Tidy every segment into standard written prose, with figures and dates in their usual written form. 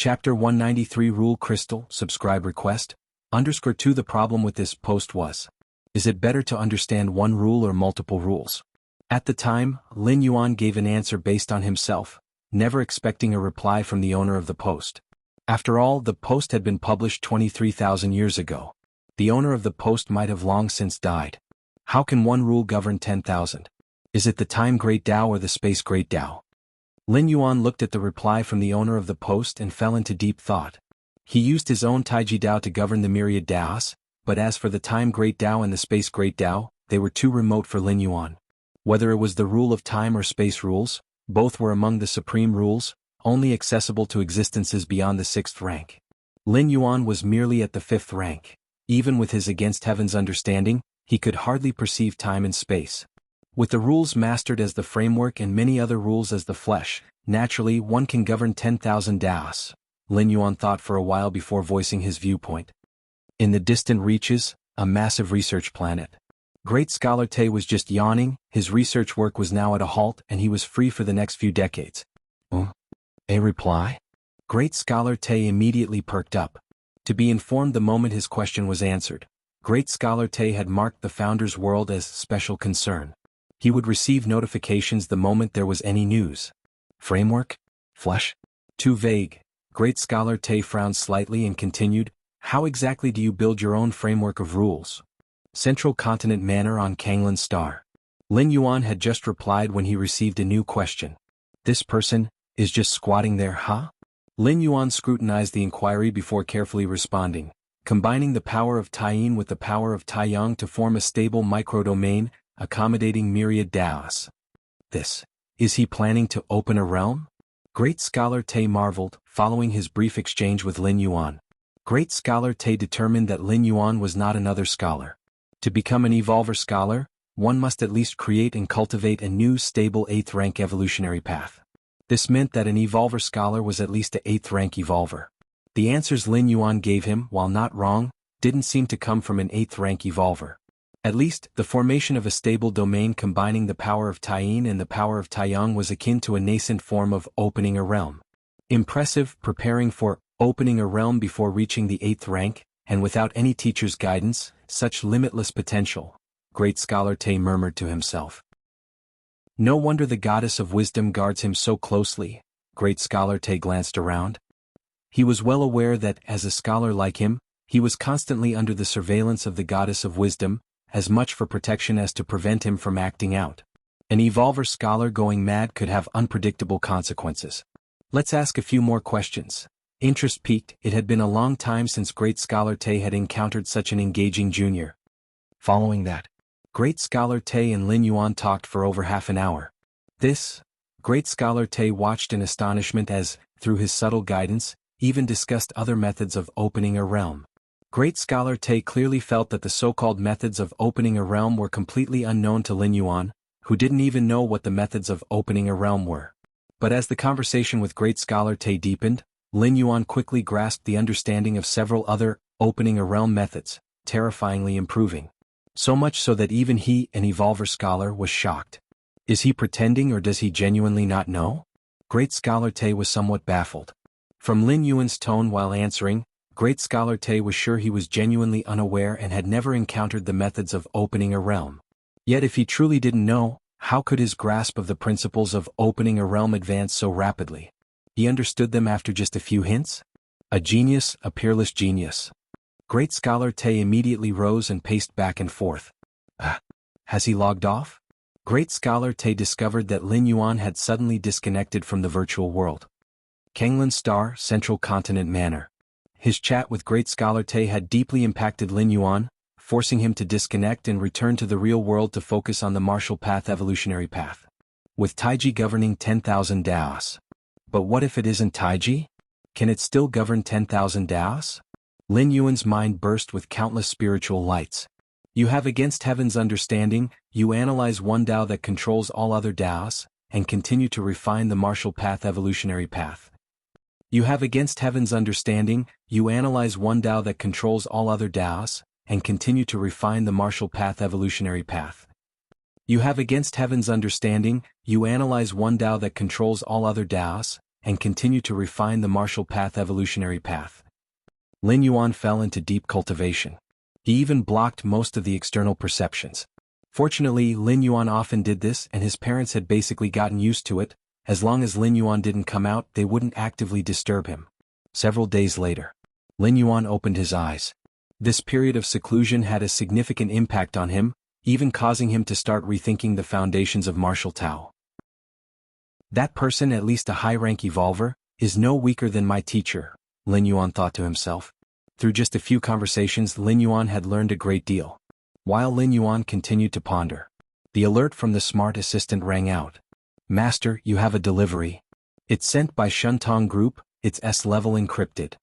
Chapter 193 Rule Crystal, Subscribe Request, _2 The problem with this post was, is it better to understand one rule or multiple rules? At the time, Lin Yuan gave an answer based on himself, never expecting a reply from the owner of the post. After all, the post had been published 23,000 years ago. The owner of the post might have long since died. How can one rule govern 10,000? Is it the time Great Tao or the space Great Tao? Lin Yuan looked at the reply from the owner of the post and fell into deep thought. He used his own Taiji Tao to govern the myriad Taos, but as for the time Great Tao and the space Great Tao, they were too remote for Lin Yuan. Whether it was the rule of time or space rules, both were among the supreme rules, only accessible to existences beyond the 6th rank. Lin Yuan was merely at the 5th rank. Even with his against heaven's understanding, he could hardly perceive time and space. With the rules mastered as the framework and many other rules as the flesh, naturally one can govern 10,000 Taos. Lin Yuan thought for a while before voicing his viewpoint. In the distant reaches, a massive research planet. Great Scholar Te was just yawning, his research work was now at a halt and he was free for the next few decades. A reply? Great Scholar Te immediately perked up. To be informed the moment his question was answered. Great Scholar Te had marked the Founder's world as special concern. He would receive notifications the moment there was any news. Framework? Flesh? Too vague. Great Scholar Te frowned slightly and continued, how exactly do you build your own framework of rules? Central Continent Manor on Kanglan Star. Lin Yuan had just replied when he received a new question. This person is just squatting there, huh? Lin Yuan scrutinized the inquiry before carefully responding, combining the power of Taiyin with the power of Taiyang to form a stable microdomain, accommodating myriad Taos. Is he planning to open a realm? Great Scholar Te marveled, following his brief exchange with Lin Yuan. Great Scholar Te determined that Lin Yuan was not another scholar. To become an evolver scholar, one must at least create and cultivate a new stable 8th rank evolutionary path. This meant that an evolver scholar was at least a 8th rank evolver. The answers Lin Yuan gave him, while not wrong, didn't seem to come from an 8th rank evolver. At least, the formation of a stable domain combining the power of Taiyin and the power of Taiyang was akin to a nascent form of opening a realm. Impressive, preparing for opening a realm before reaching the 8th rank, and without any teacher's guidance, such limitless potential, Great Scholar Te murmured to himself. No wonder the goddess of wisdom guards him so closely. Great Scholar Te glanced around. He was well aware that, as a scholar like him, he was constantly under the surveillance of the goddess of wisdom, as much for protection as to prevent him from acting out. An evolver scholar going mad could have unpredictable consequences. Let's ask a few more questions. Interest piqued, it had been a long time since Great Scholar Te had encountered such an engaging junior. Following that, Great Scholar Te and Lin Yuan talked for over half an hour. Great Scholar Te watched in astonishment as, through his subtle guidance, even discussed other methods of opening a realm. Great Scholar Te clearly felt that the so-called methods of opening a realm were completely unknown to Lin Yuan, who didn't even know what the methods of opening a realm were. But as the conversation with Great Scholar Te deepened, Lin Yuan quickly grasped the understanding of several other opening a realm methods, terrifyingly improving. So much so that even he, an evolver scholar, was shocked. Is he pretending or does he genuinely not know? Great Scholar Te was somewhat baffled. From Lin Yuan's tone while answering, Great Scholar Te was sure he was genuinely unaware and had never encountered the methods of opening a realm. Yet if he truly didn't know, how could his grasp of the principles of opening a realm advance so rapidly? He understood them after just a few hints? A genius, a peerless genius. Great Scholar Te immediately rose and paced back and forth. Has he logged off? Great Scholar Te discovered that Lin Yuan had suddenly disconnected from the virtual world. Kanglan Star, Central Continent Manor. His chat with Great Scholar Te had deeply impacted Lin Yuan, forcing him to disconnect and return to the real world to focus on the martial path evolutionary path. With Taiji governing 10,000 Taos. But what if it isn't Taiji? Can it still govern 10,000 Taos? Lin Yuan's mind burst with countless spiritual lights. You have against heaven's understanding, you analyze one Tao that controls all other Taos, and continue to refine the martial path evolutionary path. You have against heaven's understanding, you analyze one Tao that controls all other Taos, and continue to refine the martial path evolutionary path. You have against heaven's understanding, you analyze one Tao that controls all other Taos, and continue to refine the martial path evolutionary path. Lin Yuan fell into deep cultivation. He even blocked most of the external perceptions. Fortunately, Lin Yuan often did this and his parents had basically gotten used to it. As long as Lin Yuan didn't come out, they wouldn't actively disturb him. Several days later, Lin Yuan opened his eyes. This period of seclusion had a significant impact on him, even causing him to start rethinking the foundations of martial Tao. That person, at least a high-rank evolver, is no weaker than my teacher, Lin Yuan thought to himself. Through just a few conversations, Lin Yuan had learned a great deal. While Lin Yuan continued to ponder, the alert from the smart assistant rang out. Master, you have a delivery. It's sent by Shuntong Group, it's S-level encrypted.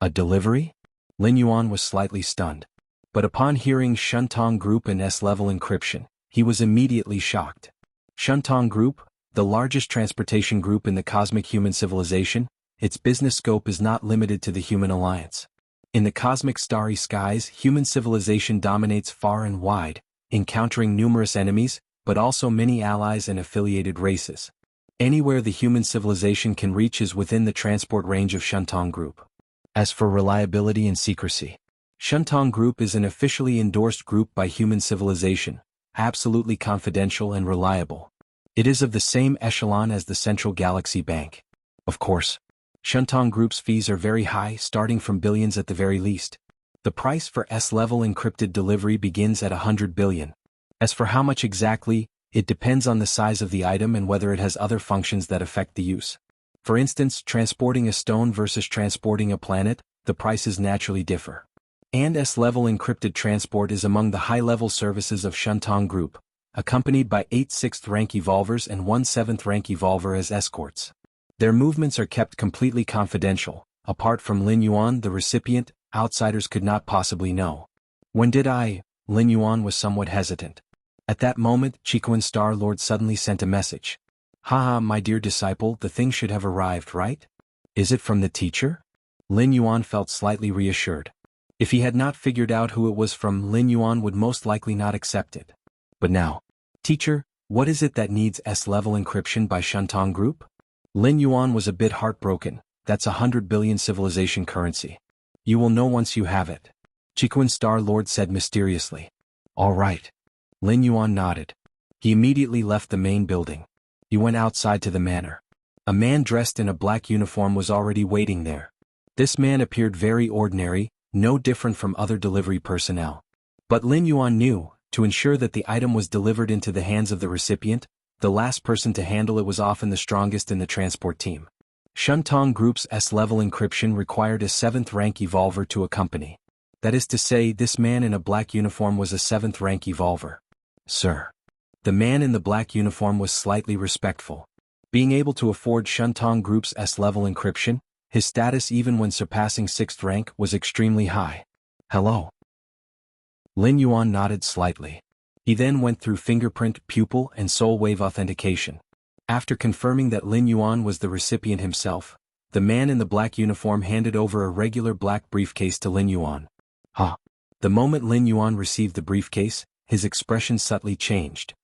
A delivery? Lin Yuan was slightly stunned. But upon hearing Shuntong Group and S-level encryption, he was immediately shocked. Shuntong Group, the largest transportation group in the cosmic human civilization, its business scope is not limited to the human alliance. In the cosmic starry skies, human civilization dominates far and wide, encountering numerous enemies, but also many allies and affiliated races. Anywhere the human civilization can reach is within the transport range of Shuntong Group. As for reliability and secrecy, Shuntong Group is an officially endorsed group by human civilization, absolutely confidential and reliable. It is of the same echelon as the Central Galaxy Bank. Of course, Shuntong Group's fees are very high, starting from billions at the very least. The price for S-level encrypted delivery begins at 100 billion. As for how much exactly, it depends on the size of the item and whether it has other functions that affect the use. For instance, transporting a stone versus transporting a planet, the prices naturally differ. And S-level encrypted transport is among the high-level services of Shuntong Group, accompanied by 8 6th-rank evolvers and 1 7th-rank evolver as escorts. Their movements are kept completely confidential. Apart from Lin Yuan, the recipient, outsiders could not possibly know. When did Lin Yuan was somewhat hesitant. At that moment, Chiquan Star Lord suddenly sent a message. Haha, my dear disciple, the thing should have arrived, right? Is it from the teacher? Lin Yuan felt slightly reassured. If he had not figured out who it was from, Lin Yuan would most likely not accept it. But now, teacher, what is it that needs S-level encryption by Shuntong Group? Lin Yuan was a bit heartbroken. That's 100 billion civilization currency. You will know once you have it. Chiquan Star Lord said mysteriously. All right. Lin Yuan nodded. He immediately left the main building. He went outside to the manor. A man dressed in a black uniform was already waiting there. This man appeared very ordinary, no different from other delivery personnel. But Lin Yuan knew, to ensure that the item was delivered into the hands of the recipient, the last person to handle it was often the strongest in the transport team. Shuntong Group's S-level encryption required a 7th-rank evolver to accompany. That is to say, this man in a black uniform was a 7th-rank evolver. Sir. The man in the black uniform was slightly respectful. Being able to afford Shuntong Group's S-level encryption, his status even when surpassing 6th rank was extremely high. Hello. Lin Yuan nodded slightly. He then went through fingerprint, pupil, and soul wave authentication. After confirming that Lin Yuan was the recipient himself, the man in the black uniform handed over a regular black briefcase to Lin Yuan. The moment Lin Yuan received the briefcase, his expression subtly changed.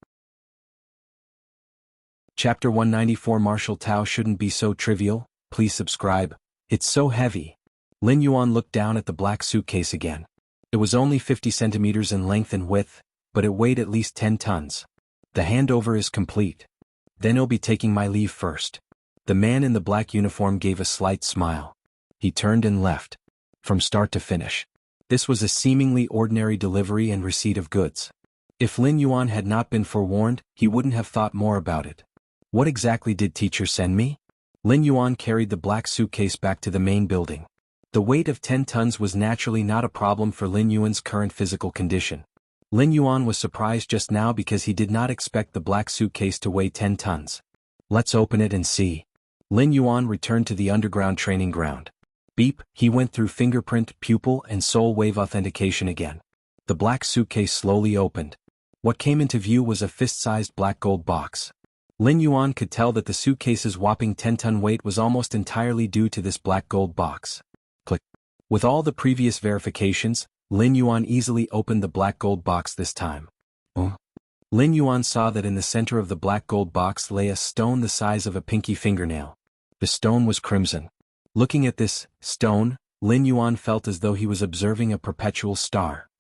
Chapter 194 Martial Tao shouldn't be so trivial, please subscribe. It's so heavy. Lin Yuan looked down at the black suitcase again. It was only 50 centimeters in length and width, but it weighed at least 10 tons. The handover is complete. Then I'll be taking my leave first. The man in the black uniform gave a slight smile. He turned and left. From start to finish, this was a seemingly ordinary delivery and receipt of goods. If Lin Yuan had not been forewarned, he wouldn't have thought more about it. What exactly did teacher send me? Lin Yuan carried the black suitcase back to the main building. The weight of 10 tons was naturally not a problem for Lin Yuan's current physical condition. Lin Yuan was surprised just now because he did not expect the black suitcase to weigh 10 tons. Let's open it and see. Lin Yuan returned to the underground training ground. Beep, he went through fingerprint, pupil, and soul wave authentication again. The black suitcase slowly opened. What came into view was a fist-sized black gold box. Lin Yuan could tell that the suitcase's whopping 10-ton weight was almost entirely due to this black gold box. Click. With all the previous verifications, Lin Yuan easily opened the black gold box this time. Lin Yuan saw that in the center of the black gold box lay a stone the size of a pinky fingernail. The stone was crimson. Looking at this stone, Lin Yuan felt as though he was observing a perpetual star.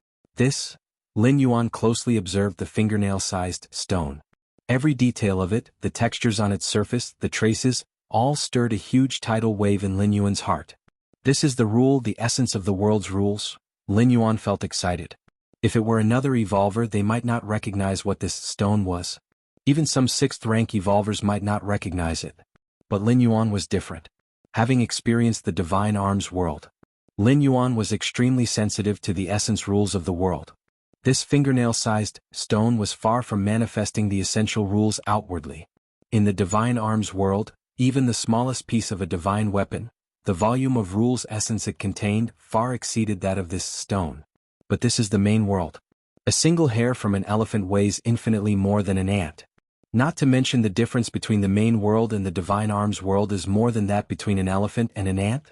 Lin Yuan closely observed the fingernail-sized stone. Every detail of it, the textures on its surface, the traces, all stirred a huge tidal wave in Lin Yuan's heart. This is the rule, the essence of the world's rules. Lin Yuan felt excited. If it were another evolver, they might not recognize what this stone was. Even some 6th-rank evolvers might not recognize it. But Lin Yuan was different. Having experienced the divine arms world, Lin Yuan was extremely sensitive to the essence rules of the world. This fingernail-sized stone was far from manifesting the essential rules outwardly. In the divine arms world, even the smallest piece of a divine weapon, the volume of rules essence it contained far exceeded that of this stone. But this is the main world. A single hair from an elephant weighs infinitely more than an ant. Not to mention the difference between the main world and the divine arms world is more than that between an elephant and an ant.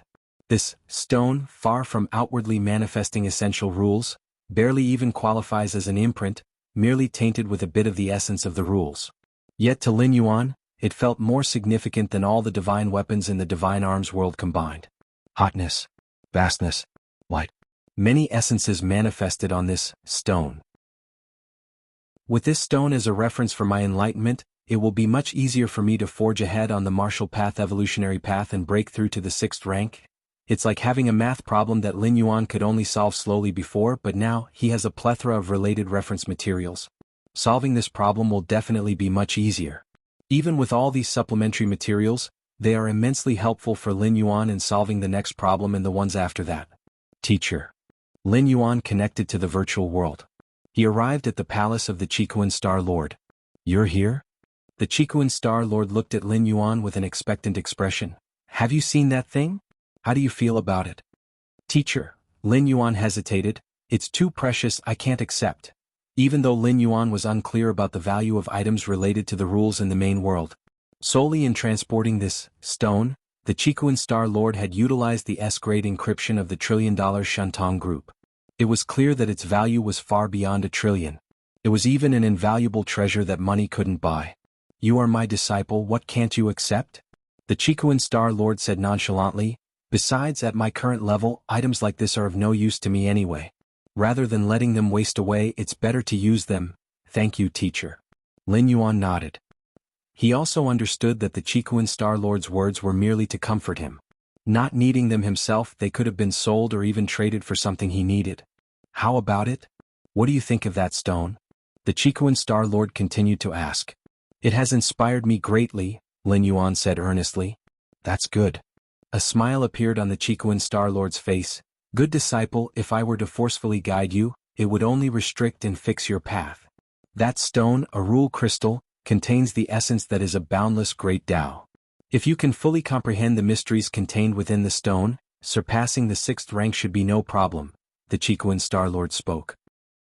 This stone, far from outwardly manifesting essential rules, barely even qualifies as an imprint, merely tainted with a bit of the essence of the rules. Yet to Lin Yuan, it felt more significant than all the divine weapons in the divine arms world combined. Hotness, vastness, light. Many essences manifested on this stone. With this stone as a reference for my enlightenment, it will be much easier for me to forge ahead on the martial path, evolutionary path, and break through to the 6th rank. It's like having a math problem that Lin Yuan could only solve slowly before, but now he has a plethora of related reference materials. Solving this problem will definitely be much easier. Even with all these supplementary materials, they are immensely helpful for Lin Yuan in solving the next problem and the ones after that. Teacher. Lin Yuan connected to the virtual world. He arrived at the palace of the Qikuan Star Lord. You're here? The Qikuan Star Lord looked at Lin Yuan with an expectant expression. Have you seen that thing? How do you feel about it? Teacher. Lin Yuan hesitated. It's too precious, I can't accept. Even though Lin Yuan was unclear about the value of items related to the rules in the main world. Solely in transporting this stone, the Qikuan Star Lord had utilized the S-grade encryption of the $1 trillion Shantong group. It was clear that its value was far beyond $1 trillion. It was even an invaluable treasure that money couldn't buy. You are my disciple, what can't you accept? The Qikuan Star Lord said nonchalantly. Besides, at my current level, items like this are of no use to me anyway. Rather than letting them waste away, it's better to use them. Thank you, teacher. Lin Yuan nodded. He also understood that the Qikuan Star Lord's words were merely to comfort him. Not needing them himself, they could have been sold or even traded for something he needed. How about it? What do you think of that stone? The Qikuan Star Lord continued to ask. It has inspired me greatly, Lin Yuan said earnestly. That's good. A smile appeared on the Qikuan Star Lord's face. Good disciple, if I were to forcefully guide you, it would only restrict and fix your path. That stone, a rule crystal, contains the essence that is a boundless great Tao. If you can fully comprehend the mysteries contained within the stone, surpassing the 6th rank should be no problem, the Qikuan Star Lord spoke.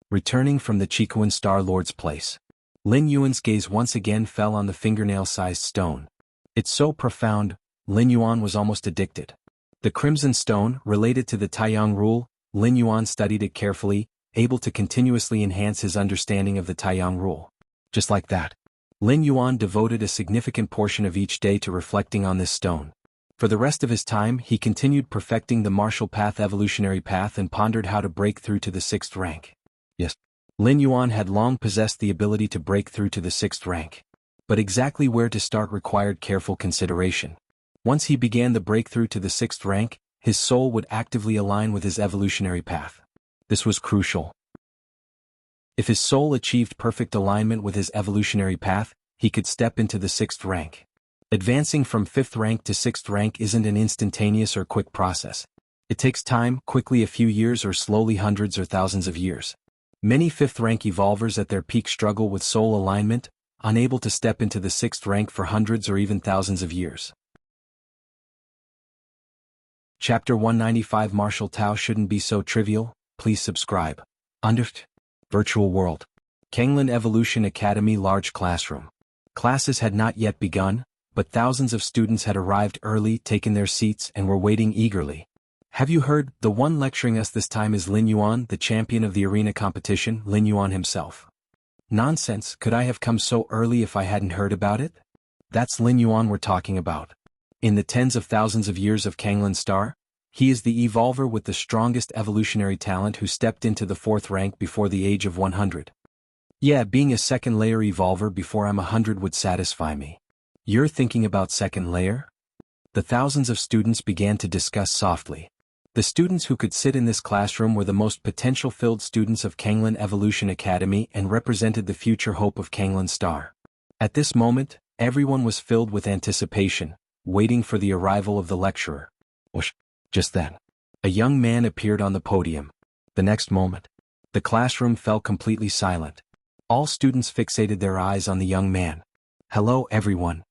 Returning from the Qikuan Star Lord's place, Lin Yuan's gaze once again fell on the fingernail-sized stone. It's so profound, Lin Yuan was almost addicted. The crimson stone, related to the Taiyang rule, Lin Yuan studied it carefully, able to continuously enhance his understanding of the Taiyang rule. Just like that, Lin Yuan devoted a significant portion of each day to reflecting on this stone. For the rest of his time, he continued perfecting the martial path, evolutionary path, and pondered how to break through to the 6th rank. Yes, Lin Yuan had long possessed the ability to break through to the 6th rank. But exactly where to start required careful consideration. Once he began the breakthrough to the 6th rank, his soul would actively align with his evolutionary path. This was crucial. If his soul achieved perfect alignment with his evolutionary path, he could step into the 6th rank. Advancing from 5th rank to 6th rank isn't an instantaneous or quick process. It takes time, quickly a few years or slowly hundreds or thousands of years. Many 5th rank evolvers at their peak struggle with soul alignment, unable to step into the 6th rank for hundreds or even thousands of years. Chapter 195 Martial Tao shouldn't be so trivial, please subscribe. Virtual World. Kenglin Evolution Academy Large Classroom. Classes had not yet begun, but thousands of students had arrived early, taken their seats, and were waiting eagerly. Have you heard? The one lecturing us this time is Lin Yuan, the champion of the arena competition, Lin Yuan himself. Nonsense, could I have come so early if I hadn't heard about it? That's Lin Yuan we're talking about. In the tens of thousands of years of Kanglan Star, he is the evolver with the strongest evolutionary talent who stepped into the 4th rank before the age of 100. Yeah, being a second layer evolver before I'm 100 would satisfy me. You're thinking about second layer? The thousands of students began to discuss softly. The students who could sit in this classroom were the most potential-filled students of Kanglan Evolution Academy and represented the future hope of Kanglan Star. At this moment, everyone was filled with anticipation, waiting for the arrival of the lecturer. Whoosh! Just then, a young man appeared on the podium. The next moment, the classroom fell completely silent. All students fixated their eyes on the young man. Hello everyone.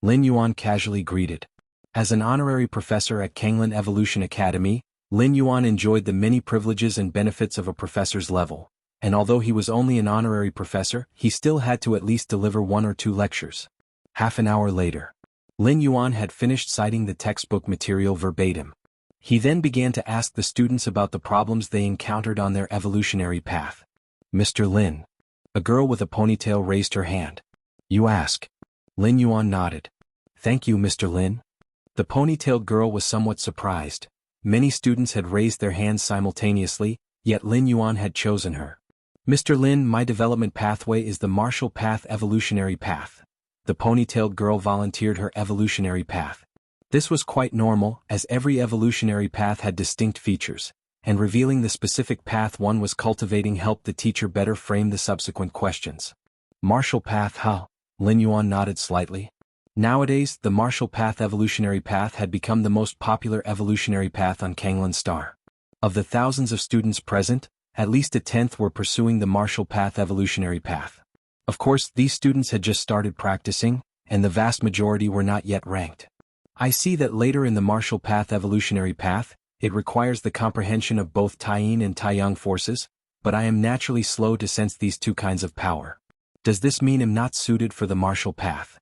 Lin Yuan casually greeted. As an honorary professor at Kanglan Evolution Academy, Lin Yuan enjoyed the many privileges and benefits of a professor's level, and although he was only an honorary professor, he still had to at least deliver 1 or 2 lectures. Half an hour later, Lin Yuan had finished citing the textbook material verbatim. He then began to ask the students about the problems they encountered on their evolutionary path. Mr. Lin. A girl with a ponytail raised her hand. You ask. Lin Yuan nodded. Thank you, Mr. Lin. The ponytailed girl was somewhat surprised. Many students had raised their hands simultaneously, yet Lin Yuan had chosen her. Mr. Lin, my development pathway is the martial path evolutionary path. The ponytailed girl volunteered her evolutionary path. This was quite normal, as every evolutionary path had distinct features, and revealing the specific path one was cultivating helped the teacher better frame the subsequent questions. Martial path, huh? Lin Yuan nodded slightly. Nowadays, the martial path evolutionary path had become the most popular evolutionary path on Kanglan Star. Of the thousands of students present, at least a tenth were pursuing the martial path evolutionary path. Of course, these students had just started practicing, and the vast majority were not yet ranked. I see that later in the martial path evolutionary path, it requires the comprehension of both Taiyin and Taiyang forces, but I am naturally slow to sense these 2 kinds of power. Does this mean I'm not suited for the martial path?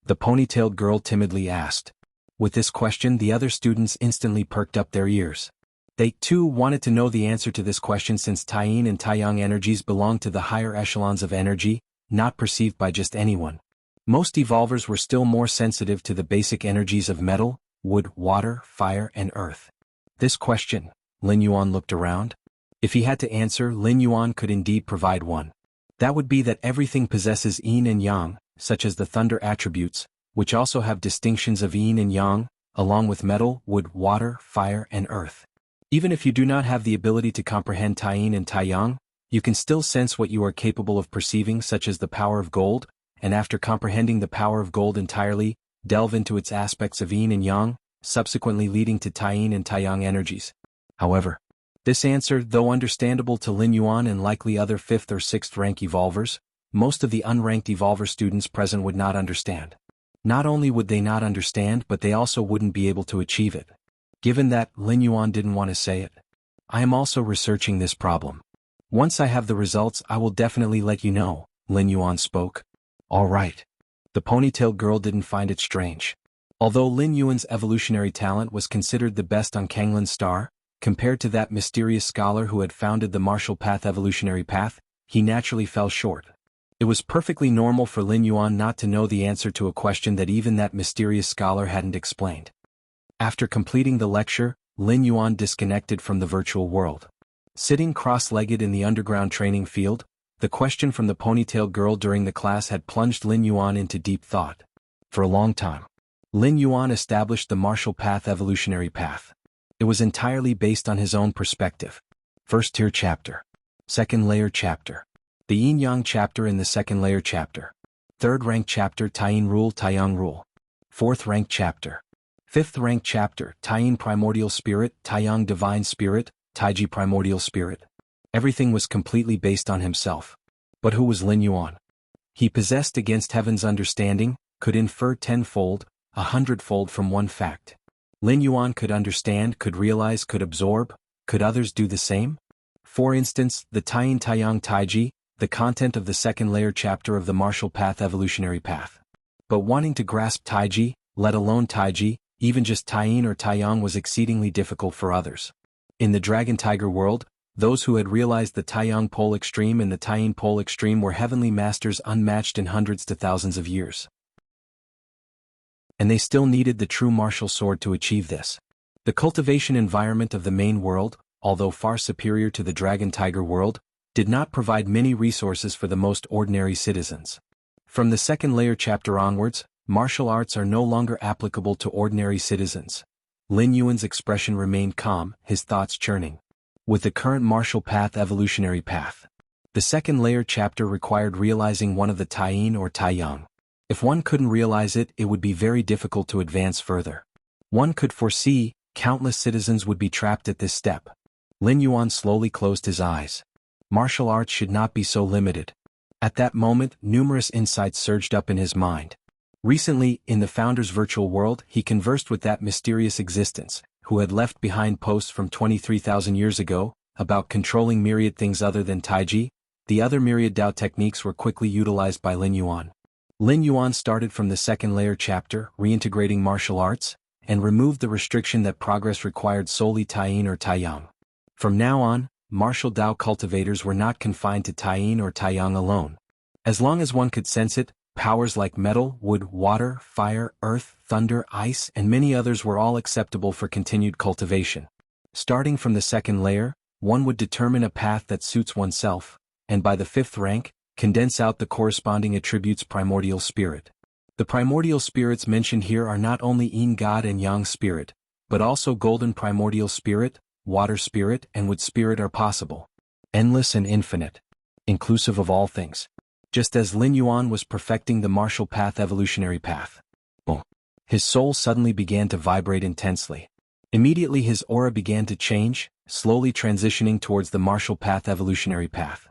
The ponytailed girl timidly asked. With this question, the other students instantly perked up their ears. They, too, wanted to know the answer to this question since Taiyin and Taiyang energies belong to the higher echelons of energy, not perceived by just anyone. Most evolvers were still more sensitive to the basic energies of metal, wood, water, fire, and earth. This question, Lin Yuan looked around. If he had to answer, Lin Yuan could indeed provide one. That would be that everything possesses yin and yang, such as the thunder attributes, which also have distinctions of yin and yang, along with metal, wood, water, fire, and earth. Even if you do not have the ability to comprehend Taiyin and Taiyang, you can still sense what you are capable of perceiving, such as the power of gold, and after comprehending the power of gold entirely, delve into its aspects of yin and yang, subsequently leading to Taiyin and Taiyang energies. However, this answer, though understandable to Lin Yuan and likely other 5th or 6th rank evolvers, most of the unranked evolver students present would not understand. Not only would they not understand, but they also wouldn't be able to achieve it. Given that, Lin Yuan didn't want to say it. I am also researching this problem. Once I have the results, I will definitely let you know, Lin Yuan spoke. All right. The ponytailed girl didn't find it strange. Although Lin Yuan's evolutionary talent was considered the best on Kanglan Star, compared to that mysterious scholar who had founded the martial path evolutionary path, he naturally fell short. It was perfectly normal for Lin Yuan not to know the answer to a question that even that mysterious scholar hadn't explained. After completing the lecture, Lin Yuan disconnected from the virtual world. Sitting cross-legged in the underground training field, the question from the ponytailed girl during the class had plunged Lin Yuan into deep thought. For a long time, Lin Yuan established the martial path evolutionary path. It was entirely based on his own perspective. First tier chapter. Second layer chapter. The yin-yang chapter in the second layer chapter. Third rank chapter Taiyin rule Taiyang rule. Fourth rank chapter. Fifth rank chapter Taiyin primordial spirit, Taiyang divine spirit, Taiji primordial spirit. Everything was completely based on himself. But who was Lin Yuan? He possessed against heaven's understanding, could infer 10-fold, 100-fold from one fact. Lin Yuan could understand, could realize, could absorb. Could others do the same? For instance, the Taiyin Taiyang Taiji, the content of the second layer chapter of the martial path evolutionary path. But wanting to grasp Taiji, let alone Taiji, even just Taiyin or Taiyang was exceedingly difficult for others. In the Dragon Tiger world, those who had realized the Taiyang pole extreme and the Taiyin pole extreme were heavenly masters unmatched in hundreds to thousands of years. And they still needed the true martial sword to achieve this. The cultivation environment of the main world, although far superior to the Dragon Tiger world, did not provide many resources for the most ordinary citizens. From the second layer chapter onwards, martial arts are no longer applicable to ordinary citizens. Lin Yuan's expression remained calm, his thoughts churning. With the current martial path evolutionary path, the second layer chapter required realizing one of the Taiyin or Taiyang. If one couldn't realize it, it would be very difficult to advance further. One could foresee, countless citizens would be trapped at this step. Lin Yuan slowly closed his eyes. Martial arts should not be so limited. At that moment, numerous insights surged up in his mind. Recently, in the Founder's virtual world, he conversed with that mysterious existence, who had left behind posts from 23,000 years ago, about controlling myriad things other than Taiji. The other myriad Dao techniques were quickly utilized by Lin Yuan. Lin Yuan started from the second layer chapter, reintegrating martial arts, and removed the restriction that progress required solely Taiyin or Taiyang. From now on, martial Dao cultivators were not confined to Taiyin or Taiyang alone. As long as one could sense it, powers like metal, wood, water, fire, earth, thunder, ice, and many others were all acceptable for continued cultivation. Starting from the second layer, one would determine a path that suits oneself, and by the 5th rank, condense out the corresponding attributes primordial spirit. The primordial spirits mentioned here are not only Yin God and Yang spirit, but also golden primordial spirit, water spirit, and wood spirit are possible. Endless and infinite. Inclusive of all things. Just as Lin Yuan was perfecting the martial path evolutionary path. His soul suddenly began to vibrate intensely. Immediately his aura began to change, slowly transitioning towards the martial path evolutionary path.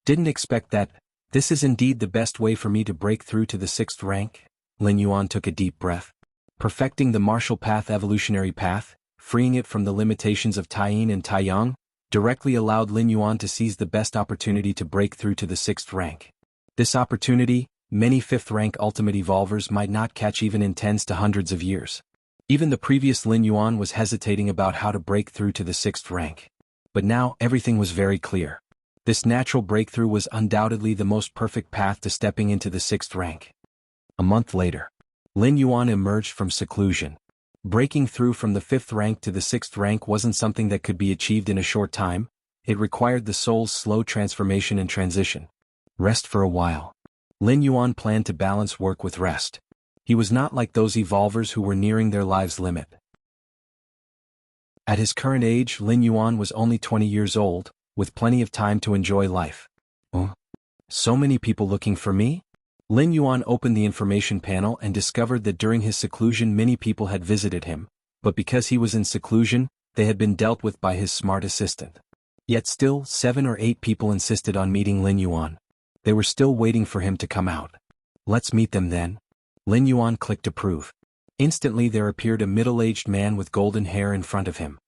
Didn't expect that. This is indeed the best way for me to break through to the 6th rank. Lin Yuan took a deep breath. Perfecting the martial path evolutionary path, freeing it from the limitations of Taiyin and Taiyang, directly allowed Lin Yuan to seize the best opportunity to break through to the 6th rank. This opportunity, many 5th rank ultimate evolvers might not catch even in tens to hundreds of years. Even the previous Lin Yuan was hesitating about how to break through to the 6th rank. But now everything was very clear. This natural breakthrough was undoubtedly the most perfect path to stepping into the 6th rank. A month later, Lin Yuan emerged from seclusion. Breaking through from the 5th rank to the 6th rank wasn't something that could be achieved in a short time. It required the soul's slow transformation and transition. Rest for a while. Lin Yuan planned to balance work with rest. He was not like those evolvers who were nearing their lives' limit. At his current age, Lin Yuan was only 20 years old, with plenty of time to enjoy life. So many people looking for me? Lin Yuan opened the information panel and discovered that during his seclusion many people had visited him, but because he was in seclusion, they had been dealt with by his smart assistant. Yet still, 7 or 8 people insisted on meeting Lin Yuan. They were still waiting for him to come out. Let's meet them then. Lin Yuan clicked approve. Instantly there appeared a middle-aged man with golden hair in front of him.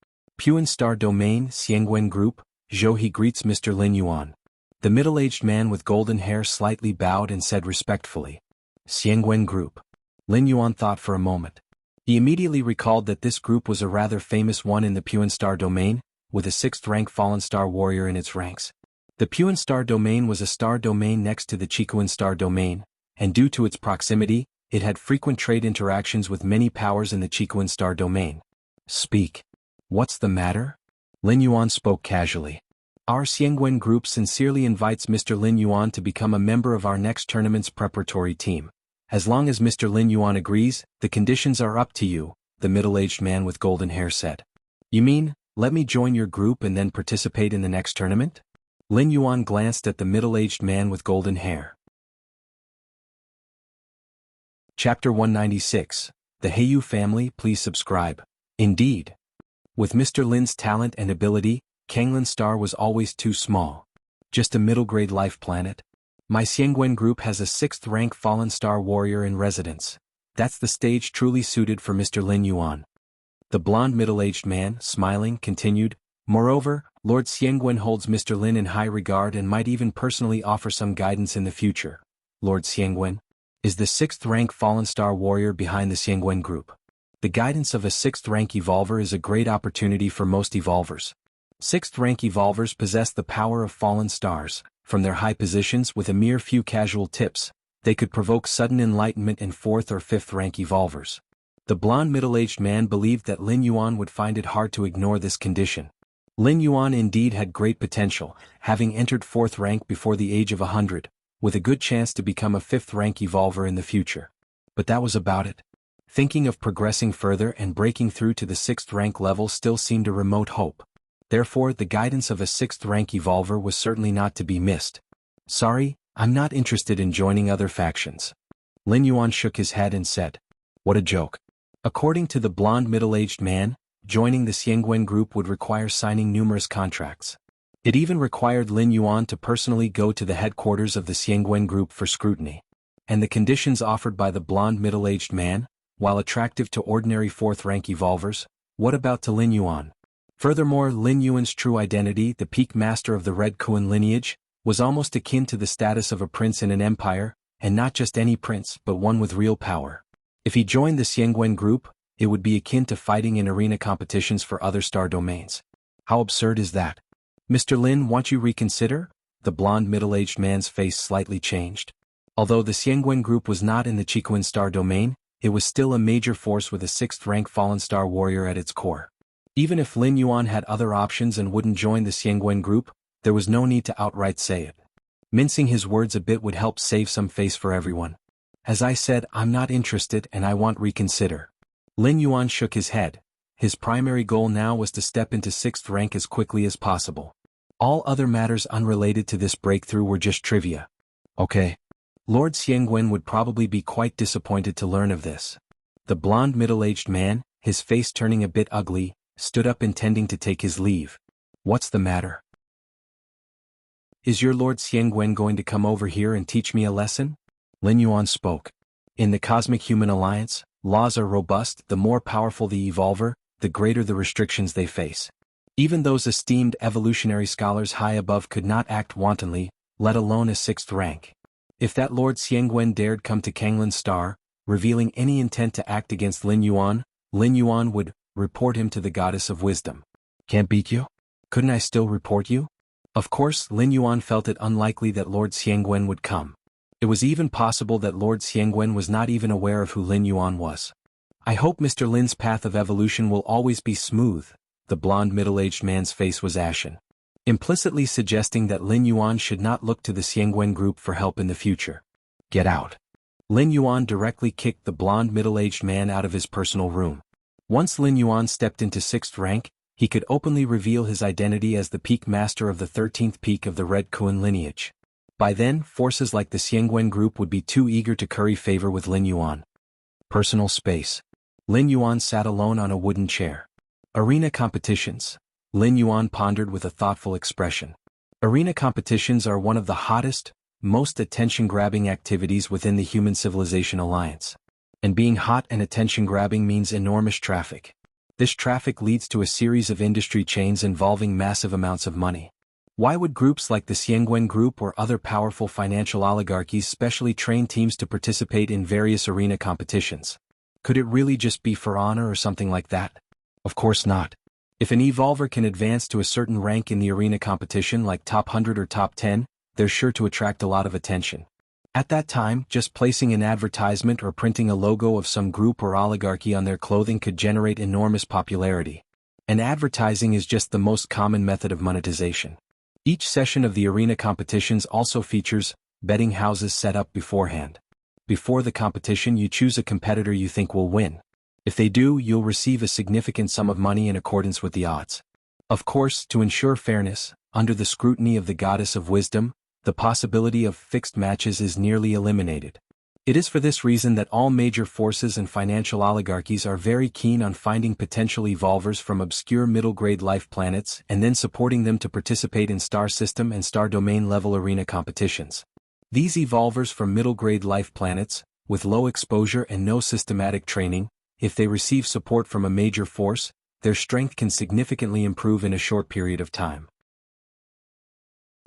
Puan Star Domain, Xianxia Group, Zhou he greets Mr. Lin Yuan. The middle-aged man with golden hair slightly bowed and said respectfully, Xianxia Group. Lin Yuan thought for a moment. He immediately recalled that this group was a rather famous one in the Puan Star Domain, with a 6th rank fallen star warrior in its ranks. The Puan Star Domain was a star domain next to the Chikuan Star Domain, and due to its proximity, it had frequent trade interactions with many powers in the Chikuan Star Domain. Speak. What's the matter? Lin Yuan spoke casually. Our Xianxia Group sincerely invites Mr. Lin Yuan to become a member of our next tournament's preparatory team. As long as Mr. Lin Yuan agrees, the conditions are up to you, the middle-aged man with golden hair said. You mean, let me join your group and then participate in the next tournament? Lin Yuan glanced at the middle-aged man with golden hair. Chapter 196. The Heiyu Family, please subscribe. Indeed. With Mr. Lin's talent and ability, Kanglin Star was always too small. Just a middle-grade life planet. My Xianxia Group has a 6th rank fallen star warrior in residence. That's the stage truly suited for Mr. Lin Yuan. The blond middle-aged man, smiling, continued, moreover, Lord Xianxia holds Mr. Lin in high regard and might even personally offer some guidance in the future. Lord Xianxia is the 6th rank fallen star warrior behind the Xianxia Group. The guidance of a 6th rank evolver is a great opportunity for most evolvers. 6th rank evolvers possess the power of fallen stars. From their high positions with a mere few casual tips, They could provoke sudden enlightenment in 4th or 5th rank evolvers. The blond middle-aged man believed that Lin Yuan would find it hard to ignore this condition. Lin Yuan indeed had great potential, having entered 4th rank before the age of 100, with a good chance to become a 5th rank evolver in the future. But that was about it. Thinking of progressing further and breaking through to the 6th rank level still seemed a remote hope. Therefore, the guidance of a 6th rank evolver was certainly not to be missed. Sorry, I'm not interested in joining other factions. Lin Yuan shook his head and said, "What a joke." According to the blond middle-aged man, joining the Xianxia group would require signing numerous contracts. It even required Lin Yuan to personally go to the headquarters of the Xianxia group for scrutiny. And the conditions offered by the blond middle-aged man, while attractive to ordinary 4th rank evolvers, what about to Lin Yuan? Furthermore, Lin Yuan's true identity, the peak master of the Red Kuan lineage, was almost akin to the status of a prince in an empire, and not just any prince but one with real power. If he joined the Xianxia group, it would be akin to fighting in arena competitions for other star domains. How absurd is that? Mr. Lin, won't you reconsider? The blond middle-aged man's face slightly changed. Although the Xianxia group was not in the Chiquan star domain, it was still a major force with a 6th rank fallen star warrior at its core. Even if Lin Yuan had other options and wouldn't join the Xianxia group, there was no need to outright say it. Mincing his words a bit would help save some face for everyone. As I said, I'm not interested and I want reconsider. Lin Yuan shook his head. His primary goal now was to step into 6th rank as quickly as possible. All other matters unrelated to this breakthrough were just trivia. Okay. Lord Xianxia would probably be quite disappointed to learn of this. The blond middle-aged man, his face turning a bit ugly, stood up intending to take his leave. What's the matter? Is your Lord Xianxia going to come over here and teach me a lesson? Lin Yuan spoke. In the Cosmic Human Alliance, laws are robust. The more powerful the evolver, the greater the restrictions they face. Even those esteemed evolutionary scholars high above could not act wantonly, let alone a 6th rank. If that Lord Xianxia dared come to Kanglin's star, revealing any intent to act against Lin Yuan would report him to the Goddess of Wisdom. Can't beat you? Couldn't I still report you? Of course, Lin Yuan felt it unlikely that Lord Xianxia would come. It was even possible that Lord Xianxia was not even aware of who Lin Yuan was. I hope Mr. Lin's path of evolution will always be smooth. The blond middle-aged man's face was ashen, implicitly suggesting that Lin Yuan should not look to the Xianxia group for help in the future. Get out. Lin Yuan directly kicked the blond middle-aged man out of his personal room. Once Lin Yuan stepped into 6th rank, he could openly reveal his identity as the peak master of the 13th peak of the Red Kuan lineage. By then, forces like the Xianxia group would be too eager to curry favor with Lin Yuan. Personal space. Lin Yuan sat alone on a wooden chair. Arena competitions. Lin Yuan pondered with a thoughtful expression. Arena competitions are one of the hottest, most attention-grabbing activities within the Human Civilization Alliance. And being hot and attention-grabbing means enormous traffic. This traffic leads to a series of industry chains involving massive amounts of money. Why would groups like the Xianxia group or other powerful financial oligarchies specially train teams to participate in various arena competitions? Could it really just be for honor or something like that? Of course not. If an evolver can advance to a certain rank in the arena competition like top 100 or top 10, they're sure to attract a lot of attention. At that time, just placing an advertisement or printing a logo of some group or oligarchy on their clothing could generate enormous popularity. And advertising is just the most common method of monetization. Each session of the arena competitions also features betting houses set up beforehand. Before the competition, you choose a competitor you think will win. If they do, you'll receive a significant sum of money in accordance with the odds. Of course, to ensure fairness, under the scrutiny of the Goddess of Wisdom, the possibility of fixed matches is nearly eliminated. It is for this reason that all major forces and financial oligarchies are very keen on finding potential evolvers from obscure middle-grade life planets and then supporting them to participate in star system and star domain level arena competitions. These evolvers from middle-grade life planets, with low exposure and no systematic training, if they receive support from a major force, their strength can significantly improve in a short period of time.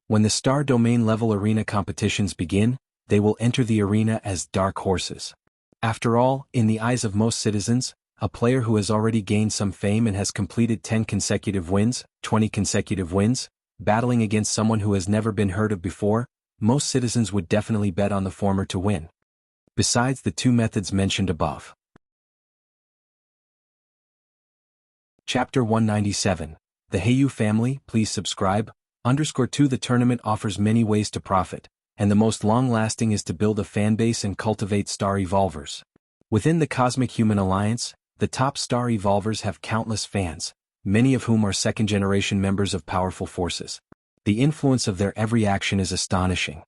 When the star domain level arena competitions begin, they will enter the arena as dark horses. After all, in the eyes of most citizens, a player who has already gained some fame and has completed 10 consecutive wins, 20 consecutive wins, battling against someone who has never been heard of before, most citizens would definitely bet on the former to win. Besides the two methods mentioned above. Chapter 197. The Heiyu family, please subscribe. _2 The tournament offers many ways to profit, and the most long-lasting is to build a fanbase and cultivate star evolvers. Within the Cosmic Human Alliance, the top star evolvers have countless fans, many of whom are second-generation members of powerful forces. The influence of their every action is astonishing.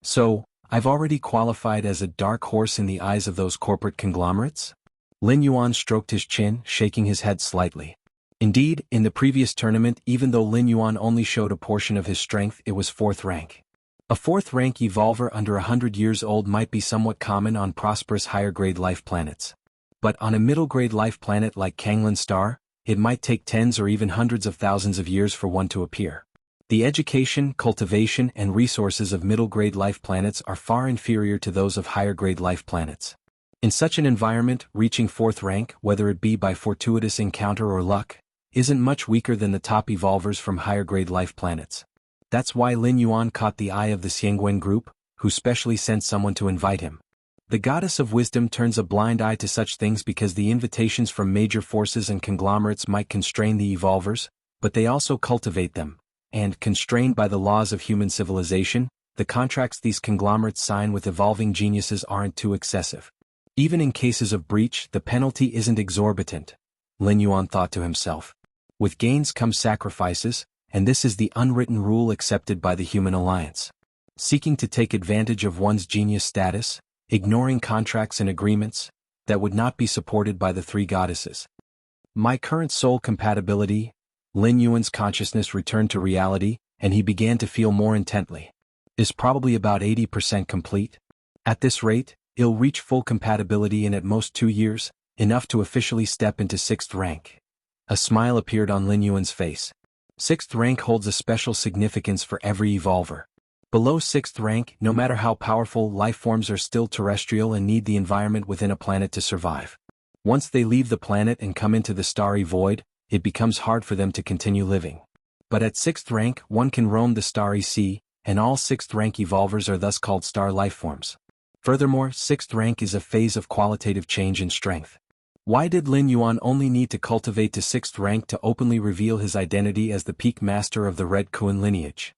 So, I've already qualified as a dark horse in the eyes of those corporate conglomerates? Lin Yuan stroked his chin, shaking his head slightly. Indeed, in the previous tournament, even though Lin Yuan only showed a portion of his strength, it was 4th rank. A 4th rank evolver under 100 years old might be somewhat common on prosperous higher-grade life planets. But on a middle-grade life planet like Kanglan Star, it might take tens or even hundreds of thousands of years for one to appear. The education, cultivation, and resources of middle-grade life planets are far inferior to those of higher-grade life planets. In such an environment, reaching 4th rank, whether it be by fortuitous encounter or luck, isn't much weaker than the top evolvers from higher-grade life planets. That's why Lin Yuan caught the eye of the Xianxia group, who specially sent someone to invite him. The goddess of wisdom turns a blind eye to such things because the invitations from major forces and conglomerates might constrain the evolvers, but they also cultivate them, and, constrained by the laws of human civilization, the contracts these conglomerates sign with evolving geniuses aren't too excessive. Even in cases of breach, the penalty isn't exorbitant, Lin Yuan thought to himself. With gains come sacrifices, and this is the unwritten rule accepted by the Human Alliance. Seeking to take advantage of one's genius status, ignoring contracts and agreements, that would not be supported by the three goddesses. My current soul compatibility, Lin Yuan's consciousness returned to reality, and he began to feel more intently, is probably about 80% complete. At this rate, it'll reach full compatibility in at most 2 years, enough to officially step into 6th rank. A smile appeared on Lin Yuan's face. 6th rank holds a special significance for every evolver. Below 6th rank, no matter how powerful, life forms are still terrestrial and need the environment within a planet to survive. Once they leave the planet and come into the starry void, it becomes hard for them to continue living. But at 6th rank, one can roam the starry sea, and all 6th rank evolvers are thus called star life forms. Furthermore, 6th rank is a phase of qualitative change in strength. Why did Lin Yuan only need to cultivate to 6th rank to openly reveal his identity as the peak master of the Red Kuan lineage?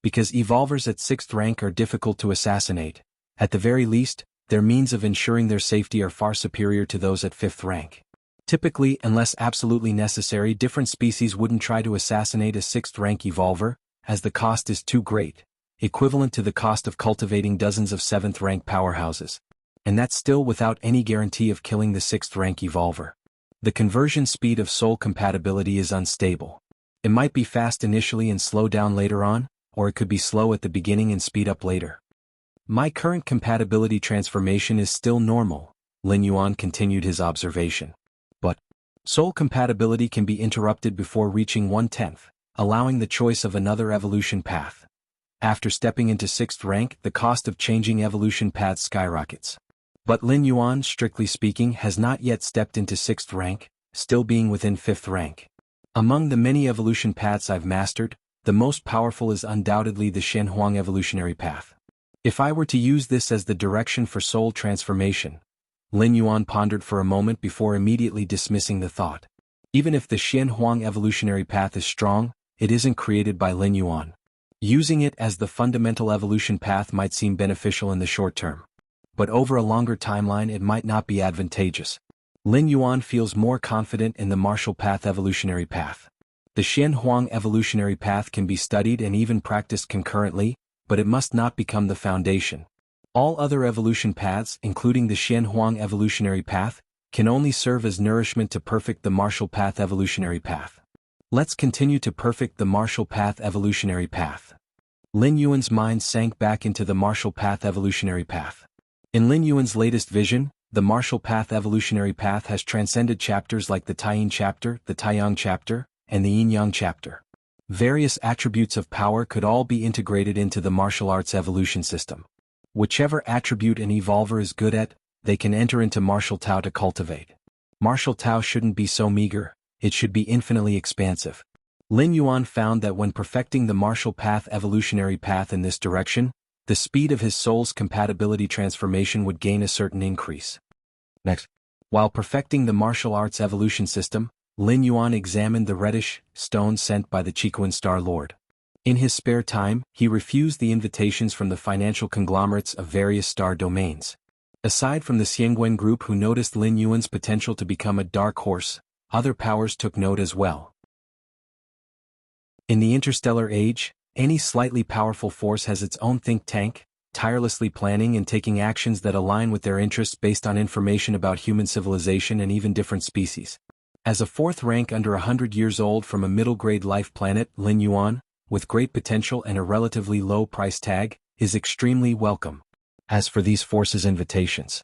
Because evolvers at 6th rank are difficult to assassinate. At the very least, their means of ensuring their safety are far superior to those at 5th rank. Typically, unless absolutely necessary, different species wouldn't try to assassinate a 6th rank evolver, as the cost is too great, equivalent to the cost of cultivating dozens of 7th rank powerhouses. And that's still without any guarantee of killing the 6th rank evolver. The conversion speed of soul compatibility is unstable. It might be fast initially and slow down later on, or it could be slow at the beginning and speed up later. My current compatibility transformation is still normal, Lin Yuan continued his observation. But soul compatibility can be interrupted before reaching 1/10, allowing the choice of another evolution path. After stepping into 6th rank, the cost of changing evolution paths skyrockets. But Lin Yuan, strictly speaking, has not yet stepped into 6th rank, still being within 5th rank. Among the many evolution paths I've mastered, the most powerful is undoubtedly the Xianxia evolutionary path. If I were to use this as the direction for soul transformation, Lin Yuan pondered for a moment before immediately dismissing the thought. Even if the Xianxia evolutionary path is strong, it isn't created by Lin Yuan. Using it as the fundamental evolution path might seem beneficial in the short term. But over a longer timeline it might not be advantageous. Lin Yuan feels more confident in the martial path evolutionary path. The Xianxia evolutionary path can be studied and even practiced concurrently, but it must not become the foundation. All other evolution paths, including the Xianxia evolutionary path, can only serve as nourishment to perfect the martial path evolutionary path. Let's continue to perfect the martial path evolutionary path. Lin Yuan's mind sank back into the martial path evolutionary path. In Lin Yuan's latest vision, the martial path evolutionary path has transcended chapters like the Taiyin chapter, the Taiyang chapter, and the Yin-Yang chapter. Various attributes of power could all be integrated into the martial arts evolution system. Whichever attribute an evolver is good at, they can enter into martial Tao to cultivate. Martial Tao shouldn't be so meager, it should be infinitely expansive. Lin Yuan found that when perfecting the martial path evolutionary path in this direction, the speed of his soul's compatibility transformation would gain a certain increase. Next, while perfecting the martial arts evolution system, Lin Yuan examined the reddish stone sent by the Chiquan Star Lord. In his spare time, he refused the invitations from the financial conglomerates of various star domains. Aside from the Xianxia group who noticed Lin Yuan's potential to become a dark horse, other powers took note as well. In the interstellar age, any slightly powerful force has its own think tank, tirelessly planning and taking actions that align with their interests based on information about human civilization and even different species. As a fourth rank under 100 years old from a middle-grade life planet, Lin Yuan, with great potential and a relatively low price tag, is extremely welcome. As for these forces' invitations.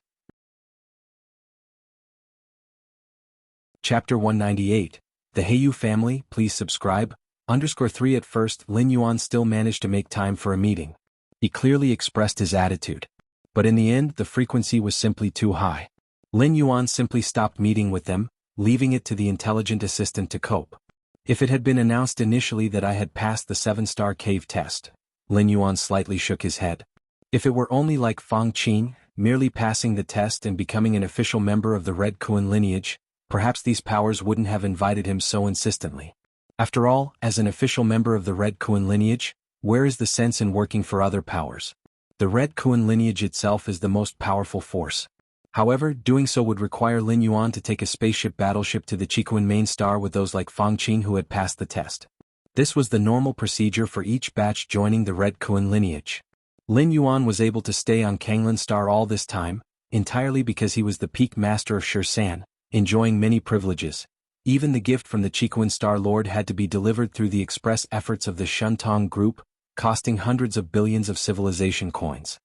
Chapter 198, The Heiyu Family, please subscribe. _3 At first, Lin Yuan still managed to make time for a meeting. He clearly expressed his attitude. But in the end, the frequency was simply too high. Lin Yuan simply stopped meeting with them, leaving it to the intelligent assistant to cope. If it had been announced initially that I had passed the 7-star cave test, Lin Yuan slightly shook his head. If it were only like Fang Qing, merely passing the test and becoming an official member of the Red Kuan lineage, perhaps these powers wouldn't have invited him so insistently. After all, as an official member of the Red Kuan lineage, where is the sense in working for other powers? The Red Kuan lineage itself is the most powerful force. However, doing so would require Lin Yuan to take a spaceship battleship to the Chiquan main star with those like Fang Qing who had passed the test. This was the normal procedure for each batch joining the Red Kuan lineage. Lin Yuan was able to stay on Kanglan Star all this time, entirely because he was the peak master of Shirsan, enjoying many privileges. Even the gift from the Chiquan Star Lord had to be delivered through the express efforts of the Shuntong group, costing hundreds of billions of civilization coins.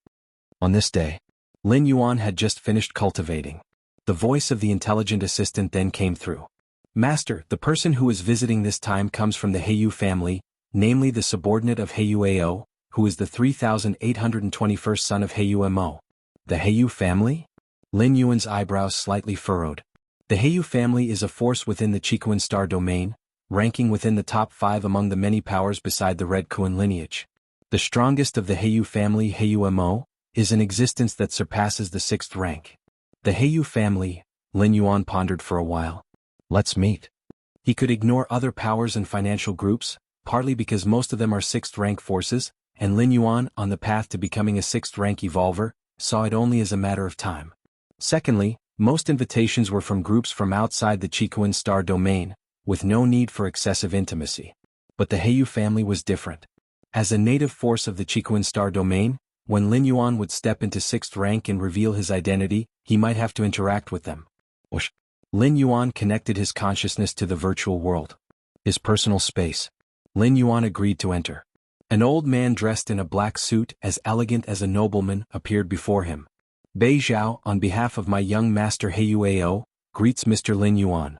On this day, Lin Yuan had just finished cultivating. The voice of the intelligent assistant then came through. Master, the person who is visiting this time comes from the Heiyu family, namely the subordinate of Heiyu Ao, who is the 3821st son of Heiyu Mo. The Heiyu family? Lin Yuan's eyebrows slightly furrowed. The Heiyu family is a force within the Chiquan Star domain, ranking within the top 5 among the many powers beside the Red Kuan lineage. The strongest of the Heiyu family, Heiyu Mo, is an existence that surpasses the 6th rank. The Heiyu family, Lin Yuan pondered for a while. Let's meet. He could ignore other powers and financial groups, partly because most of them are 6th rank forces, and Lin Yuan, on the path to becoming a 6th rank evolver, saw it only as a matter of time. Secondly, most invitations were from groups from outside the Chiquan Star domain, with no need for excessive intimacy. But the Heiyu family was different. As a native force of the Chiquan Star domain, when Lin Yuan would step into 6th rank and reveal his identity, he might have to interact with them. Whoosh. Lin Yuan connected his consciousness to the virtual world. His personal space. Lin Yuan agreed to enter. An old man dressed in a black suit, as elegant as a nobleman, appeared before him. Bei Zhao, on behalf of my young master Heiyu Ao, greets Mr. Lin Yuan.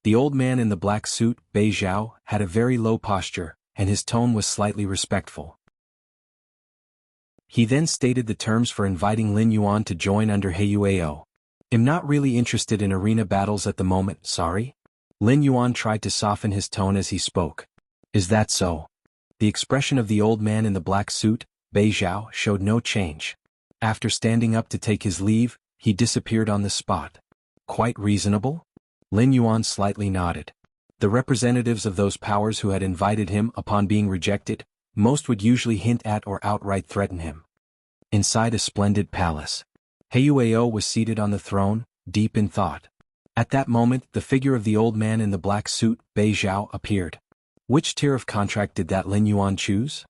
The old man in the black suit, Bei Zhao, had a very low posture, and his tone was slightly respectful. He then stated the terms for inviting Lin Yuan to join under Heiyu Ao. I'm not really interested in arena battles at the moment, sorry? Lin Yuan tried to soften his tone as he spoke. Is that so? The expression of the old man in the black suit, Bei Zhao, showed no change. After standing up to take his leave, he disappeared on the spot. Quite reasonable? Lin Yuan slightly nodded. The representatives of those powers who had invited him upon being rejected, most would usually hint at or outright threaten him. Inside a splendid palace, Heiyu Ao was seated on the throne, deep in thought. At that moment, the figure of the old man in the black suit, Bei Zhao, appeared. Which tier of contract did that Lin Yuan choose?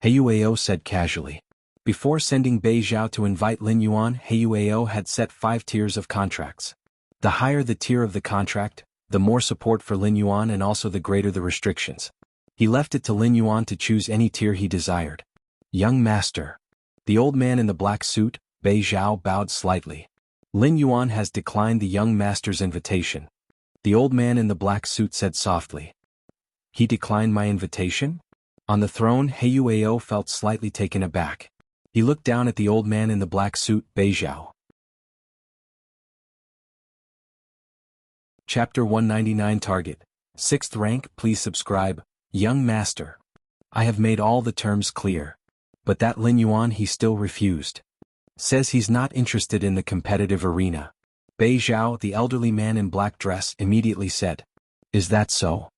Heiyu Ao said casually. Before sending Bei Zhao to invite Lin Yuan, Heiyu Ao had set 5 tiers of contracts. The higher the tier of the contract, the more support for Lin Yuan and also the greater the restrictions. He left it to Lin Yuan to choose any tier he desired. Young master. The old man in the black suit, Bei Zhao, bowed slightly. Lin Yuan has declined the young master's invitation. The old man in the black suit said softly. He declined my invitation? On the throne, Heiyu Ao felt slightly taken aback. He looked down at the old man in the black suit, Bei Zhao. Chapter 199 Target. 6th rank, please subscribe. Young master. I have made all the terms clear. But that Lin Yuan he still refused. Says he's not interested in the competitive arena. Bei Zhao, the elderly man in black dress, immediately said. Is that so?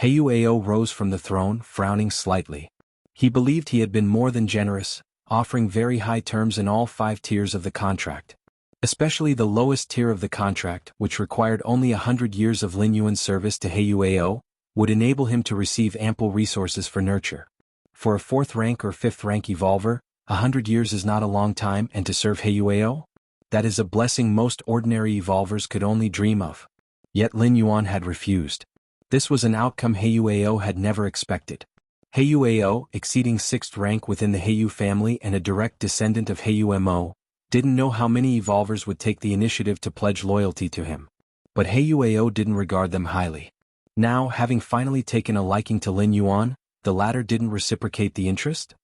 Heiyuao rose from the throne, frowning slightly. He believed he had been more than generous, offering very high terms in all 5 tiers of the contract. Especially the lowest tier of the contract, which required only 100 years of Lin Yuan service to Heiyuao, would enable him to receive ample resources for nurture. For a 4th rank or 5th rank evolver, 100 years is not a long time, and to serve Heiyuao? That is a blessing most ordinary evolvers could only dream of. Yet Lin Yuan had refused. This was an outcome Heiyuao had never expected. Heiyuao, exceeding 6th rank within the Heiyu family and a direct descendant of Heiyumo, didn't know how many evolvers would take the initiative to pledge loyalty to him. But Heiyuao didn't regard them highly. Now, having finally taken a liking to Lin Yuan, the latter didn't reciprocate the interest?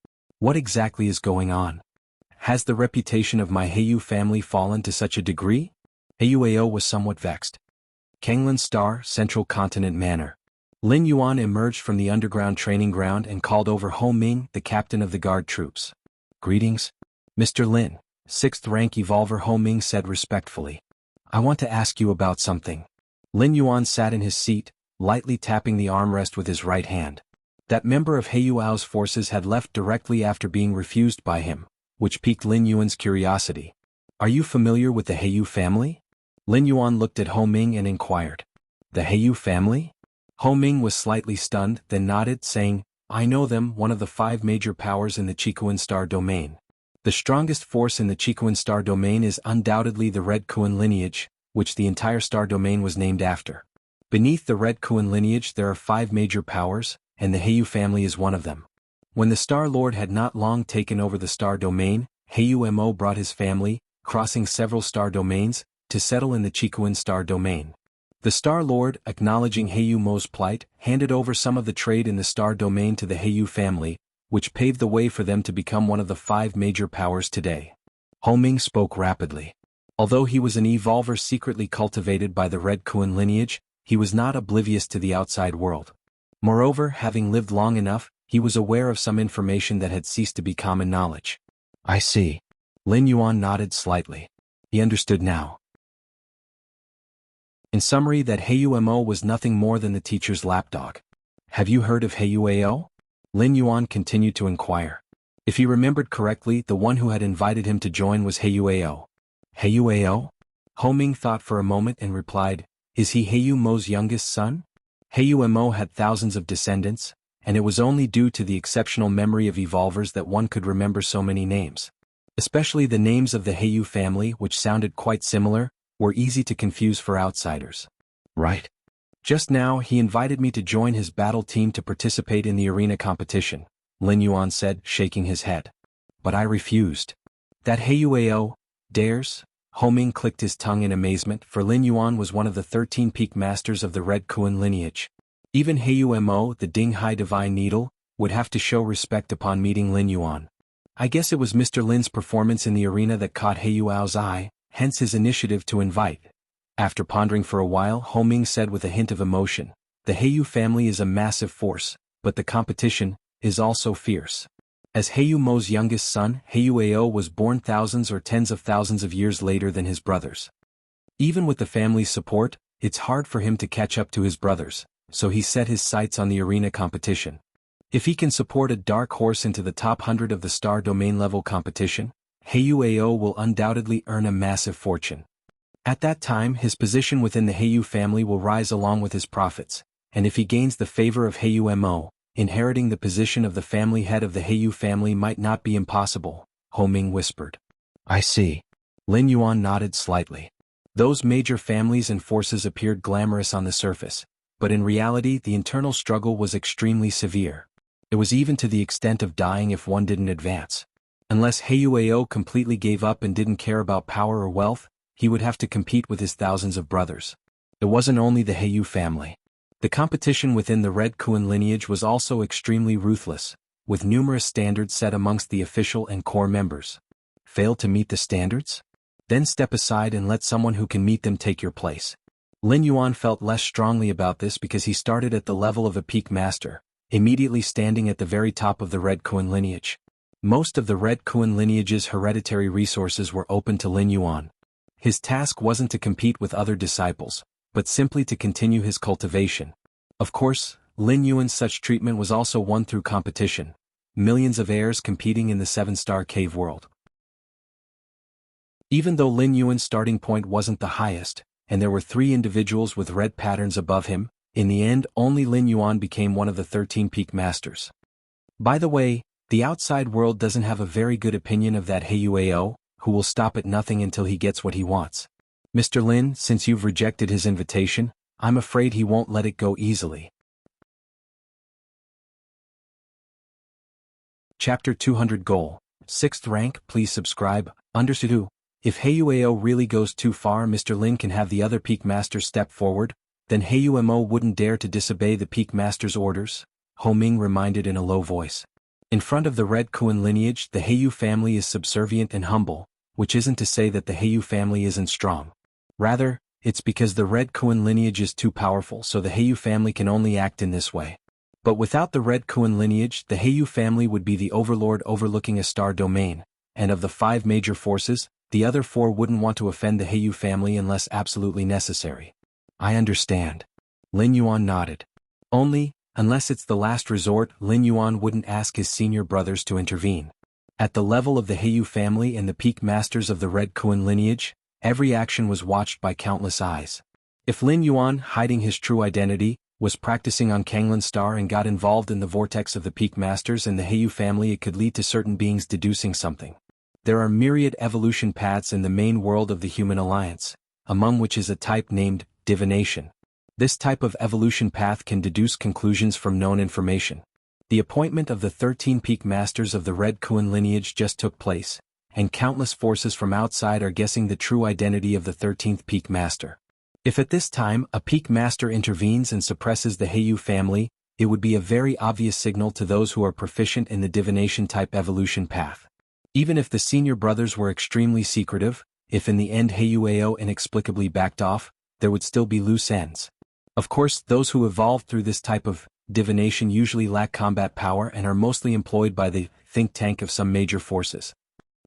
What exactly is going on? Has the reputation of my Heiyu family fallen to such a degree? Heiyuao was somewhat vexed. Kanglan Star, Central Continent Manor. Lin Yuan emerged from the underground training ground and called over Ho Ming, the captain of the guard troops. Greetings. Mr. Lin, 6th rank evolver Ho Ming said respectfully. I want to ask you about something. Lin Yuan sat in his seat, lightly tapping the armrest with his right hand. That member of Heiyuao's forces had left directly after being refused by him, which piqued Lin Yuan's curiosity. Are you familiar with the Heiyu family? Lin Yuan looked at Ho Ming and inquired. The Heiyu family? Ho Ming was slightly stunned, then nodded, saying, I know them, one of the 5 major powers in the Qikuan star domain. The strongest force in the Qikuan star domain is undoubtedly the Red Kuan lineage, which the entire star domain was named after. Beneath the Red Kuan lineage there are 5 major powers, and the Heiyu family is one of them. When the Star Lord had not long taken over the star domain, Heiyumo brought his family, crossing several star domains, to settle in the Qikuan star domain. The Star Lord, acknowledging Heiyumo's plight, handed over some of the trade in the star domain to the Heiyu family, which paved the way for them to become one of the 5 major powers today. Ho Ming spoke rapidly. Although he was an evolver secretly cultivated by the Red Kuan lineage, he was not oblivious to the outside world. Moreover, having lived long enough, he was aware of some information that had ceased to be common knowledge. I see. Lin Yuan nodded slightly. He understood now. In summary, that Heiyumo was nothing more than the teacher's lapdog. Have you heard of Heiyuao? Lin Yuan continued to inquire. If he remembered correctly, the one who had invited him to join was Heiyuao. Heiyuao? Ho Ming thought for a moment and replied, Is he Heiyumo's youngest son? Heiyumo had thousands of descendants, and it was only due to the exceptional memory of evolvers that one could remember so many names. Especially the names of the Heiyu family, which sounded quite similar, were easy to confuse for outsiders. Right. Just now he invited me to join his battle team to participate in the arena competition, Lin Yuan said, shaking his head. But I refused. That Heiyuao dares? Ho Ming clicked his tongue in amazement, for Lin Yuan was one of the 13 peak masters of the Red Kuan lineage. Even Heiyumo, the Ding Hai Divine Needle, would have to show respect upon meeting Lin Yuan. I guess it was Mr. Lin's performance in the arena that caught Heiyuao's eye, hence his initiative to invite. After pondering for a while, Ho Ming said with a hint of emotion, The Heiyu family is a massive force, but the competition is also fierce. As Heiyumo's youngest son, Heiyuao was born thousands or tens of thousands of years later than his brothers. Even with the family's support, it's hard for him to catch up to his brothers, so he set his sights on the arena competition. If he can support a dark horse into the top 100 of the star domain level competition, Heiyuao will undoubtedly earn a massive fortune. At that time his position within the Heiyu family will rise along with his profits, and if he gains the favor of Heiyumo, inheriting the position of the family head of the Heiyu family might not be impossible, Ho Ming whispered. I see. Lin Yuan nodded slightly. Those major families and forces appeared glamorous on the surface, but in reality the internal struggle was extremely severe. It was even to the extent of dying if one didn't advance. Unless Heiyuao completely gave up and didn't care about power or wealth, he would have to compete with his thousands of brothers. It wasn't only the Heiyu family. The competition within the Red Kuan lineage was also extremely ruthless, with numerous standards set amongst the official and core members. Fail to meet the standards? Then step aside and let someone who can meet them take your place. Lin Yuan felt less strongly about this because he started at the level of a peak master, immediately standing at the very top of the Red Kuan lineage. Most of the Red Kuan lineage's hereditary resources were open to Lin Yuan. His task wasn't to compete with other disciples, but simply to continue his cultivation. Of course, Lin Yuan's such treatment was also won through competition, millions of heirs competing in the 7-star cave world. Even though Lin Yuan's starting point wasn't the highest, and there were 3 individuals with red patterns above him, in the end only Lin Yuan became one of the 13 peak masters. By the way, the outside world doesn't have a very good opinion of that Huao, who will stop at nothing until he gets what he wants. Mr. Lin, since you've rejected his invitation, I'm afraid he won't let it go easily. Chapter 200 Goal. 6th rank, please subscribe. Understood. If Huao really goes too far, Mr. Lin can have the other peak masters step forward, then Huamo wouldn't dare to disobey the peak master's orders, Ho Ming reminded in a low voice. In front of the Red Kuan lineage, the Heyu family is subservient and humble, which isn't to say that the Heyu family isn't strong. Rather, it's because the Red Kuan lineage is too powerful, so the Heyu family can only act in this way. But without the Red Kuan lineage, the Heyu family would be the overlord overlooking a star domain, and of the 5 major forces, the other 4 wouldn't want to offend the Heyu family unless absolutely necessary. I understand. Lin Yuan nodded. Only, unless it's the last resort, Lin Yuan wouldn't ask his senior brothers to intervene. At the level of the Heyu family and the peak masters of the Red Kuan lineage, every action was watched by countless eyes. If Lin Yuan, hiding his true identity, was practicing on Kanglan Star and got involved in the vortex of the peak masters and the Heyu family, it could lead to certain beings deducing something. There are myriad evolution paths in the main world of the human alliance, among which is a type named divination. This type of evolution path can deduce conclusions from known information. The appointment of the 13 peak masters of the Red Kuan lineage just took place, and countless forces from outside are guessing the true identity of the 13th peak master. If at this time a peak master intervenes and suppresses the Heyu family, it would be a very obvious signal to those who are proficient in the divination type evolution path. Even if the senior brothers were extremely secretive, if in the end Huao inexplicably backed off, there would still be loose ends. Of course, those who evolved through this type of divination usually lack combat power and are mostly employed by the think tank of some major forces.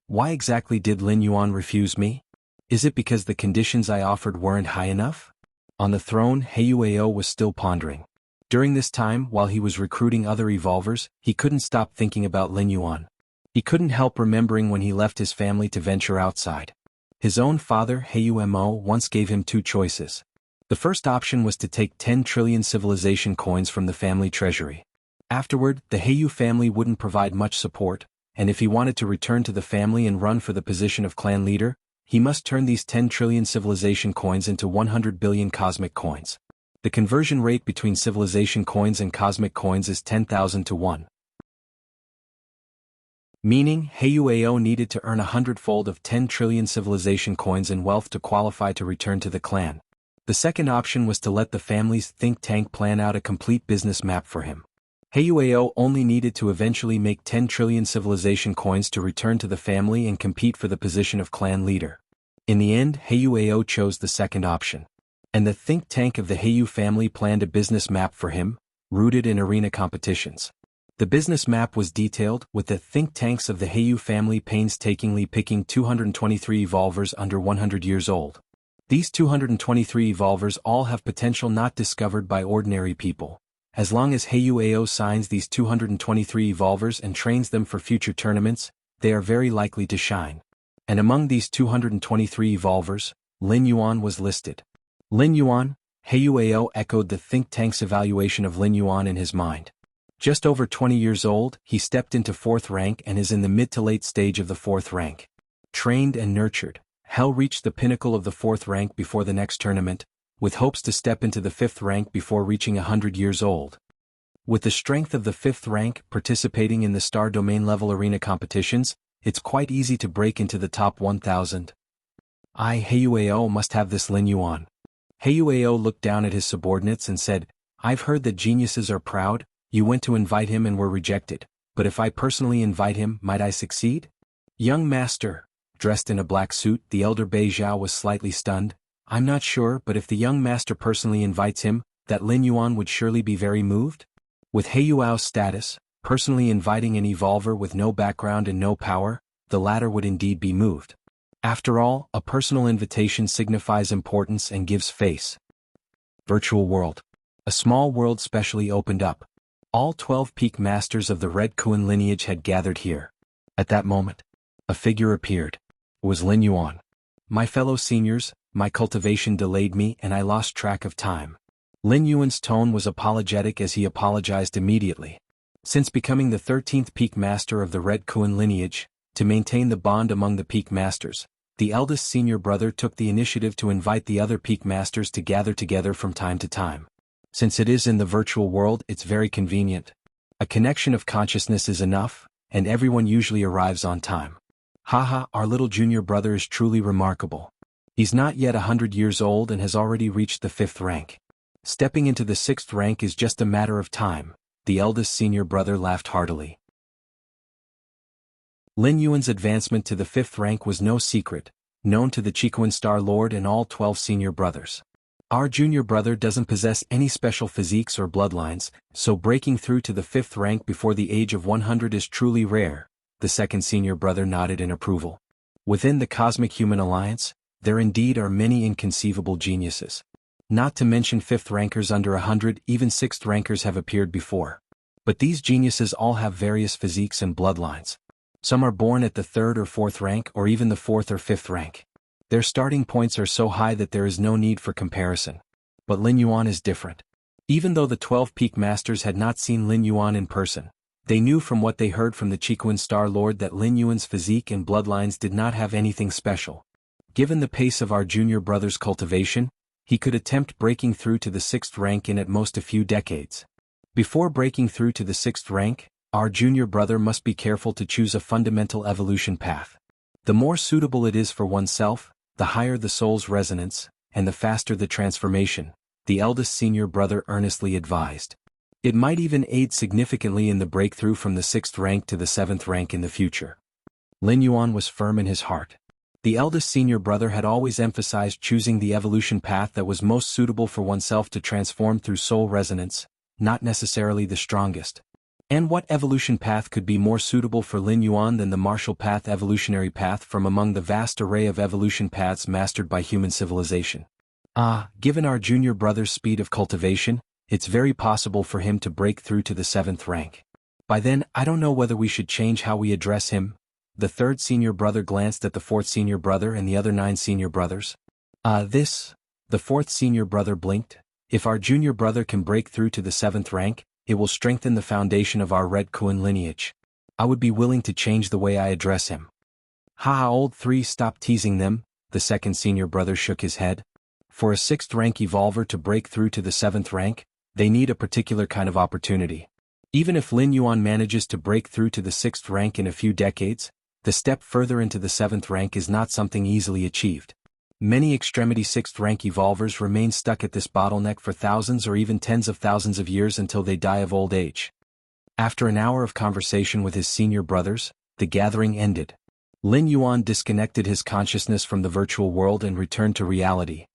Why exactly did Lin Yuan refuse me? Is it because the conditions I offered weren't high enough? On the throne, Huao was still pondering. During this time, while he was recruiting other evolvers, he couldn't stop thinking about Lin Yuan. He couldn't help remembering when he left his family to venture outside. His own father, Huamo, once gave him 2 choices. The first option was to take 10 trillion civilization coins from the family treasury. Afterward, the Heyu family wouldn't provide much support, and if he wanted to return to the family and run for the position of clan leader, he must turn these 10 trillion civilization coins into 100 billion cosmic coins. The conversion rate between civilization coins and cosmic coins is 10,000 to 1. Meaning, Huao needed to earn 100-fold of 10 trillion civilization coins in wealth to qualify to return to the clan. The second option was to let the family's think tank plan out a complete business map for him. Huao only needed to eventually make 10 trillion civilization coins to return to the family and compete for the position of clan leader. In the end, Huao chose the second option. And the think tank of the Heyu family planned a business map for him, rooted in arena competitions. The business map was detailed, with the think tanks of the Heyu family painstakingly picking 223 evolvers under 100 years old. These 223 evolvers all have potential not discovered by ordinary people. As long as Huao signs these 223 evolvers and trains them for future tournaments, they are very likely to shine. And among these 223 evolvers, Lin Yuan was listed. Lin Yuan? Huao echoed the think tank's evaluation of Lin Yuan in his mind. Just over 20 years old, he stepped into 4th rank and is in the mid to late stage of the 4th rank. Trained and nurtured, Hell reached the pinnacle of the 4th rank before the next tournament, with hopes to step into the 5th rank before reaching 100 years old. With the strength of the 5th rank participating in the star domain level arena competitions, it's quite easy to break into the top 1,000. Huao must have this Lin Yuan. Huao looked down at his subordinates and said, I've heard that geniuses are proud. You went to invite him and were rejected, but if I personally invite him, might I succeed? Young master, dressed in a black suit, the elder Bei Zhao was slightly stunned. I'm not sure, but if the young master personally invites him, that Lin Yuan would surely be very moved? With Heiyuao's status, personally inviting an evolver with no background and no power, the latter would indeed be moved. After all, a personal invitation signifies importance and gives face. Virtual world. A small world specially opened up. All 12 peak masters of the Red Kuan lineage had gathered here. At that moment, a figure appeared. It was Lin Yuan. My fellow seniors, my cultivation delayed me and I lost track of time. Lin Yuan's tone was apologetic as he apologized immediately. Since becoming the 13th peak master of the Red Kuan lineage, to maintain the bond among the peak masters, the eldest senior brother took the initiative to invite the other peak masters to gather together from time to time. Since it is in the virtual world, it's very convenient. A connection of consciousness is enough, and everyone usually arrives on time. Haha, our little junior brother is truly remarkable. He's not yet 100 years old and has already reached the 5th rank. Stepping into the 6th rank is just a matter of time, the eldest senior brother laughed heartily. Lin Yuan's advancement to the 5th rank was no secret, known to the Chiquan Star Lord and all 12 senior brothers. Our junior brother doesn't possess any special physiques or bloodlines, so breaking through to the 5th rank before the age of 100 is truly rare, the second senior brother nodded in approval. Within the Cosmic Human Alliance, there indeed are many inconceivable geniuses. Not to mention 5th rankers under 100, even 6th rankers have appeared before. But these geniuses all have various physiques and bloodlines. Some are born at the 3rd or 4th rank or even the 4th or 5th rank. Their starting points are so high that there is no need for comparison. But Lin Yuan is different. Even though the 12 peak masters had not seen Lin Yuan in person, they knew from what they heard from the Chiquan Star Lord that Lin Yuan's physique and bloodlines did not have anything special. Given the pace of our junior brother's cultivation, he could attempt breaking through to the 6th rank in at most a few decades. Before breaking through to the 6th rank, our junior brother must be careful to choose a fundamental evolution path. The more suitable it is for oneself, the higher the soul's resonance, and the faster the transformation, the eldest senior brother earnestly advised. It might even aid significantly in the breakthrough from the 6th rank to the 7th rank in the future. Lin Yuan was firm in his heart. The eldest senior brother had always emphasized choosing the evolution path that was most suitable for oneself to transform through soul resonance, not necessarily the strongest. And what evolution path could be more suitable for Lin Yuan than the martial path evolutionary path from among the vast array of evolution paths mastered by human civilization? Given our junior brother's speed of cultivation, it's very possible for him to break through to the 7th rank. By then, I don't know whether we should change how we address him. The 3rd senior brother glanced at the 4th senior brother and the other 9 senior brothers. The 4th senior brother blinked. If our junior brother can break through to the 7th rank, it will strengthen the foundation of our Red Kuan lineage. I would be willing to change the way I address him. Old 3, stop teasing them, the 2nd senior brother shook his head. For a 6th rank evolver to break through to the 7th rank, they need a particular kind of opportunity. Even if Lin Yuan manages to break through to the 6th rank in a few decades, the step further into the 7th rank is not something easily achieved. Many extremity 6th rank evolvers remain stuck at this bottleneck for thousands or even tens of thousands of years until they die of old age. After an hour of conversation with his senior brothers, the gathering ended. Lin Yuan disconnected his consciousness from the virtual world and returned to reality.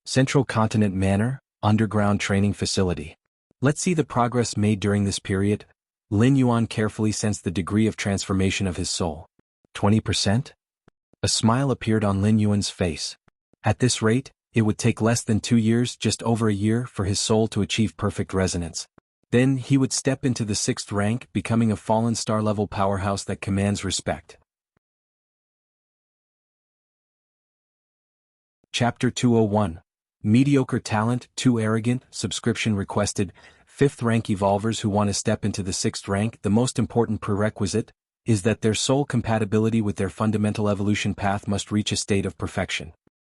Central Continent Manor, underground training facility. Let's see the progress made during this period. Lin Yuan carefully sensed the degree of transformation of his soul. 20%? A smile appeared on Lin Yuan's face. At this rate, it would take less than 2 years, just over a year, for his soul to achieve perfect resonance. Then he would step into the 6th rank, becoming a fallen star-level powerhouse that commands respect. Chapter 201. Mediocre talent, too arrogant, subscription requested. 5th rank evolvers who want to step into the 6th rank, the most important prerequisite is that their soul compatibility with their fundamental evolution path must reach a state of perfection.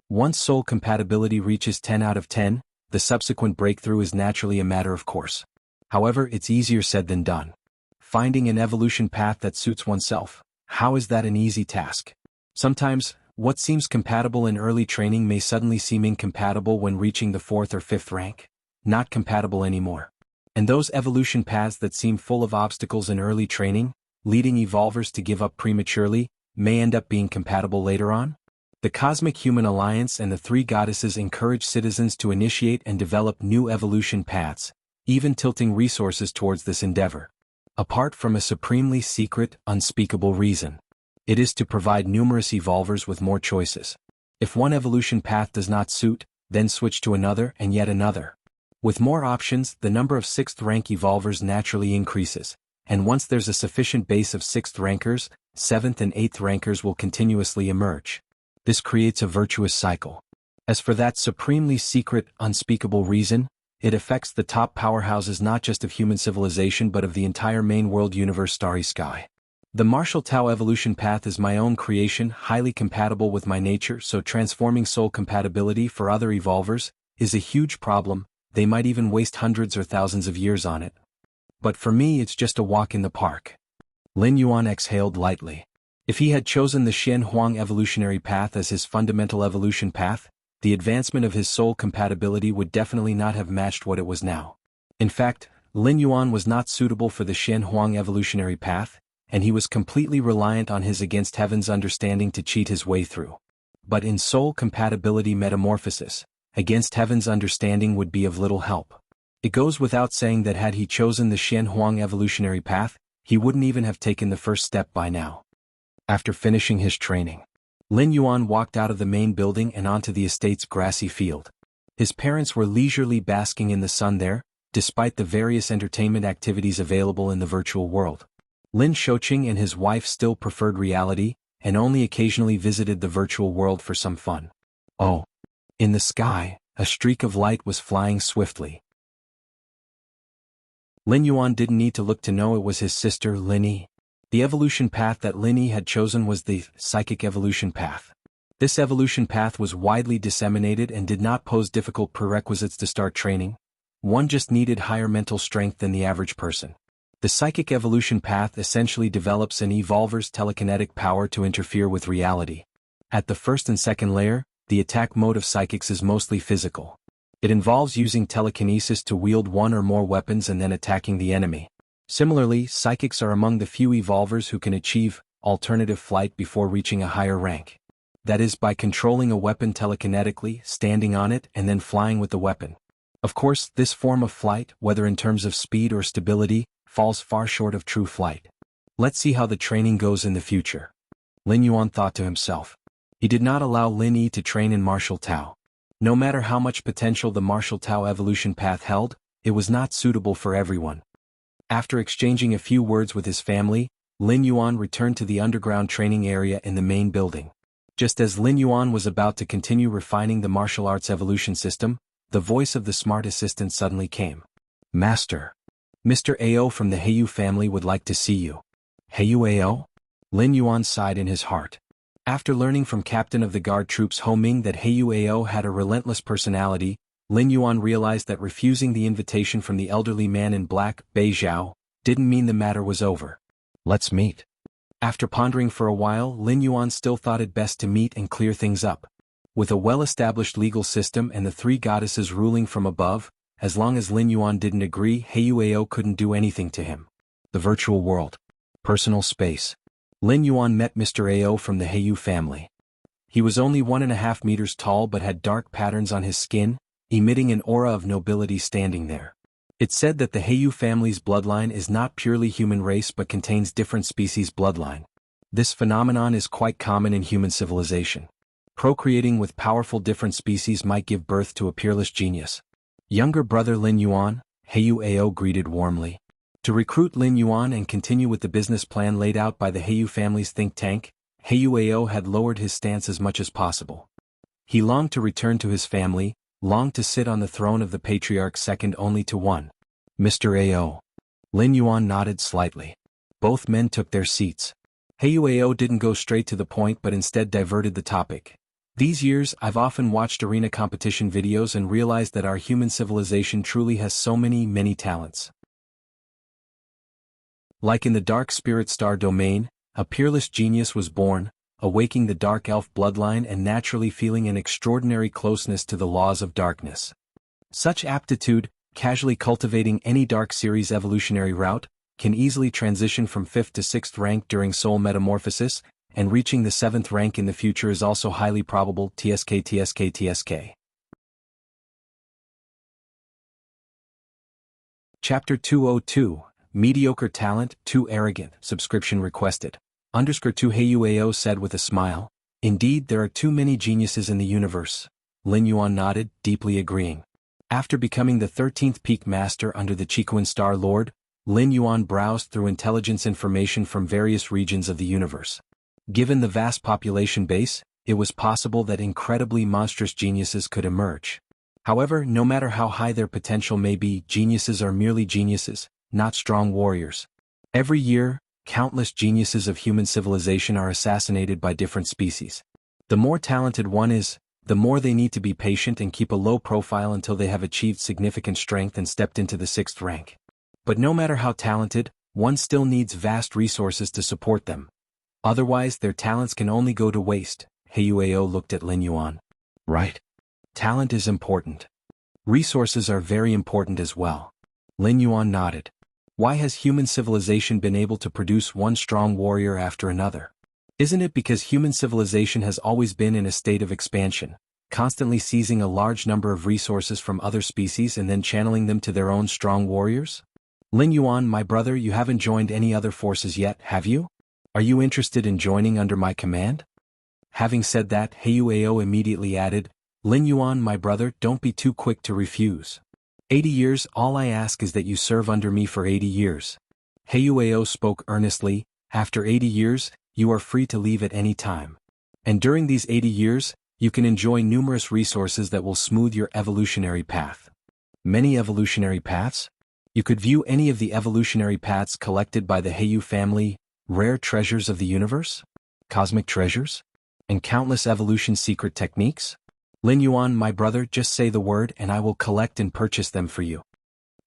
Once soul compatibility reaches 10 out of 10, the subsequent breakthrough is naturally a matter of course. However, it's easier said than done. Finding an evolution path that suits oneself, how is that an easy task? Sometimes, what seems compatible in early training may suddenly seem incompatible when reaching the 4th or 5th rank. Not compatible anymore. And those evolution paths that seem full of obstacles in early training, leading evolvers to give up prematurely, may end up being compatible later on? The Cosmic Human Alliance and the 3 goddesses encourage citizens to initiate and develop new evolution paths, even tilting resources towards this endeavor. Apart from a supremely secret, unspeakable reason. It is to provide numerous evolvers with more choices. If one evolution path does not suit, then switch to another and yet another. With more options, the number of 6th rank evolvers naturally increases, and once there's a sufficient base of 6th rankers, 7th and 8th rankers will continuously emerge. This creates a virtuous cycle. As for that supremely secret, unspeakable reason, it affects the top powerhouses not just of human civilization but of the entire main world universe starry sky. The martial Tao evolution path is my own creation, highly compatible with my nature, so transforming soul compatibility for other evolvers is a huge problem. They might even waste hundreds or thousands of years on it. But for me it's just a walk in the park. Lin Yuan exhaled lightly. If he had chosen the Xian Huang evolutionary path as his fundamental evolution path, the advancement of his soul compatibility would definitely not have matched what it was now. In fact, Lin Yuan was not suitable for the Xian Huang evolutionary path, and he was completely reliant on his against heaven's understanding to cheat his way through. But in soul compatibility metamorphosis, against heaven's understanding would be of little help. It goes without saying that had he chosen the Xian Huang evolutionary path, he wouldn't even have taken the first step by now. After finishing his training, Lin Yuan walked out of the main building and onto the estate's grassy field. His parents were leisurely basking in the sun there, despite the various entertainment activities available in the virtual world. Lin Shouqing and his wife still preferred reality, and only occasionally visited the virtual world for some fun. Oh! In the sky, a streak of light was flying swiftly. Lin Yuan didn't need to look to know it was his sister Lin Yi. The evolution path that Lin Yi had chosen was the psychic evolution path. This evolution path was widely disseminated and did not pose difficult prerequisites to start training. One just needed higher mental strength than the average person. The psychic evolution path essentially develops an evolver's telekinetic power to interfere with reality. At the first and second layer, the attack mode of psychics is mostly physical. It involves using telekinesis to wield one or more weapons and then attacking the enemy. Similarly, psychics are among the few evolvers who can achieve alternative flight before reaching a higher rank. That is, by controlling a weapon telekinetically, standing on it, and then flying with the weapon. Of course, this form of flight, whether in terms of speed or stability, falls far short of true flight. Let's see how the training goes in the future. Lin Yuan thought to himself. He did not allow Lin Yi to train in martial Tao. No matter how much potential the martial Tao evolution path held, it was not suitable for everyone. After exchanging a few words with his family, Lin Yuan returned to the underground training area in the main building. Just as Lin Yuan was about to continue refining the martial arts evolution system, the voice of the smart assistant suddenly came. Master. Mr. Ao from the Heiyu family would like to see you. Heiyu Ao? Lin Yuan sighed in his heart. After learning from Captain of the Guard Troops Ho Ming that Heiyu Ao had a relentless personality, Lin Yuan realized that refusing the invitation from the elderly man in black, Bei Zhao, didn't mean the matter was over. Let's meet. After pondering for a while, Lin Yuan still thought it best to meet and clear things up. With a well-established legal system and the three goddesses ruling from above, as long as Lin Yuan didn't agree, Heiyu Ao couldn't do anything to him. The virtual world. Personal space. Lin Yuan met Mr. Ao from the Heiyu family. He was only 1.5 meters tall but had dark patterns on his skin, emitting an aura of nobility standing there. It's said that the Heiyu family's bloodline is not purely human race but contains different species' bloodline. This phenomenon is quite common in human civilization. Procreating with powerful different species might give birth to a peerless genius. Younger brother Lin Yuan, Heiyu Ao greeted warmly. To recruit Lin Yuan and continue with the business plan laid out by the Heiyu family's think tank, Heiyu Ao had lowered his stance as much as possible. He longed to return to his family, longed to sit on the throne of the patriarch second only to one. Mr. Ao. Lin Yuan nodded slightly. Both men took their seats. Heiyu Ao didn't go straight to the point but instead diverted the topic. These years, I've often watched arena competition videos and realized that our human civilization truly has so many talents. Like in the Dark Spirit Star domain, a peerless genius was born, awaking the Dark Elf bloodline and naturally feeling an extraordinary closeness to the laws of darkness. Such aptitude, casually cultivating any Dark Series evolutionary route, can easily transition from 5th to 6th rank during soul metamorphosis, and reaching the 7th rank in the future is also highly probable. TSK. Chapter 202, Mediocre Talent, Too Arrogant, Subscription Requested. _2 Heiyuao said with a smile. Indeed, there are too many geniuses in the universe. Lin Yuan nodded, deeply agreeing. After becoming the 13th peak master under the Qikuan Star Lord, Lin Yuan browsed through intelligence information from various regions of the universe. Given the vast population base, it was possible that incredibly monstrous geniuses could emerge. However, no matter how high their potential may be, geniuses are merely geniuses, not strong warriors. Every year, countless geniuses of human civilization are assassinated by different species. The more talented one is, the more they need to be patient and keep a low profile until they have achieved significant strength and stepped into the 6th rank. But no matter how talented, one still needs vast resources to support them. Otherwise, their talents can only go to waste. Heiyuao looked at Lin Yuan. Right. Talent is important. Resources are very important as well. Lin Yuan nodded. Why has human civilization been able to produce one strong warrior after another? Isn't it because human civilization has always been in a state of expansion, constantly seizing a large number of resources from other species and then channeling them to their own strong warriors? Lin Yuan, my brother, you haven't joined any other forces yet, have you? Are you interested in joining under my command? Having said that, Heiyuao immediately added, Lin Yuan, my brother, don't be too quick to refuse. 80 years, all I ask is that you serve under me for 80 years. Heiyuao spoke earnestly. After 80 years, you are free to leave at any time. And during these 80 years, you can enjoy numerous resources that will smooth your evolutionary path. Many evolutionary paths? You could view any of the evolutionary paths collected by the Heiyu family, rare treasures of the universe, cosmic treasures, and countless evolution secret techniques. Lin Yuan, my brother, just say the word and I will collect and purchase them for you.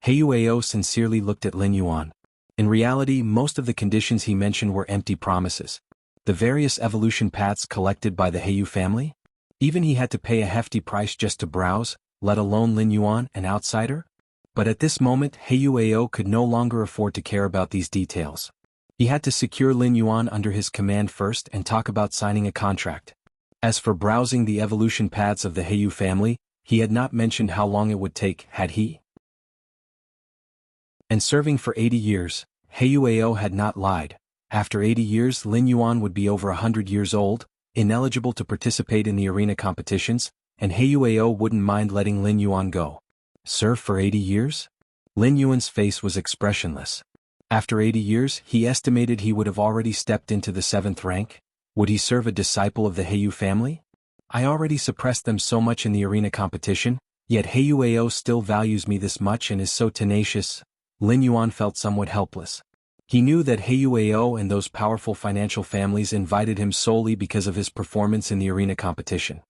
Heiyuao sincerely looked at Lin Yuan. In reality, most of the conditions he mentioned were empty promises. The various evolution paths collected by the Heiyu family? Even he had to pay a hefty price just to browse, let alone Lin Yuan, an outsider? But at this moment, Heiyuao could no longer afford to care about these details. He had to secure Lin Yuan under his command first and talk about signing a contract. As for browsing the evolution paths of the Heiyu family, he had not mentioned how long it would take, had he? And serving for 80 years, Heiyuao had not lied. After 80 years, Lin Yuan would be over 100 years old, ineligible to participate in the arena competitions, and Heiyuao wouldn't mind letting Lin Yuan go. Serve for 80 years? Lin Yuan's face was expressionless. After 80 years, he estimated he would have already stepped into the 7th rank. Would he serve a disciple of the Heiyu family? I already suppressed them so much in the arena competition, yet Heiyuao still values me this much and is so tenacious. Lin Yuan felt somewhat helpless. He knew that Heiyuao and those powerful financial families invited him solely because of his performance in the arena competition.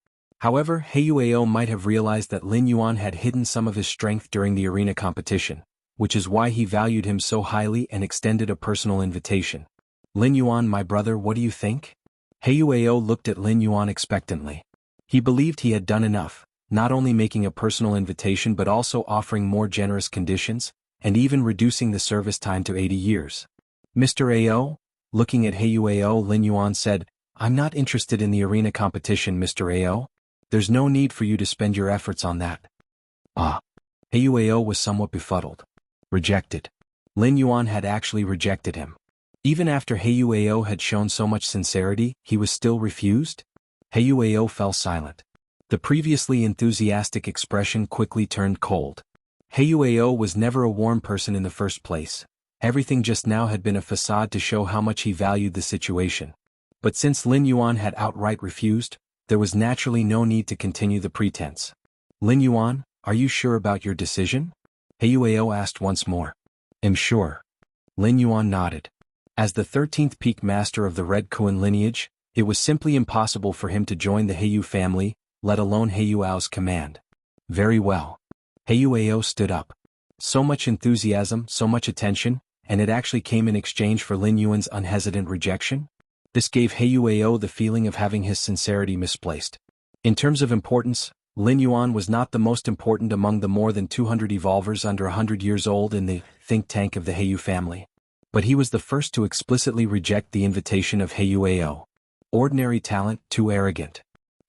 However, Heiyuao might have realized that Lin Yuan had hidden some of his strength during the arena competition, which is why he valued him so highly and extended a personal invitation. Lin Yuan, my brother, what do you think? Heiyuao looked at Lin Yuan expectantly. He believed he had done enough, not only making a personal invitation but also offering more generous conditions, and even reducing the service time to 80 years. Mr. Ao? Looking at Heiyuao, Lin Yuan said, I'm not interested in the arena competition, Mr. Ao. There's no need for you to spend your efforts on that. Ah. Heiyuao was somewhat befuddled. Rejected. Lin Yuan had actually rejected him. Even after Heiyuao had shown so much sincerity, he was still refused? Heiyuao fell silent. The previously enthusiastic expression quickly turned cold. Heiyuao was never a warm person in the first place. Everything just now had been a facade to show how much he valued the situation. But since Lin Yuan had outright refused, there was naturally no need to continue the pretense. Lin Yuan, are you sure about your decision? Heiyuao asked once more. I'm sure. Lin Yuan nodded. As the 13th peak master of the Red Kuan lineage, it was simply impossible for him to join the Heiyu family, let alone Heiyuao's command. Very well. Heiyuao stood up. So much enthusiasm, so much attention, and it actually came in exchange for Lin Yuan's unhesitant rejection? This gave Heiyuao the feeling of having his sincerity misplaced. In terms of importance, Lin Yuan was not the most important among the more than 200 evolvers under 100 years old in the think tank of the Heiyu family. But he was the first to explicitly reject the invitation of Heiyuao. Ordinary talent, too arrogant.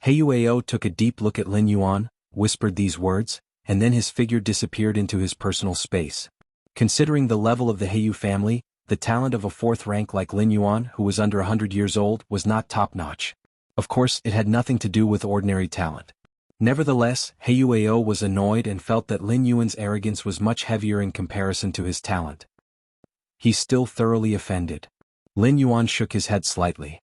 Heiyuao took a deep look at Lin Yuan, whispered these words, and then his figure disappeared into his personal space. Considering the level of the Heiyu family, the talent of a fourth rank like Lin Yuan, who was under 100 years old, was not top-notch. Of course, it had nothing to do with ordinary talent. Nevertheless, Heiyu was annoyed and felt that Lin Yuan's arrogance was much heavier in comparison to his talent. He's still thoroughly offended. Lin Yuan shook his head slightly.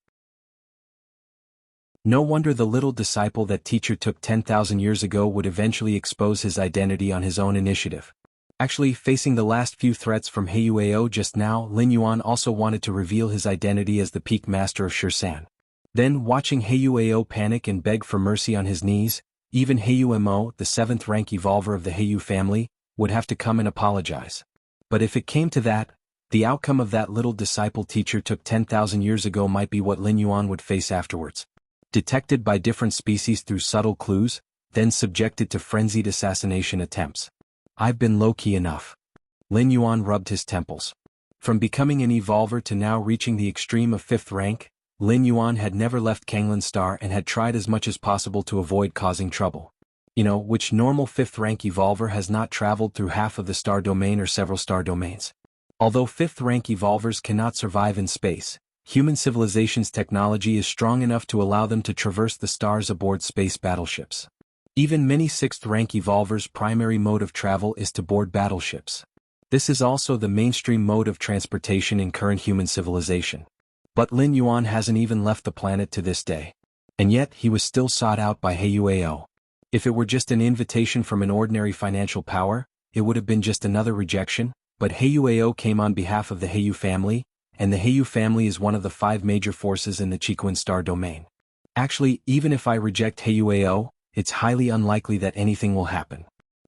No wonder the little disciple that teacher took 10,000 years ago would eventually expose his identity on his own initiative. Actually, facing the last few threats from Heiyu just now, Lin Yuan also wanted to reveal his identity as the peak master of Shisan. Then, watching Heiyu panic and beg for mercy on his knees, even Heiyu, the 7th rank evolver of the Heiyu family, would have to come and apologize. But if it came to that, the outcome of that little disciple teacher took 10,000 years ago might be what Lin Yuan would face afterwards. Detected by different species through subtle clues, then subjected to frenzied assassination attempts. I've been low-key enough. Lin Yuan rubbed his temples. From becoming an evolver to now reaching the extreme of 5th rank, Lin Yuan had never left Kanglan Star and had tried as much as possible to avoid causing trouble. Which normal 5th rank evolver has not traveled through half of the star domain or several star domains. Although 5th rank evolvers cannot survive in space, human civilization's technology is strong enough to allow them to traverse the stars aboard space battleships. Even many 6th rank evolvers' primary mode of travel is to board battleships. This is also the mainstream mode of transportation in current human civilization. But Lin Yuan hasn't even left the planet to this day. And yet he was still sought out by Heiyu. If it were just an invitation from an ordinary financial power, it would have been just another rejection, but Heiyu came on behalf of the Heiyu family, and the Heiyu family is one of the 5 major forces in the Chiquan star domain. Actually, even if I reject Heiyu, it's highly unlikely that anything will happen.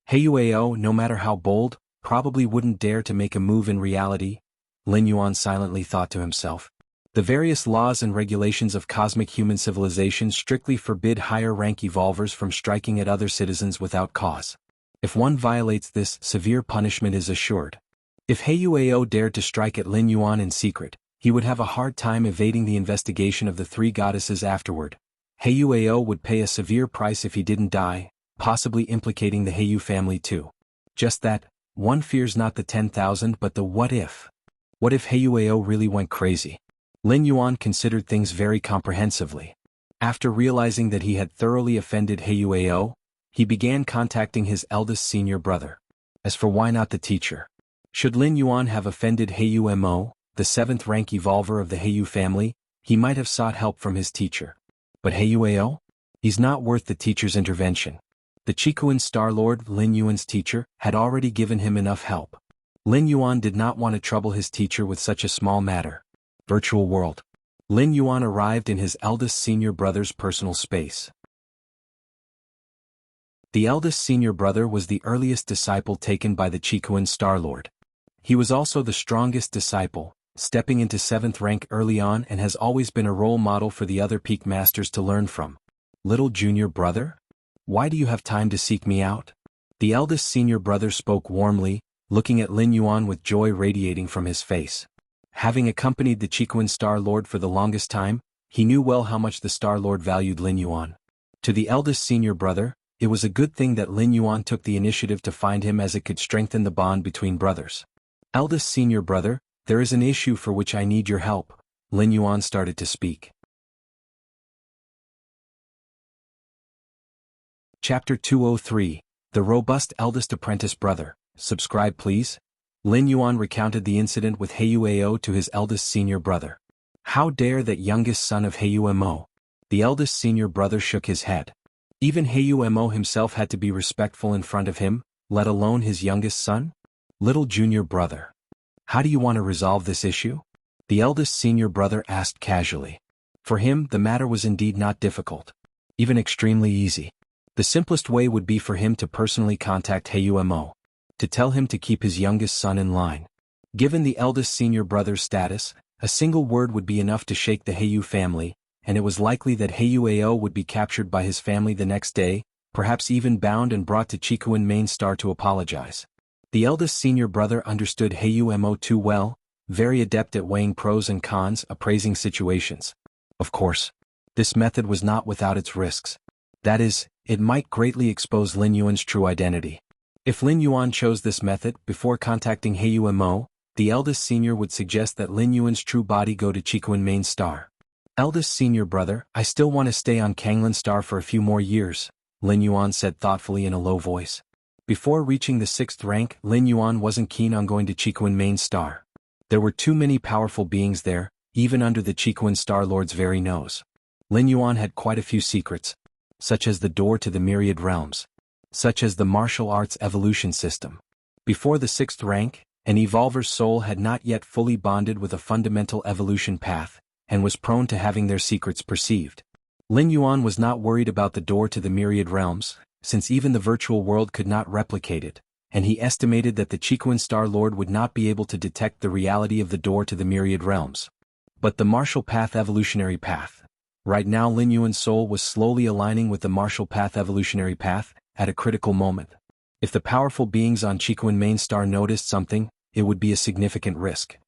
Heiyu, no matter how bold, probably wouldn't dare to make a move in reality, Lin Yuan silently thought to himself. The various laws and regulations of cosmic human civilization strictly forbid higher-rank evolvers from striking at other citizens without cause. If one violates this, severe punishment is assured. If Heiyu dared to strike at Lin Yuan in secret, he would have a hard time evading the investigation of the 3 goddesses afterward. Heiyu would pay a severe price if he didn't die, possibly implicating the Heiyu family too. Just that, one fears not the 10,000 but the what if. What if Heiyu really went crazy? Lin Yuan considered things very comprehensively. After realizing that he had thoroughly offended Heiyu, he began contacting his eldest senior brother. As for why not the teacher? Should Lin Yuan have offended Heiyu, the 7th rank evolver of the Heiyu family, he might have sought help from his teacher. But Heiyu? He's not worth the teacher's intervention. The Chiquan Star Lord, Lin Yuan's teacher, had already given him enough help. Lin Yuan did not want to trouble his teacher with such a small matter. Virtual world. Lin Yuan arrived in his eldest senior brother's personal space. The eldest senior brother was the earliest disciple taken by the Chiquan Star Lord. He was also the strongest disciple, stepping into 7th rank early on and has always been a role model for the other peak masters to learn from. Little junior brother? Why do you have time to seek me out? The eldest senior brother spoke warmly, looking at Lin Yuan with joy radiating from his face. Having accompanied the Chiquan Star Lord for the longest time, he knew well how much the Star Lord valued Lin Yuan. To the eldest senior brother, it was a good thing that Lin Yuan took the initiative to find him as it could strengthen the bond between brothers. Eldest senior brother, there is an issue for which I need your help, Lin Yuan started to speak. Chapter 203, The Robust Eldest Apprentice Brother. Subscribe please. Lin Yuan recounted the incident with Heiyu to his eldest senior brother. How dare that youngest son of Heiyu? The eldest senior brother shook his head. Even Heiyu himself had to be respectful in front of him, let alone his youngest son? Little junior brother. How do you want to resolve this issue? The eldest senior brother asked casually. For him, the matter was indeed not difficult. Even extremely easy. The simplest way would be for him to personally contact Heiyu. To tell him to keep his youngest son in line. Given the eldest senior brother's status, a single word would be enough to shake the Heiyu family, and it was likely that Heiyu would be captured by his family the next day, perhaps even bound and brought to Chiquan main star to apologize. The eldest senior brother understood Heiyu too well, very adept at weighing pros and cons, appraising situations. Of course, this method was not without its risks. That is, it might greatly expose Lin Yuan's true identity. If Lin Yuan chose this method before contacting Heyu Mo, the eldest senior would suggest that Lin Yuan's true body go to Qikuan main star. Eldest senior brother, I still want to stay on Kanglin star for a few more years, Lin Yuan said thoughtfully in a low voice. Before reaching the 6th rank, Lin Yuan wasn't keen on going to Qikuan main star. There were too many powerful beings there, even under the Qikuan Star Lord's very nose. Lin Yuan had quite a few secrets, such as the door to the myriad realms, such as the martial arts evolution system. Before the 6th rank, an evolver's soul had not yet fully bonded with a fundamental evolution path, and was prone to having their secrets perceived. Lin Yuan was not worried about the door to the myriad realms, since even the virtual world could not replicate it, and he estimated that the Qikuan Star Lord would not be able to detect the reality of the door to the myriad realms. But the martial path evolutionary path. Right now Lin Yuan's soul was slowly aligning with the martial path evolutionary path, at a critical moment. If the powerful beings on Qikuan main star noticed something, it would be a significant risk.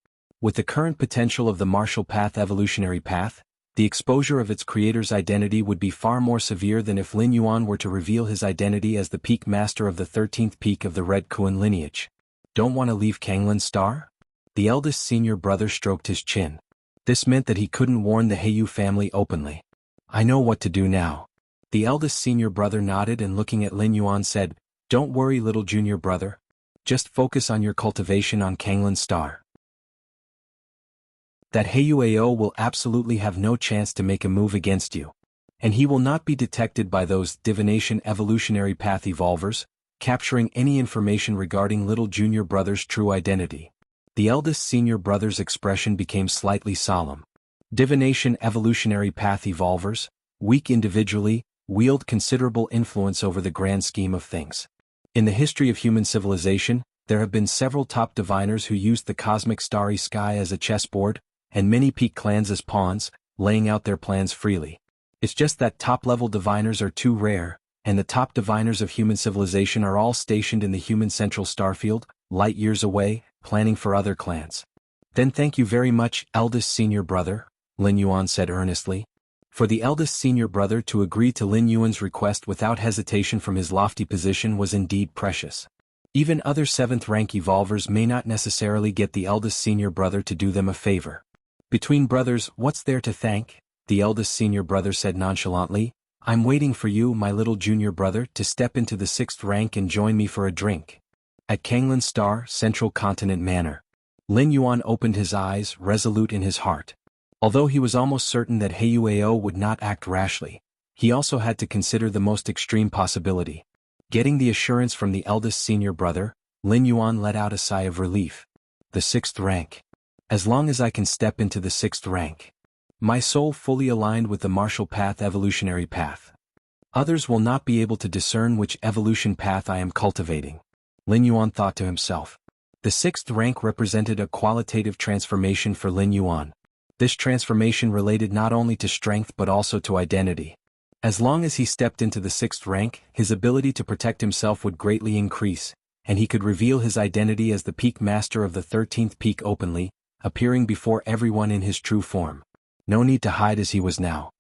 With the current potential of the martial path evolutionary path, the exposure of its creator's identity would be far more severe than if Lin Yuan were to reveal his identity as the peak master of the 13th peak of the Red Kuan lineage. Don't want to leave Kanglin star? The eldest senior brother stroked his chin. This meant that he couldn't warn the Heyu family openly. I know what to do now. The eldest senior brother nodded and looking at Lin Yuan said, Don't worry little junior brother. Just focus on your cultivation on Kanglin star. That Heyu Ao will absolutely have no chance to make a move against you. And he will not be detected by those divination evolutionary path evolvers, capturing any information regarding little junior brother's true identity. The eldest senior brother's expression became slightly solemn. Divination evolutionary path evolvers, weak individually, wield considerable influence over the grand scheme of things. In the history of human civilization, there have been several top diviners who used the cosmic starry sky as a chessboard, and many peak clans as pawns, laying out their plans freely. It's just that top-level diviners are too rare, and the top diviners of human civilization are all stationed in the human central starfield, light years away, planning for other clans. Then thank you very much, eldest senior brother, Lin Yuan said earnestly. For the eldest senior brother to agree to Lin Yuan's request without hesitation from his lofty position was indeed precious. Even other 7th rank evolvers may not necessarily get the eldest senior brother to do them a favor. Between brothers, what's there to thank? The eldest senior brother said nonchalantly. I'm waiting for you, my little junior brother, to step into the 6th rank and join me for a drink. At Kanglin Star, Central Continent Manor. Lin Yuan opened his eyes, resolute in his heart. Although he was almost certain that Heyu Ao would not act rashly, he also had to consider the most extreme possibility. Getting the assurance from the eldest senior brother, Lin Yuan let out a sigh of relief. The 6th rank. As long as I can step into the 6th rank. My soul fully aligned with the martial path evolutionary path. Others will not be able to discern which evolution path I am cultivating. Lin Yuan thought to himself. The 6th rank represented a qualitative transformation for Lin Yuan. This transformation related not only to strength but also to identity. As long as he stepped into the 6th rank, his ability to protect himself would greatly increase, and he could reveal his identity as the peak master of the 13th peak openly, appearing before everyone in his true form. No need to hide as he was now.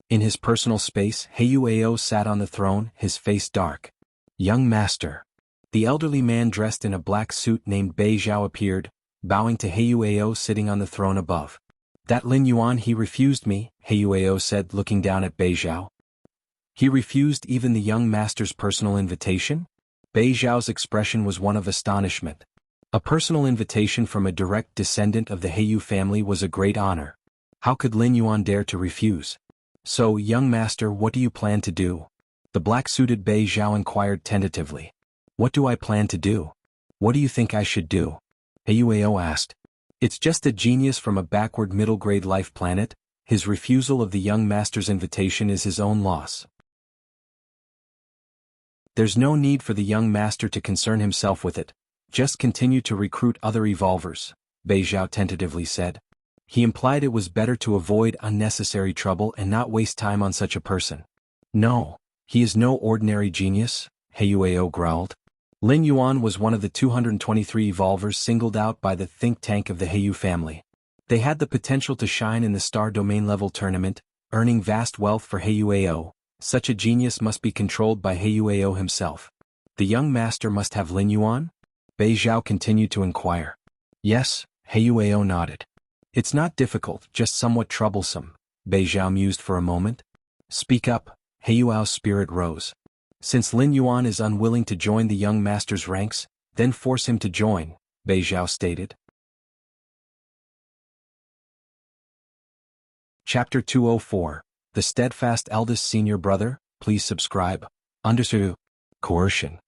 In his personal space, Heyu Ao sat on the throne, his face dark. Young master. The elderly man dressed in a black suit named Bei Zhao appeared, bowing to Heyu Ao sitting on the throne above. That Lin Yuan he refused me, Heyu Ao said looking down at Bei Zhao. He refused even the young master's personal invitation? Bei Zhao's expression was one of astonishment. A personal invitation from a direct descendant of the Heyu family was a great honor. How could Lin Yuan dare to refuse? So, young master, what do you plan to do? The black-suited Bei Zhao inquired tentatively. What do I plan to do? What do you think I should do? Heyu Ao asked. It's just a genius from a backward middle-grade life planet. His refusal of the young master's invitation is his own loss. There's no need for the young master to concern himself with it. Just continue to recruit other evolvers, Bei Zhao tentatively said. He implied it was better to avoid unnecessary trouble and not waste time on such a person. No, he is no ordinary genius, Heyu Ao growled. Lin Yuan was one of the 223 evolvers singled out by the think tank of the Heyu family. They had the potential to shine in the star domain level tournament, earning vast wealth for Heyu Ao. Such a genius must be controlled by Heyu Ao himself. The young master must have Lin Yuan? Bei Zhao continued to inquire. Yes, Huao nodded. It's not difficult, just somewhat troublesome, Bei Zhao mused for a moment. Speak up, Huao's spirit rose. Since Lin Yuan is unwilling to join the young master's ranks, then force him to join, Bei Zhao stated. Chapter 204. The Steadfast Eldest Senior Brother, please subscribe. Understood. Coercion.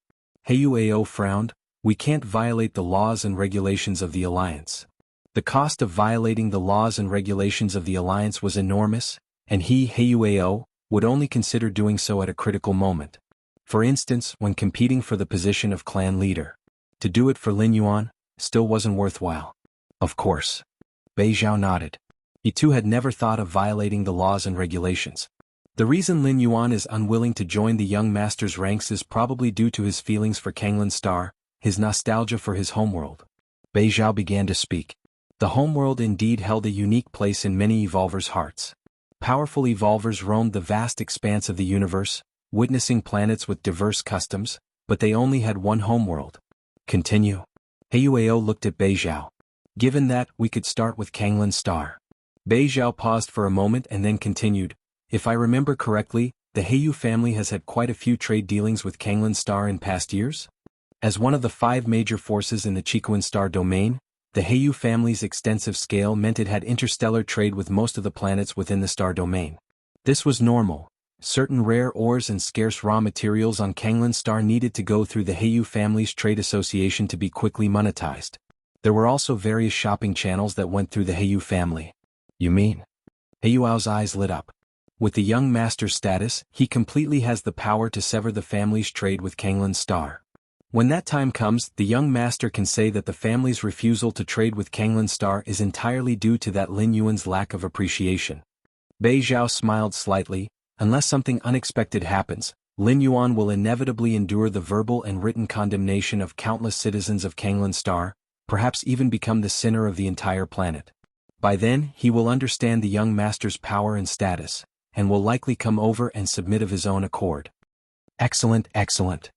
Huao frowned. We can't violate the laws and regulations of the Alliance. The cost of violating the laws and regulations of the Alliance was enormous, and Huao, would only consider doing so at a critical moment. For instance, when competing for the position of clan leader. To do it for Lin Yuan, still wasn't worthwhile. Of course. Bei Zhao nodded. He too had never thought of violating the laws and regulations. The reason Lin Yuan is unwilling to join the young master's ranks is probably due to his feelings for Kanglan Star, his nostalgia for his homeworld. Bei Zhao began to speak. The homeworld indeed held a unique place in many evolvers' hearts. Powerful evolvers roamed the vast expanse of the universe, witnessing planets with diverse customs, but they only had one homeworld. Continue. Huao looked at Bei Zhao. Given that, we could start with Kanglan Star. Bei Zhao paused for a moment and then continued. If I remember correctly, the Heyu family has had quite a few trade dealings with Kanglan Star in past years? As one of the 5 major forces in the Chiquan Star domain, the Heyu family's extensive scale meant it had interstellar trade with most of the planets within the star domain. This was normal. Certain rare ores and scarce raw materials on Kanglan Star needed to go through the Heyu family's trade association to be quickly monetized. There were also various shopping channels that went through the Heyu family. You mean? Huao's eyes lit up. With the young master's status, he completely has the power to sever the family's trade with Kanglan Star. When that time comes, the young master can say that the family's refusal to trade with Kanglan Star is entirely due to that Lin Yuan's lack of appreciation. Bei Zhao smiled slightly. Unless something unexpected happens, Lin Yuan will inevitably endure the verbal and written condemnation of countless citizens of Kanglan Star, perhaps even become the sinner of the entire planet. By then, he will understand the young master's power and status, and will likely come over and submit of his own accord. Excellent, excellent.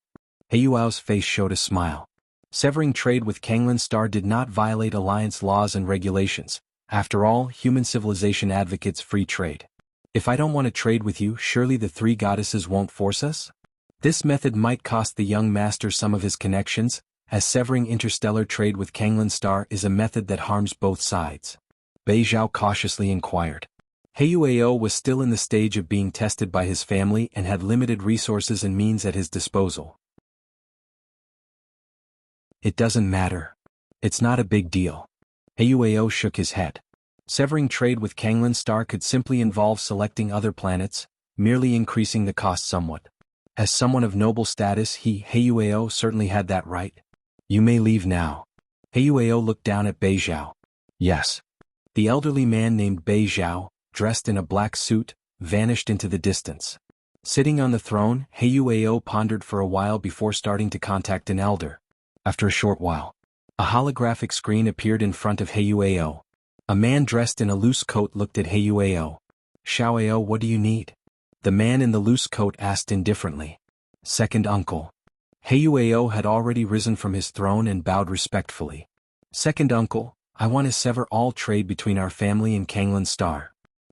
Huao's face showed a smile. Severing trade with Kanglan Star did not violate Alliance laws and regulations. After all, human civilization advocates free trade. If I don't want to trade with you, surely the 3 goddesses won't force us? This method might cost the young master some of his connections, as severing interstellar trade with Kanglan Star is a method that harms both sides. Bei Zhao cautiously inquired. Huao was still in the stage of being tested by his family and had limited resources and means at his disposal. It doesn't matter. It's not a big deal. Huao shook his head. Severing trade with Kanglan Star could simply involve selecting other planets, merely increasing the cost somewhat. As someone of noble status, Huao certainly had that right. You may leave now. Huao looked down at Bei Zhao. Yes. The elderly man named Bei Zhao, dressed in a black suit, vanished into the distance. Sitting on the throne, Huao pondered for a while before starting to contact an elder. After a short while, a holographic screen appeared in front of Huao. A man dressed in a loose coat looked at Huao. Xiao, what do you need? The man in the loose coat asked indifferently. Second uncle. Huao had already risen from his throne and bowed respectfully. Second uncle, I want to sever all trade between our family and Kanglan Star.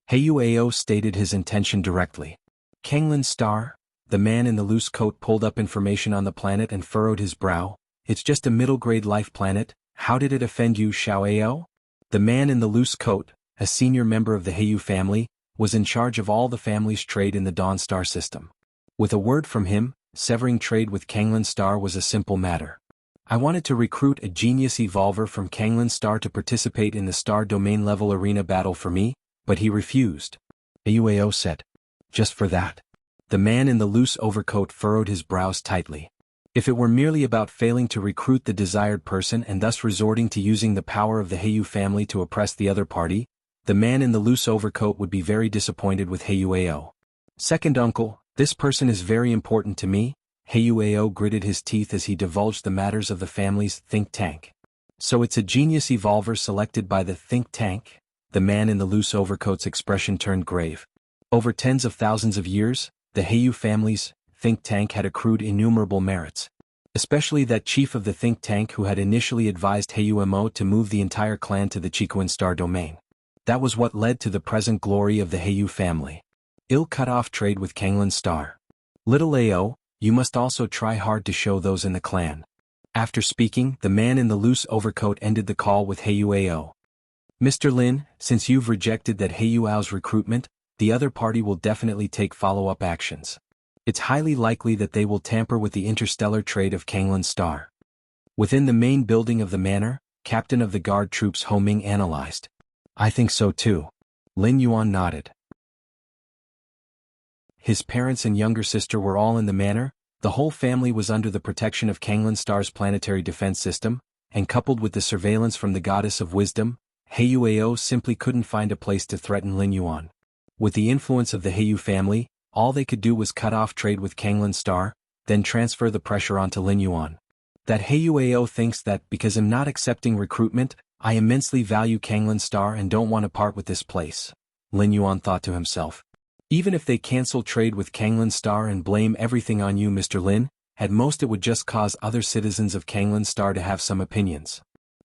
Huao stated his intention directly. Kanglan Star? The man in the loose coat pulled up information on the planet and furrowed his brow. It's just a middle-grade life planet. How did it offend you, Xiao? The man in the loose coat, a senior member of the Heyu family, was in charge of all the family's trade in the Dawn Star system. With a word from him, severing trade with Kanglan Star was a simple matter. I wanted to recruit a genius evolver from Kanglan Star to participate in the Star Domain level arena battle for me, but he refused. Huao said. Just for that? The man in the loose overcoat furrowed his brows tightly. If it were merely about failing to recruit the desired person and thus resorting to using the power of the Heyu family to oppress the other party, the man in the loose overcoat would be very disappointed with Huao. Second uncle, this person is very important to me. Huao gritted his teeth as he divulged the matters of the family's think tank. So it's a genius evolver selected by the think tank? The man in the loose overcoat's expression turned grave. Over tens of thousands of years, the Heyu family's think tank had accrued innumerable merits. Especially that chief of the think tank who had initially advised Heiyu to move the entire clan to the Chiquan Star domain. That was what led to the present glory of the Heiyu family. Cut off trade with Kanglan Star. Little Ao, you must also try hard to show those in the clan. After speaking, the man in the loose overcoat ended the call with Heiyu. Mr. Lin, since you've rejected that Heiyu's recruitment, the other party will definitely take follow-up actions. It's highly likely that they will tamper with the interstellar trade of Kanglan Star. Within the main building of the manor, Captain of the Guard Troops Ho Ming analyzed. I think so too. Lin Yuan nodded. His parents and younger sister were all in the manor. The whole family was under the protection of Kanglan Star's planetary defense system, and coupled with the surveillance from the Goddess of Wisdom, Heiyu simply couldn't find a place to threaten Lin Yuan. With the influence of the Heiyu family, all they could do was cut off trade with Kanglan Star, then transfer the pressure onto Lin Yuan. That Heiyu thinks that because I'm not accepting recruitment, I immensely value Kanglan Star and don't want to part with this place, Lin Yuan thought to himself. Even if they cancel trade with Kanglan Star and blame everything on you, Mr. Lin, at most it would just cause other citizens of Kanglan Star to have some opinions.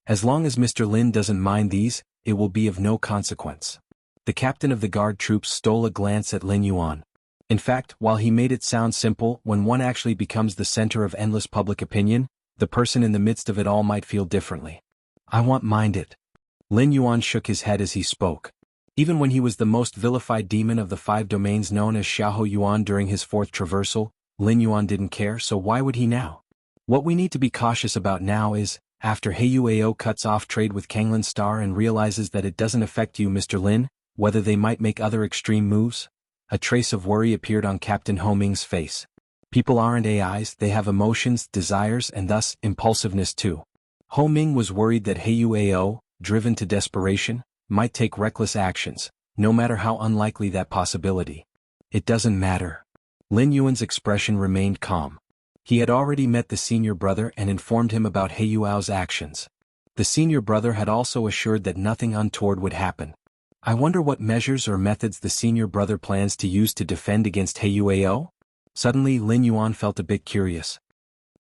As long as Mr. Lin doesn't mind these, it will be of no consequence. The captain of the guard troops stole a glance at Lin Yuan. In fact, while he made it sound simple, when one actually becomes the center of endless public opinion, the person in the midst of it all might feel differently. I won't mind it. Lin Yuan shook his head as he spoke. Even when he was the most vilified demon of the 5 domains known as Xiahou Yuan during his 4th traversal, Lin Yuan didn't care, so why would he now? What we need to be cautious about now is, after Heiyu cuts off trade with Kanglan Star and realizes that it doesn't affect you, Mr. Lin, whether they might make other extreme moves? A trace of worry appeared on Captain Ho Ming's face. People aren't AIs, they have emotions, desires, and thus, impulsiveness too. Ho Ming was worried that Heiyu, driven to desperation, might take reckless actions, no matter how unlikely that possibility. It doesn't matter. Lin Yuan's expression remained calm. He had already met the senior brother and informed him about Heiyu's actions. The senior brother had also assured that nothing untoward would happen. I wonder what measures or methods the senior brother plans to use to defend against Heiyu? Suddenly Lin Yuan felt a bit curious.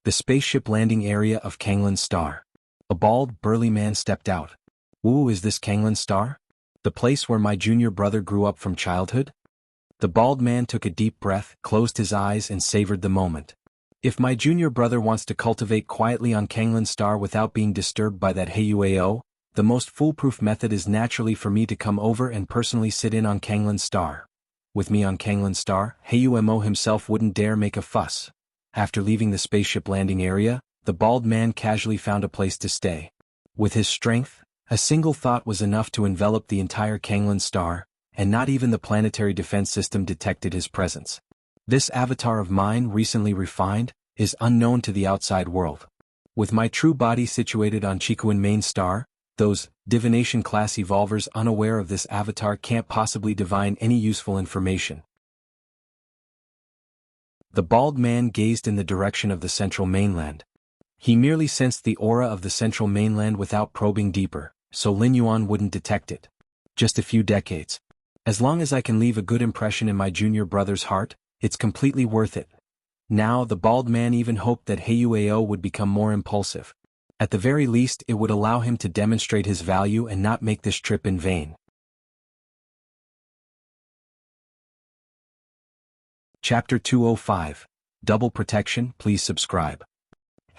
The spaceship landing area of Kanglan Star. A bald, burly man stepped out. Ooh, is this Kanglan Star? The place where my junior brother grew up from childhood? The bald man took a deep breath, closed his eyes and savored the moment. If my junior brother wants to cultivate quietly on Kanglan Star without being disturbed by that Heiyu, the most foolproof method is naturally for me to come over and personally sit in on Kanglan Star. With me on Kanglan Star, Heiyu himself wouldn't dare make a fuss. After leaving the spaceship landing area, the bald man casually found a place to stay. With his strength, a single thought was enough to envelop the entire Kanglan Star, and not even the planetary defense system detected his presence. This avatar of mine, recently refined, is unknown to the outside world. With my true body situated on Chiquan main star, those divination class evolvers unaware of this avatar can't possibly divine any useful information. The bald man gazed in the direction of the central mainland. He merely sensed the aura of the central mainland without probing deeper, so Lin Yuan wouldn't detect it. Just a few decades. As long as I can leave a good impression in my junior brother's heart, it's completely worth it. Now the bald man even hoped that Heiyu would become more impulsive. At the very least it would allow him to demonstrate his value and not make this trip in vain. Chapter 205. Double Protection. Please subscribe.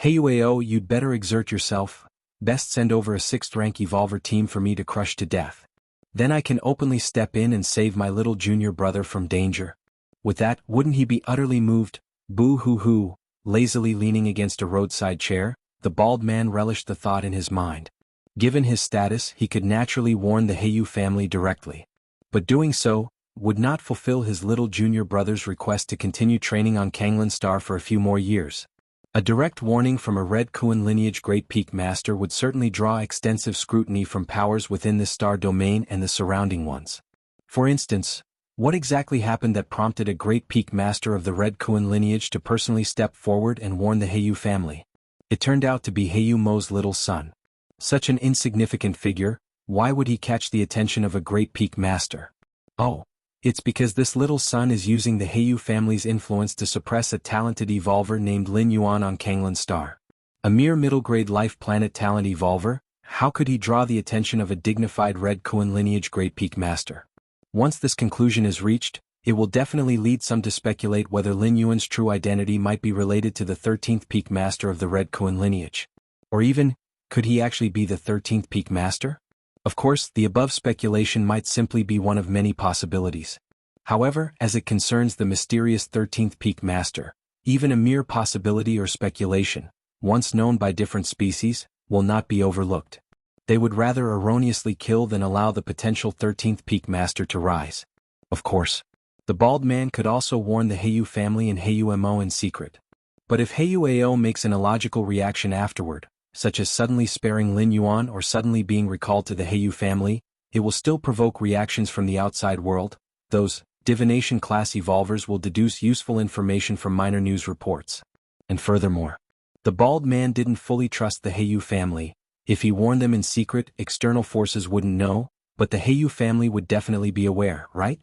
Heiyu, you'd better exert yourself. Best send over a 6th rank evolver team for me to crush to death. Then I can openly step in and save my little junior brother from danger. With that, wouldn't he be utterly moved? Boo-hoo-hoo. Lazily leaning against a roadside chair, the bald man relished the thought in his mind. Given his status, he could naturally warn the Heiyu family directly. But doing so would not fulfill his little junior brother's request to continue training on Kanglan Star for a few more years. A direct warning from a Red Kuan lineage Great Peak Master would certainly draw extensive scrutiny from powers within this star domain and the surrounding ones. For instance, what exactly happened that prompted a Great Peak Master of the Red Kuan lineage to personally step forward and warn the Heiyu family? It turned out to be Heiyu Mo's little son. Such an insignificant figure, why would he catch the attention of a Great Peak Master? Oh, It's because this little son is using the Heiyu family's influence to suppress a talented evolver named Lin Yuan on Kanglan Star. A mere middle-grade life planet talent evolver, how could he draw the attention of a dignified Red Kuan lineage Great Peak Master? Once this conclusion is reached, it will definitely lead some to speculate whether Lin Yuan's true identity might be related to the 13th Peak Master of the Red Kuan lineage. Or even, could he actually be the 13th Peak Master? Of course, the above speculation might simply be one of many possibilities. However, as it concerns the mysterious 13th Peak Master, even a mere possibility or speculation, once known by different species, will not be overlooked. They would rather erroneously kill than allow the potential 13th Peak Master to rise. Of course, the bald man could also warn the Heiyu family and Heiyu Mo in secret. But if Heiyu Ao makes an illogical reaction afterward, such as suddenly sparing Lin Yuan or suddenly being recalled to the Heiyu family, it will still provoke reactions from the outside world. Those divination class evolvers will deduce useful information from minor news reports. And furthermore, the bald man didn't fully trust the Heiyu family. If he warned them in secret, external forces wouldn't know, but the Heiyu family would definitely be aware, right?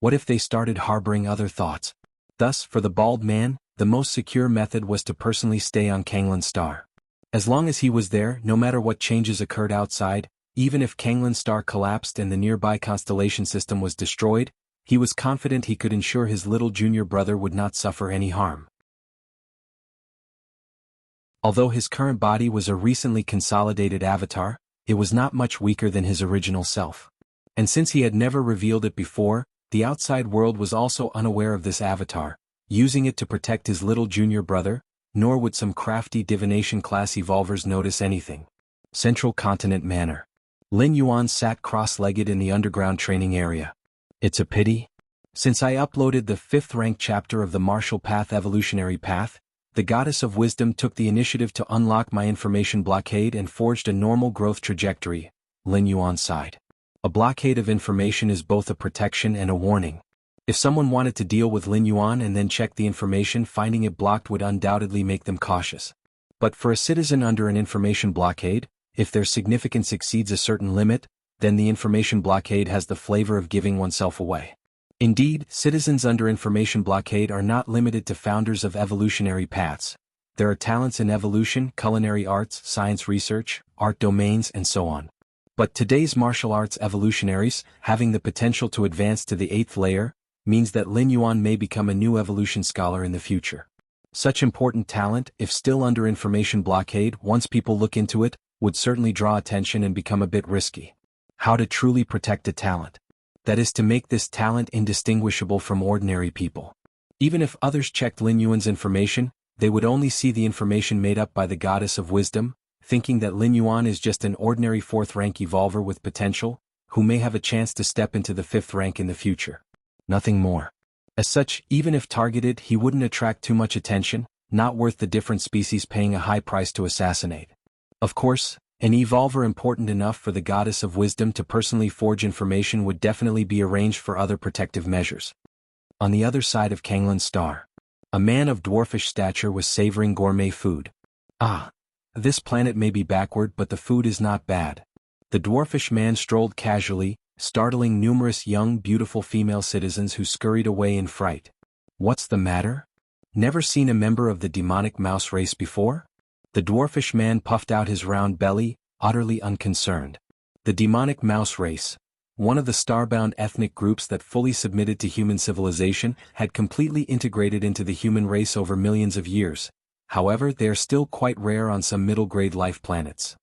What if they started harboring other thoughts? Thus, for the bald man, the most secure method was to personally stay on Kanglan Star. As long as he was there, no matter what changes occurred outside, even if Kanglan Star collapsed and the nearby constellation system was destroyed, he was confident he could ensure his little junior brother would not suffer any harm. Although his current body was a recently consolidated avatar, it was not much weaker than his original self. And since he had never revealed it before, the outside world was also unaware of this avatar, using it to protect his little junior brother, nor would some crafty divination-class evolvers notice anything. Central Continent Manor. Lin Yuan sat cross-legged in the underground training area. It's a pity. Since I uploaded the 5th rank chapter of the Martial Path Evolutionary Path, the Goddess of Wisdom took the initiative to unlock my information blockade and forged a normal growth trajectory, Lin Yuan sighed. A blockade of information is both a protection and a warning. If someone wanted to deal with Lin Yuan and then check the information, finding it blocked would undoubtedly make them cautious. But for a citizen under an information blockade, if their significance exceeds a certain limit, then the information blockade has the flavor of giving oneself away. Indeed, citizens under information blockade are not limited to founders of evolutionary paths. There are talents in evolution, culinary arts, science research, art domains, and so on. But today's martial arts evolutionaries, having the potential to advance to the 8th layer, means that Lin Yuan may become a new evolution scholar in the future. Such important talent, if still under information blockade, once people look into it, would certainly draw attention and become a bit risky. How to truly protect a talent? That is to make this talent indistinguishable from ordinary people. Even if others checked Lin Yuan's information, they would only see the information made up by the Goddess of Wisdom, thinking that Lin Yuan is just an ordinary 4th rank evolver with potential, who may have a chance to step into the 5th rank in the future. Nothing more. As such, even if targeted, he wouldn't attract too much attention, not worth the different species paying a high price to assassinate. Of course, an evolver important enough for the Goddess of Wisdom to personally forge information would definitely be arranged for other protective measures. On the other side of Kanglan Star, a man of dwarfish stature was savoring gourmet food. Ah, this planet may be backward, but the food is not bad. The dwarfish man strolled casually, startling numerous young, beautiful female citizens who scurried away in fright. What's the matter? Never seen a member of the demonic mouse race before? The dwarfish man puffed out his round belly, utterly unconcerned. The demonic mouse race, one of the starbound ethnic groups that fully submitted to human civilization, had completely integrated into the human race over millions of years. However, they are still quite rare on some middle-grade life planets.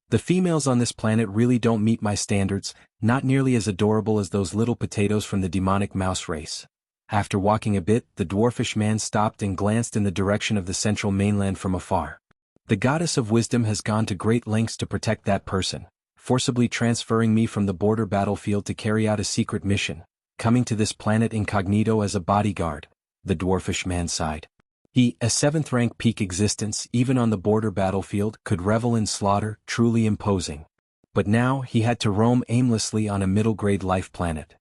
The females on this planet really don't meet my standards, not nearly as adorable as those little potatoes from the demonic mouse race. After walking a bit, the dwarfish man stopped and glanced in the direction of the central mainland from afar. The Goddess of Wisdom has gone to great lengths to protect that person, forcibly transferring me from the border battlefield to carry out a secret mission, coming to this planet incognito as a bodyguard, the dwarfish man sighed. He, a 7th rank peak existence even on the border battlefield, could revel in slaughter, truly imposing. But now he had to roam aimlessly on a middle-grade life planet.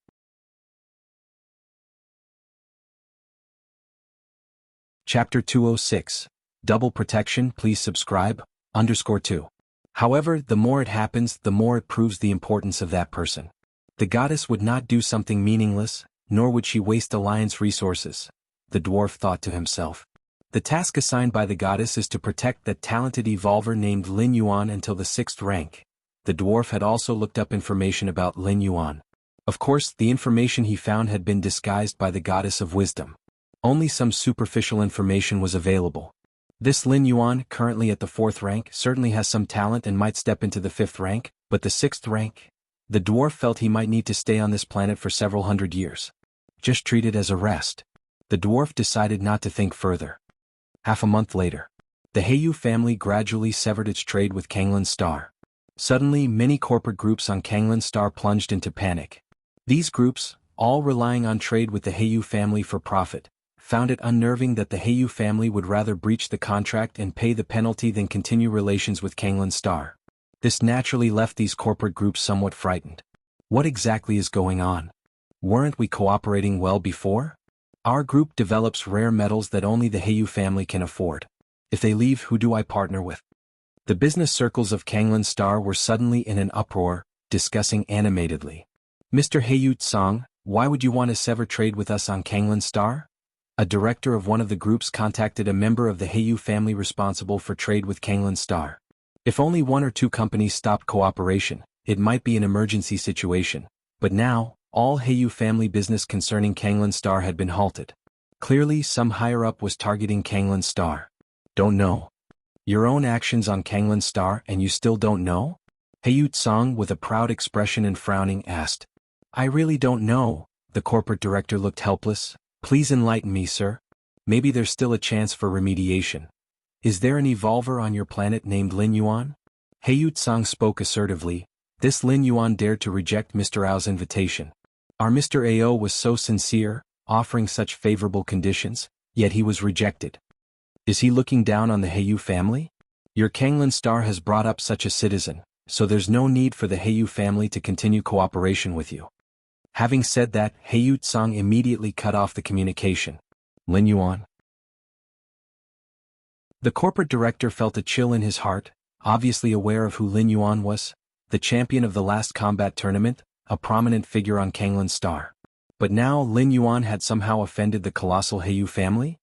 Chapter 206. Double Protection. Please subscribe, _2. However, the more it happens, the more it proves the importance of that person. The goddess would not do something meaningless, nor would she waste alliance resources, the dwarf thought to himself. The task assigned by the goddess is to protect that talented evolver named Lin Yuan until the 6th rank. The dwarf had also looked up information about Lin Yuan. Of course, the information he found had been disguised by the goddess of wisdom. Only some superficial information was available. This Lin Yuan, currently at the 4th rank, certainly has some talent and might step into the 5th rank, but the 6th rank? The dwarf felt he might need to stay on this planet for several hundred years. Just treat it as a rest. The dwarf decided not to think further. Half a month later, the Heiyu family gradually severed its trade with Kanglan Star. Suddenly, many corporate groups on Kanglan Star plunged into panic. These groups, all relying on trade with the Heiyu family for profit, found it unnerving that the Heiyu family would rather breach the contract and pay the penalty than continue relations with Kanglan Star. This naturally left these corporate groups somewhat frightened. What exactly is going on? Weren't we cooperating well before? Our group develops rare metals that only the Heiyu family can afford. If they leave, who do I partner with? The business circles of Kanglan Star were suddenly in an uproar, discussing animatedly. Mr. Heiyu Tsang, why would you want to sever trade with us on Kanglan Star? A director of one of the groups contacted a member of the Heiyu family responsible for trade with Kanglan Star. If only 1 or 2 companies stopped cooperation, it might be an emergency situation, but now, all Heiyu family business concerning Kanglan Star had been halted. Clearly, some higher-up was targeting Kanglan Star. Don't know. Your own actions on Kanglan Star and you still don't know? Heiyu Tsang, with a proud expression and frowning, asked. I really don't know. The corporate director looked helpless. Please enlighten me, sir. Maybe there's still a chance for remediation. Is there an evolver on your planet named Lin Yuan? Heiyu Tsang spoke assertively. This Lin Yuan dared to reject Mr. Ao's invitation. Our Mr. Ao was so sincere, offering such favorable conditions, yet he was rejected. Is he looking down on the Heiyu family? Your Kanglan Star has brought up such a citizen, so there's no need for the Heiyu family to continue cooperation with you. Having said that, Heiyu Tsang immediately cut off the communication. Lin Yuan. The corporate director felt a chill in his heart, obviously aware of who Lin Yuan was, the champion of the last combat tournament, a prominent figure on Kanglan Star. But now Lin Yuan had somehow offended the colossal Heiyu family?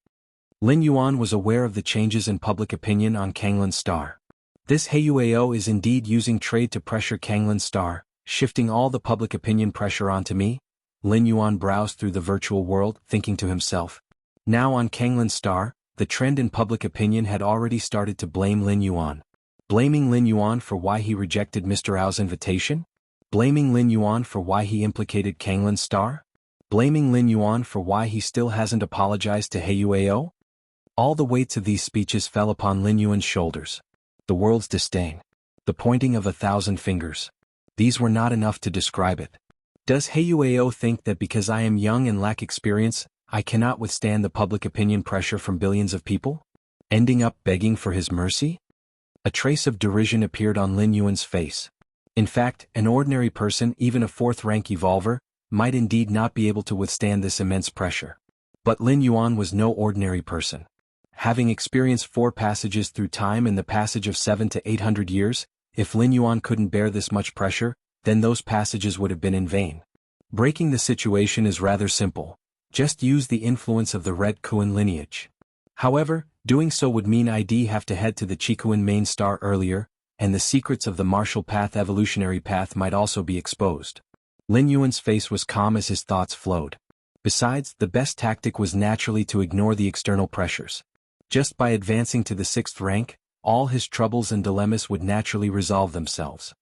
Lin Yuan was aware of the changes in public opinion on Kanglan Star. This Heiyu Ao is indeed using trade to pressure Kanglan Star, shifting all the public opinion pressure onto me? Lin Yuan browsed through the virtual world, thinking to himself. Now on Kanglan Star, the trend in public opinion had already started to blame Lin Yuan. Blaming Lin Yuan for why he rejected Mr. Ao's invitation? Blaming Lin Yuan for why he implicated Kanglan Star? Blaming Lin Yuan for why he still hasn't apologized to Heiyu Ao? All the weights of these speeches fell upon Lin Yuan's shoulders. The world's disdain. The pointing of 1,000 fingers. These were not enough to describe it. Does Heiyu Ao think that because I am young and lack experience, I cannot withstand the public opinion pressure from billions of people? Ending up begging for his mercy? A trace of derision appeared on Lin Yuan's face. In fact, an ordinary person, even a 4th-rank evolver, might indeed not be able to withstand this immense pressure. But Lin Yuan was no ordinary person. Having experienced 4 passages through time and the passage of 700 to 800 years, if Lin Yuan couldn't bear this much pressure, then those passages would have been in vain. Breaking the situation is rather simple. Just use the influence of the Red Kuan lineage. However, doing so would mean I'd have to head to the Chikuan main star earlier, and the secrets of the martial path evolutionary path might also be exposed. Lin Yuan's face was calm as his thoughts flowed. Besides, the best tactic was naturally to ignore the external pressures. Just by advancing to the 6th rank, all his troubles and dilemmas would naturally resolve themselves.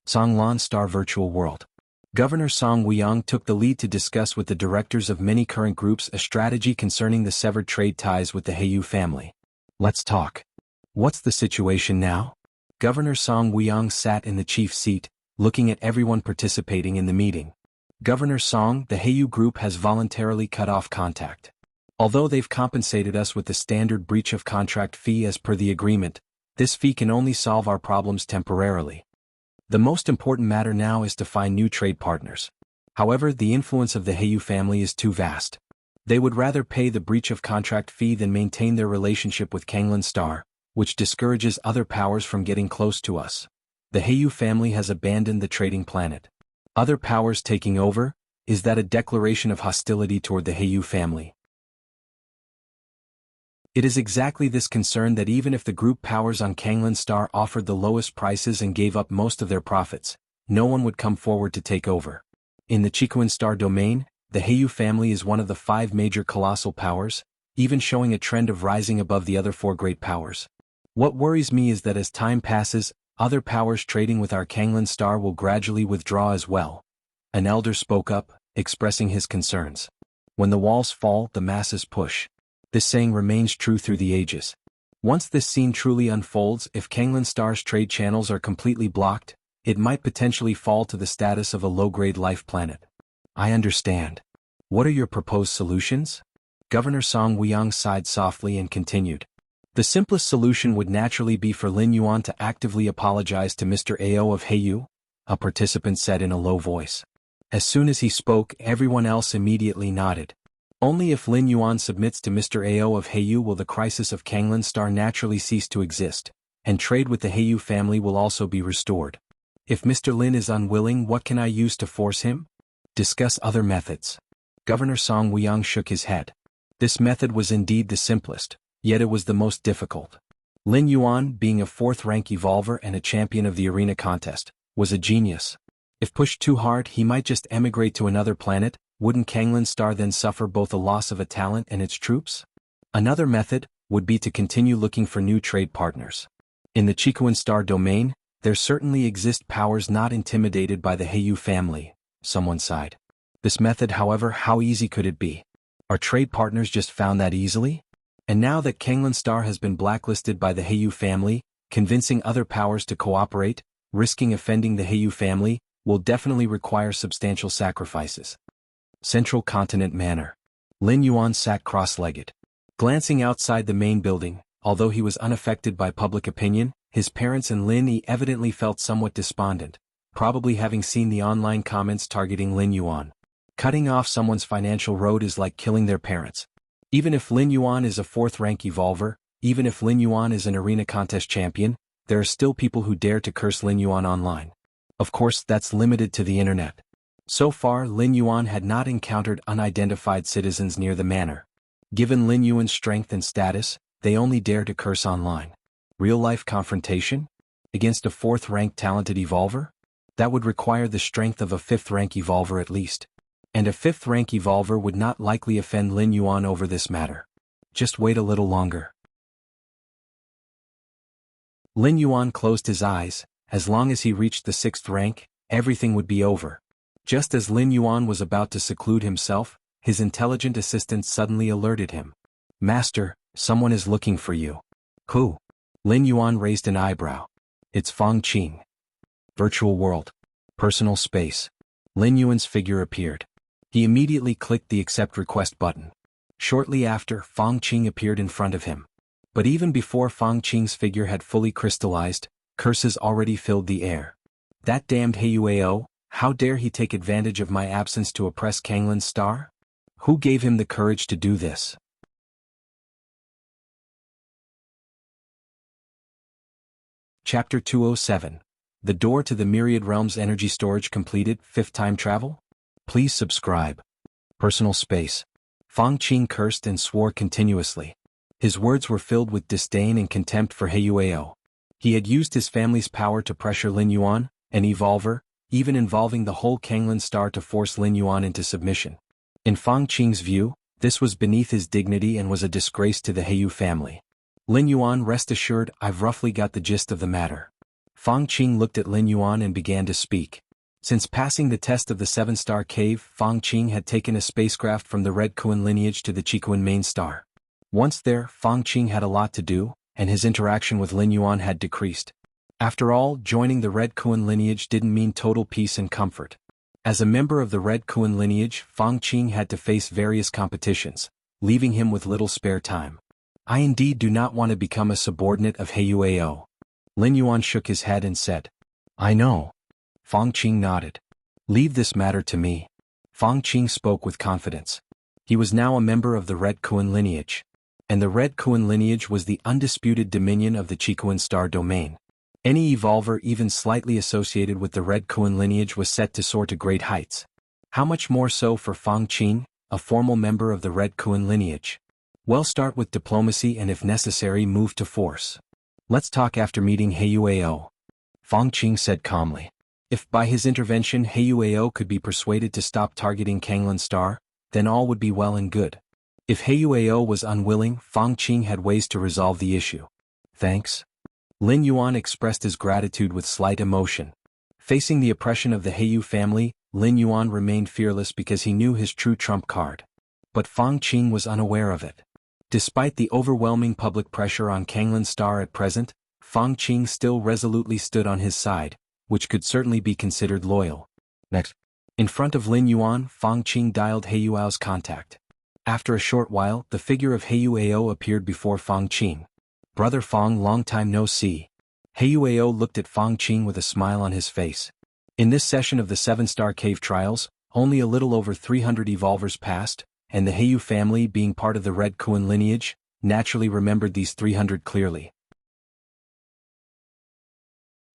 Songlan Star Virtual World. Governor Song Weiyang took the lead to discuss with the directors of many current groups a strategy concerning the severed trade ties with the Heiyu family. Let's talk. What's the situation now? Governor Song Weiyang sat in the chief seat, looking at everyone participating in the meeting. Governor Song, the Heiyu group has voluntarily cut off contact. Although they've compensated us with the standard breach of contract fee as per the agreement, this fee can only solve our problems temporarily. The most important matter now is to find new trade partners. However, the influence of the Heiyu family is too vast. They would rather pay the breach of contract fee than maintain their relationship with Kanglan Star, which discourages other powers from getting close to us. The Heiyu family has abandoned the trading planet. Other powers taking over? Is that a declaration of hostility toward the Heiyu family? It is exactly this concern that even if the group powers on Kanglan Star offered the lowest prices and gave up most of their profits, no one would come forward to take over. In the Chikuan Star domain, the Heiyu family is one of the 5 major colossal powers, even showing a trend of rising above the other 4 great powers. What worries me is that as time passes, other powers trading with our Kanglan Star will gradually withdraw as well. An elder spoke up, expressing his concerns. When the walls fall, the masses push. This saying remains true through the ages. Once this scene truly unfolds, if Kanglan Star's trade channels are completely blocked, it might potentially fall to the status of a low-grade life planet. I understand. What are your proposed solutions? Governor Song Weiyang sighed softly and continued. The simplest solution would naturally be for Lin Yuan to actively apologize to Mr. Ao of Heiyu, a participant said in a low voice. As soon as he spoke, everyone else immediately nodded. Only if Lin Yuan submits to Mr. Ao of Heiyu will the crisis of Kanglan Star naturally cease to exist, and trade with the Heiyu family will also be restored. If Mr. Lin is unwilling, what can I use to force him? Discuss other methods. Governor Song Weiyang shook his head. This method was indeed the simplest, yet it was the most difficult. Lin Yuan, being a 4th-rank evolver and a champion of the arena contest, was a genius. If pushed too hard, he might just emigrate to another planet. Wouldn't Kanglan Star then suffer both a loss of a talent and its troops? Another method would be to continue looking for new trade partners. In the Chikuan Star domain, there certainly exist powers not intimidated by the Heiyu family, someone sighed. This method, however, how easy could it be? Are trade partners just found that easily? And now that Kanglan Star has been blacklisted by the Heiyu family, convincing other powers to cooperate, risking offending the Heiyu family, will definitely require substantial sacrifices. Central Continent Manor. Lin Yuan sat cross-legged. Glancing outside the main building, although he was unaffected by public opinion, his parents and Lin Yi evidently felt somewhat despondent, probably having seen the online comments targeting Lin Yuan. Cutting off someone's financial road is like killing their parents. Even if Lin Yuan is a 4th-rank evolver, even if Lin Yuan is an arena contest champion, there are still people who dare to curse Lin Yuan online. Of course, that's limited to the internet. So far, Lin Yuan had not encountered unidentified citizens near the manor. Given Lin Yuan's strength and status, they only dare to curse online. Real-life confrontation? Against a 4th-rank talented evolver? That would require the strength of a 5th-rank evolver at least. And a 5th-rank evolver would not likely offend Lin Yuan over this matter. Just wait a little longer. Lin Yuan closed his eyes. As long as he reached the 6th rank, everything would be over. Just as Lin Yuan was about to seclude himself, his intelligent assistant suddenly alerted him. Master, someone is looking for you. Who? Lin Yuan raised an eyebrow. It's Fang Qing. Virtual world. Personal space. Lin Yuan's figure appeared. He immediately clicked the accept request button. Shortly after, Fang Qing appeared in front of him. But even before Fang Qing's figure had fully crystallized, curses already filled the air. That damned Heiyu Ao, how dare he take advantage of my absence to oppress Kanglan Star? Who gave him the courage to do this? Chapter 207. The Door to the Myriad Realms Energy Storage completed. 5th time travel? Please subscribe. Personal space. Fang Qing cursed and swore continuously. His words were filled with disdain and contempt for Heiyu Ao. He had used his family's power to pressure Lin Yuan, an evolver, even involving the whole Kanglan Star to force Lin Yuan into submission. In Fang Qing's view, this was beneath his dignity and was a disgrace to the Heiyu family. Lin Yuan, rest assured, I've roughly got the gist of the matter. Fang Qing looked at Lin Yuan and began to speak. Since passing the test of the 7-star cave, Fang Qing had taken a spacecraft from the Red Kuan lineage to the Chikuan main star. Once there, Fang Qing had a lot to do, and his interaction with Lin Yuan had decreased. After all, joining the Red Kuan lineage didn't mean total peace and comfort. As a member of the Red Kuan lineage, Fang Qing had to face various competitions, leaving him with little spare time. I indeed do not want to become a subordinate of Heiyu Ao. Lin Yuan shook his head and said. I know. Fang Qing nodded. Leave this matter to me. Fang Qing spoke with confidence. He was now a member of the Red Kuan lineage. And the Red Kuan lineage was the undisputed dominion of the Chikuan Star domain. Any evolver even slightly associated with the Red Kuan lineage was set to soar to great heights. How much more so for Fang Qing, a formal member of the Red Kuan lineage? Well, start with diplomacy and if necessary move to force. Let's talk after meeting Heiyuao. Fang Qing said calmly. If by his intervention Heiyuao could be persuaded to stop targeting Kanglan Star, then all would be well and good. If Heiyuao was unwilling, Fang Qing had ways to resolve the issue. Thanks. Lin Yuan expressed his gratitude with slight emotion. Facing the oppression of the Heiyu family, Lin Yuan remained fearless because he knew his true trump card. But Fang Qing was unaware of it. Despite the overwhelming public pressure on Kanglan Star at present, Fang Qing still resolutely stood on his side, which could certainly be considered loyal. Next. In front of Lin Yuan, Fang Qing dialed Heiyuao's contact. After a short while, the figure of Heiyuao appeared before Fang Qing. Brother Fang, long time no see. Heiyuao looked at Fang Qing with a smile on his face. In this session of the 7-star cave trials, only a little over 300 evolvers passed, and the Heiyu family, being part of the Red Kuan lineage, naturally remembered these 300 clearly.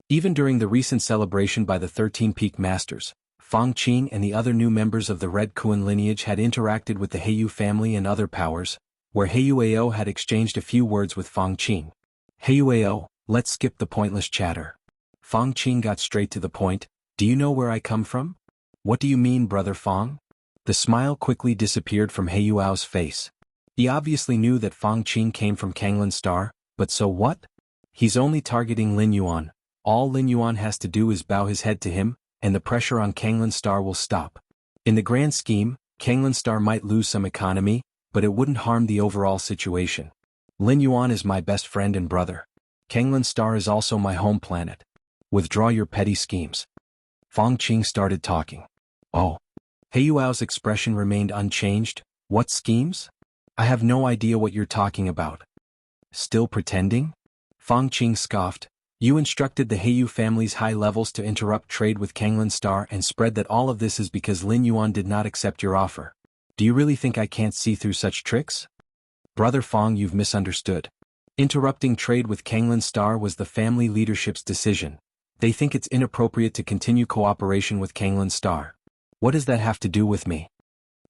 Even during the recent celebration by the 13 Peak Masters, Fang Qing and the other new members of the Red Kuan lineage had interacted with the Heiyu family and other powers, where Heiyuao had exchanged a few words with Fang Qing. Heiyuao, let's skip the pointless chatter. Fang Qing got straight to the point. Do you know where I come from? What do you mean, Brother Fang? The smile quickly disappeared from Heiyuao's face. He obviously knew that Fang Qing came from Kanglan Star, but so what? He's only targeting Lin Yuan. All Lin Yuan has to do is bow his head to him, and the pressure on Kanglan Star will stop. In the grand scheme, Kanglan Star might lose some economy, but it wouldn't harm the overall situation. Lin Yuan is my best friend and brother. Kanglan Star is also my home planet. Withdraw your petty schemes. Fang Qing started talking. Oh. Heiyuao's expression remained unchanged. What schemes? I have no idea what you're talking about. Still pretending? Fang Qing scoffed. You instructed the Heiyu family's high levels to interrupt trade with Kanglan Star and spread that all of this is because Lin Yuan did not accept your offer. Do you really think I can't see through such tricks? Brother Fang, you've misunderstood. Interrupting trade with Kanglan Star was the family leadership's decision. They think it's inappropriate to continue cooperation with Kanglan Star. What does that have to do with me?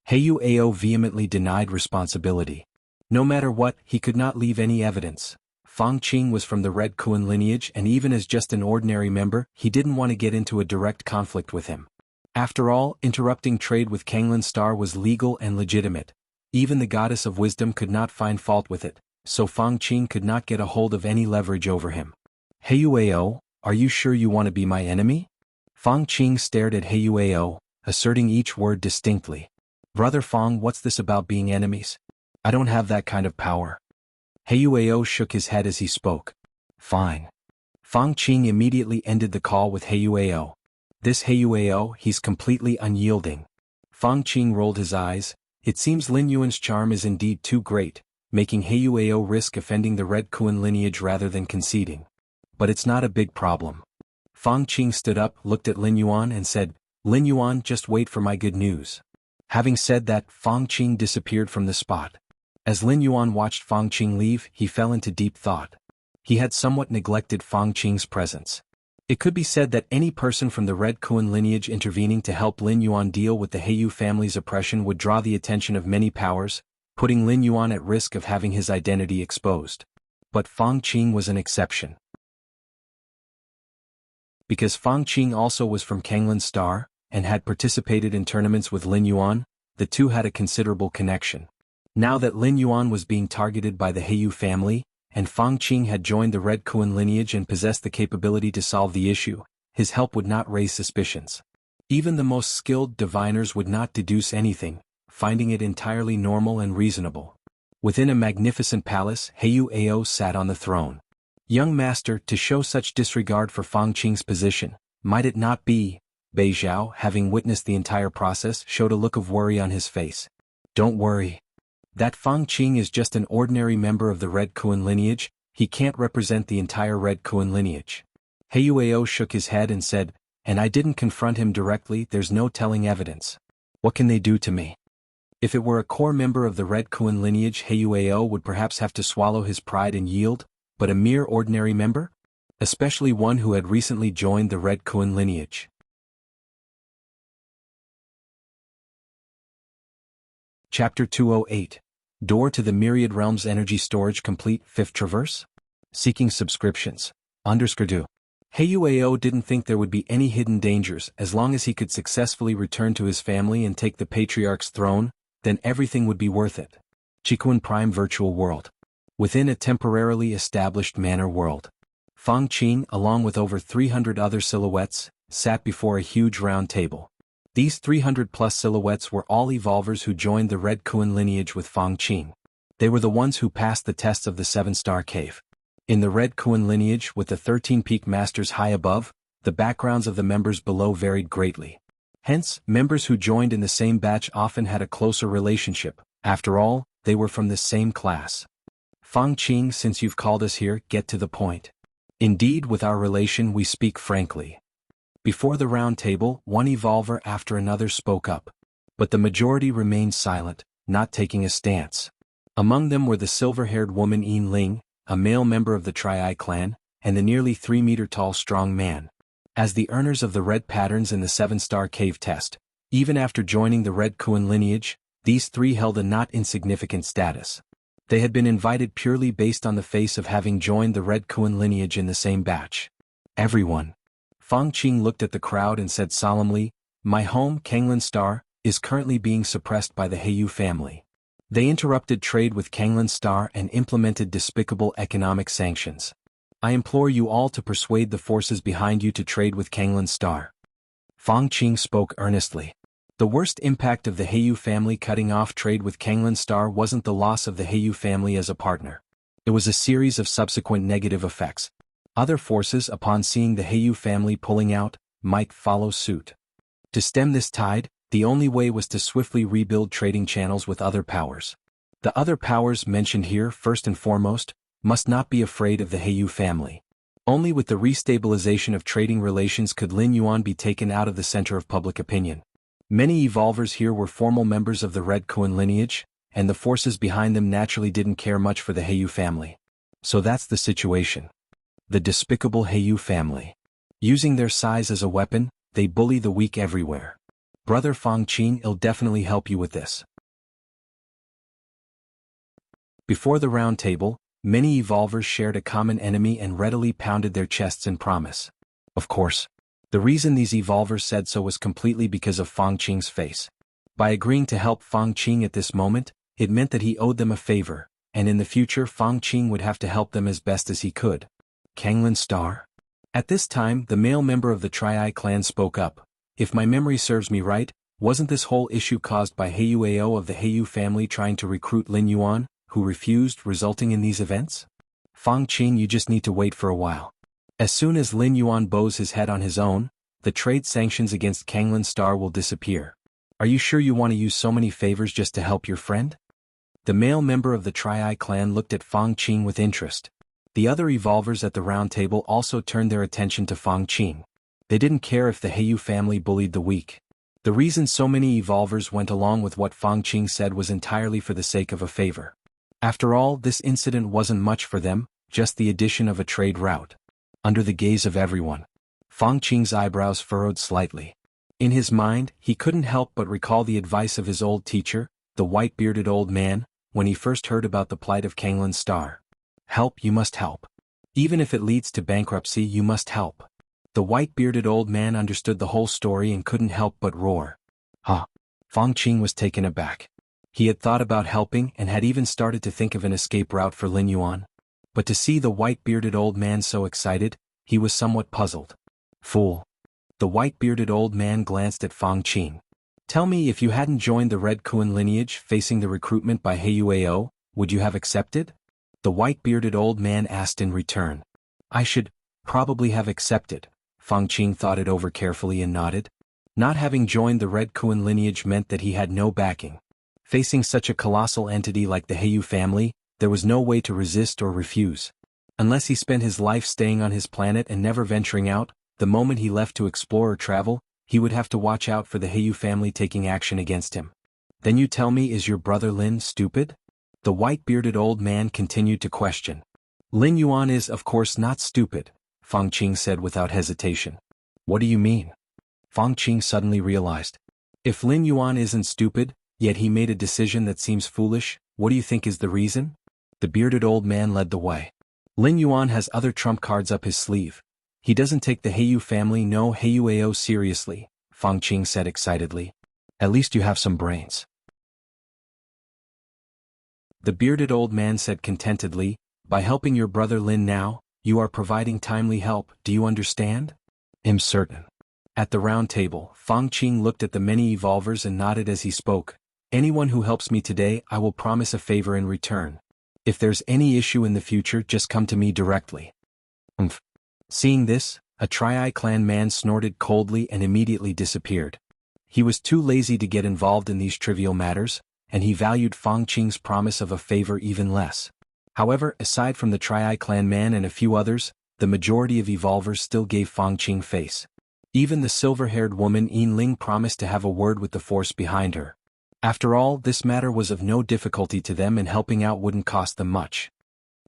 Heiyuao vehemently denied responsibility. No matter what, he could not leave any evidence. Fang Qing was from the Red Kuan lineage, and even as just an ordinary member, he didn't want to get into a direct conflict with him. After all, interrupting trade with Kanglan Star was legal and legitimate. Even the Goddess of Wisdom could not find fault with it, so Fang Qing could not get a hold of any leverage over him. Heiyuao, are you sure you want to be my enemy? Fang Qing stared at Heiyuao, asserting each word distinctly. Brother Fang, what's this about being enemies? I don't have that kind of power. Heiyuao shook his head as he spoke. Fine. Fang Qing immediately ended the call with Heiyuao. This Heiyuao, he's completely unyielding. Fang Qing rolled his eyes. It seems Lin Yuan's charm is indeed too great, making Heiyuao risk offending the Red Kuan lineage rather than conceding. But it's not a big problem. Fang Qing stood up, looked at Lin Yuan and said, Lin Yuan, just wait for my good news. Having said that, Fang Qing disappeared from the spot. As Lin Yuan watched Fang Qing leave, he fell into deep thought. He had somewhat neglected Fang Qing's presence. It could be said that any person from the Red Kuan lineage intervening to help Lin Yuan deal with the Heiyu family's oppression would draw the attention of many powers, putting Lin Yuan at risk of having his identity exposed. But Fang Qing was an exception. Because Fang Qing also was from Kanglan Star, and had participated in tournaments with Lin Yuan, the two had a considerable connection. Now that Lin Yuan was being targeted by the Heiyu family, and Fang Qing had joined the Red Kuan lineage and possessed the capability to solve the issue, his help would not raise suspicions. Even the most skilled diviners would not deduce anything, finding it entirely normal and reasonable. Within a magnificent palace, Heiyuao sat on the throne. Young master, to show such disregard for Fang Qing's position, might it not be? Bei Zhao, having witnessed the entire process, showed a look of worry on his face. Don't worry. That Fang Qing is just an ordinary member of the Red Kuan lineage, he can't represent the entire Red Kuan lineage. Heiyuao shook his head and said, and I didn't confront him directly, there's no telling evidence. What can they do to me? If it were a core member of the Red Kuan lineage, Heiyuao would perhaps have to swallow his pride and yield, but a mere ordinary member? especially one who had recently joined the Red Kuan lineage. Chapter 208. Door to the Myriad Realms Energy Storage Complete 5th Traverse? Seeking subscriptions. _do. Heiyuao didn't think there would be any hidden dangers as long as he could successfully return to his family and take the Patriarch's throne, then everything would be worth it. Chikuan Prime Virtual World. Within a temporarily established manor world, Fang Qing, along with over 300 other silhouettes, sat before a huge round table. These 300-plus silhouettes were all evolvers who joined the Red Kuan lineage with Fang Qing. They were the ones who passed the tests of the 7-star cave. In the Red Kuan lineage, with the 13 peak masters high above, the backgrounds of the members below varied greatly. Hence, members who joined in the same batch often had a closer relationship. After all, they were from the same class. Fang Qing, since you've called us here, get to the point. Indeed, with our relation we speak frankly. Before the round table, one evolver after another spoke up. But the majority remained silent, not taking a stance. Among them were the silver-haired woman Yin Ling, a male member of the Tri-Eye clan, and the nearly 3-meter-tall strong man. As the earners of the red patterns in the 7-star cave test, even after joining the Red Kuan lineage, these three held a not insignificant status. They had been invited purely based on the face of having joined the Red Kuan lineage in the same batch. Everyone. Fang Qing looked at the crowd and said solemnly, "My home, Kanglan Star, is currently being suppressed by the Heiyu family. They interrupted trade with Kanglan Star and implemented despicable economic sanctions. I implore you all to persuade the forces behind you to trade with Kanglan Star." Fang Qing spoke earnestly. The worst impact of the Heiyu family cutting off trade with Kanglan Star wasn't the loss of the Heiyu family as a partner. It was a series of subsequent negative effects. Other forces, upon seeing the Heiyu family pulling out, might follow suit. To stem this tide, the only way was to swiftly rebuild trading channels with other powers. The other powers mentioned here, first and foremost, must not be afraid of the Heiyu family. Only with the restabilization of trading relations could Lin Yuan be taken out of the center of public opinion. Many evolvers here were formal members of the Red Kuan lineage, and the forces behind them naturally didn't care much for the Heiyu family. So that's the situation. The despicable Heiyu family. Using their size as a weapon, they bully the weak everywhere. Brother Fang Qing, I'll definitely help you with this. Before the round table, many evolvers shared a common enemy and readily pounded their chests in promise. Of course, the reason these evolvers said so was completely because of Fang Qing's face. By agreeing to help Fang Qing at this moment, it meant that he owed them a favor, and in the future Fang Qing would have to help them as best as he could. Kanglan Star? At this time, the male member of the Tri-Eye clan spoke up. If my memory serves me right, wasn't this whole issue caused by Heiyuao of the Heiyu family trying to recruit Lin Yuan, who refused, resulting in these events? Fang Qing, you just need to wait for a while. As soon as Lin Yuan bows his head on his own, the trade sanctions against Kanglan Star will disappear. Are you sure you want to use so many favors just to help your friend? The male member of the Tri-Eye clan looked at Fang Qing with interest. The other evolvers at the round table also turned their attention to Fang Qing. They didn't care if the Heiyu family bullied the weak. The reason so many evolvers went along with what Fang Qing said was entirely for the sake of a favor. After all, this incident wasn't much for them, just the addition of a trade route. Under the gaze of everyone, Fang Qing's eyebrows furrowed slightly. In his mind, he couldn't help but recall the advice of his old teacher, the white-bearded old man, when he first heard about the plight of Kanglan Star. Help, you must help. Even if it leads to bankruptcy, you must help. The white-bearded old man understood the whole story and couldn't help but roar. Huh. Fang Qing was taken aback. He had thought about helping and had even started to think of an escape route for Lin Yuan. But to see the white-bearded old man so excited, he was somewhat puzzled. Fool. The white-bearded old man glanced at Fang Qing. Tell me, if you hadn't joined the Red Kuan lineage facing the recruitment by Heiyuao, would you have accepted? The white-bearded old man asked in return. I should probably have accepted. Fang Qing thought it over carefully and nodded. Not having joined the Red Kuan lineage meant that he had no backing. Facing such a colossal entity like the Heiyu family, there was no way to resist or refuse. Unless he spent his life staying on his planet and never venturing out, the moment he left to explore or travel, he would have to watch out for the Heiyu family taking action against him. Then you tell me, is your brother Lin stupid? The white-bearded old man continued to question. Lin Yuan is, of course, not stupid. Fang Qing said without hesitation. What do you mean? Fang Qing suddenly realized. If Lin Yuan isn't stupid, yet he made a decision that seems foolish, what do you think is the reason? The bearded old man led the way. Lin Yuan has other trump cards up his sleeve. He doesn't take the Heiyu family no Heiyuao seriously, Fang Qing said excitedly. At least you have some brains. The bearded old man said contentedly, by helping your brother Lin now, you are providing timely help, do you understand? I'm certain. At the round table, Fang Qing looked at the many evolvers and nodded as he spoke. Anyone who helps me today, I will promise a favor in return. If there's any issue in the future, just come to me directly. Seeing this, a Tri-Eye clan man snorted coldly and immediately disappeared. He was too lazy to get involved in these trivial matters, and he valued Fang Qing's promise of a favor even less. However, aside from the Tri-Eye clan man and a few others, the majority of evolvers still gave Fang Qing face. Even the silver-haired woman Yin Ling promised to have a word with the force behind her. After all, this matter was of no difficulty to them and helping out wouldn't cost them much.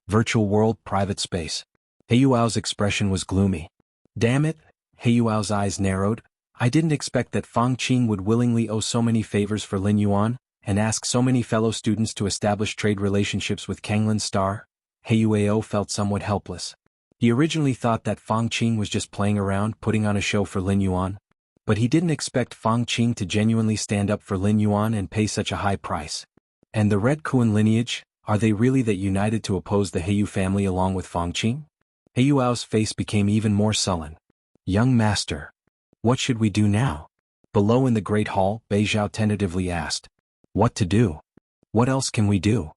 Virtual world, private space. Heiyuao's expression was gloomy. Damn it, Heiyuao's eyes narrowed. I didn't expect that Fang Qing would willingly owe so many favors for Lin Yuan, and ask so many fellow students to establish trade relationships with Kanglin Star. Heiyuao felt somewhat helpless. He originally thought that Fang Qing was just playing around, putting on a show for Lin Yuan. But he didn't expect Fang Qing to genuinely stand up for Lin Yuan and pay such a high price. And the Red Kuan lineage, are they really that united to oppose the Heiyu family along with Fang Qing? Heiyuao's face became even more sullen. Young master. What should we do now? Below in the great hall, Beizhao tentatively asked. What to do? What else can we do?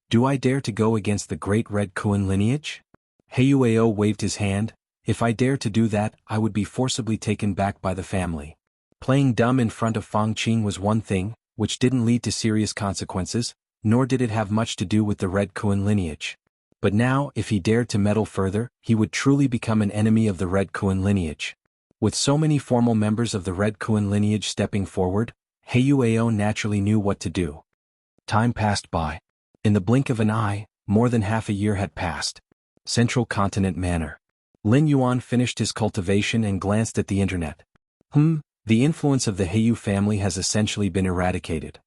Do I dare to go against the great Red Kuan lineage? Heiyuao waved his hand. If I dare to do that, I would be forcibly taken back by the family. Playing dumb in front of Fang Qing was one thing, which didn't lead to serious consequences, nor did it have much to do with the Red Kuan lineage. But now, if he dared to meddle further, he would truly become an enemy of the Red Kuan lineage. With so many formal members of the Red Kuan lineage stepping forward, Heiyuao naturally knew what to do. Time passed by. In the blink of an eye, more than half a year had passed. Central Continent Manor. Lin Yuan finished his cultivation and glanced at the internet. The influence of the Heiyu family has essentially been eradicated.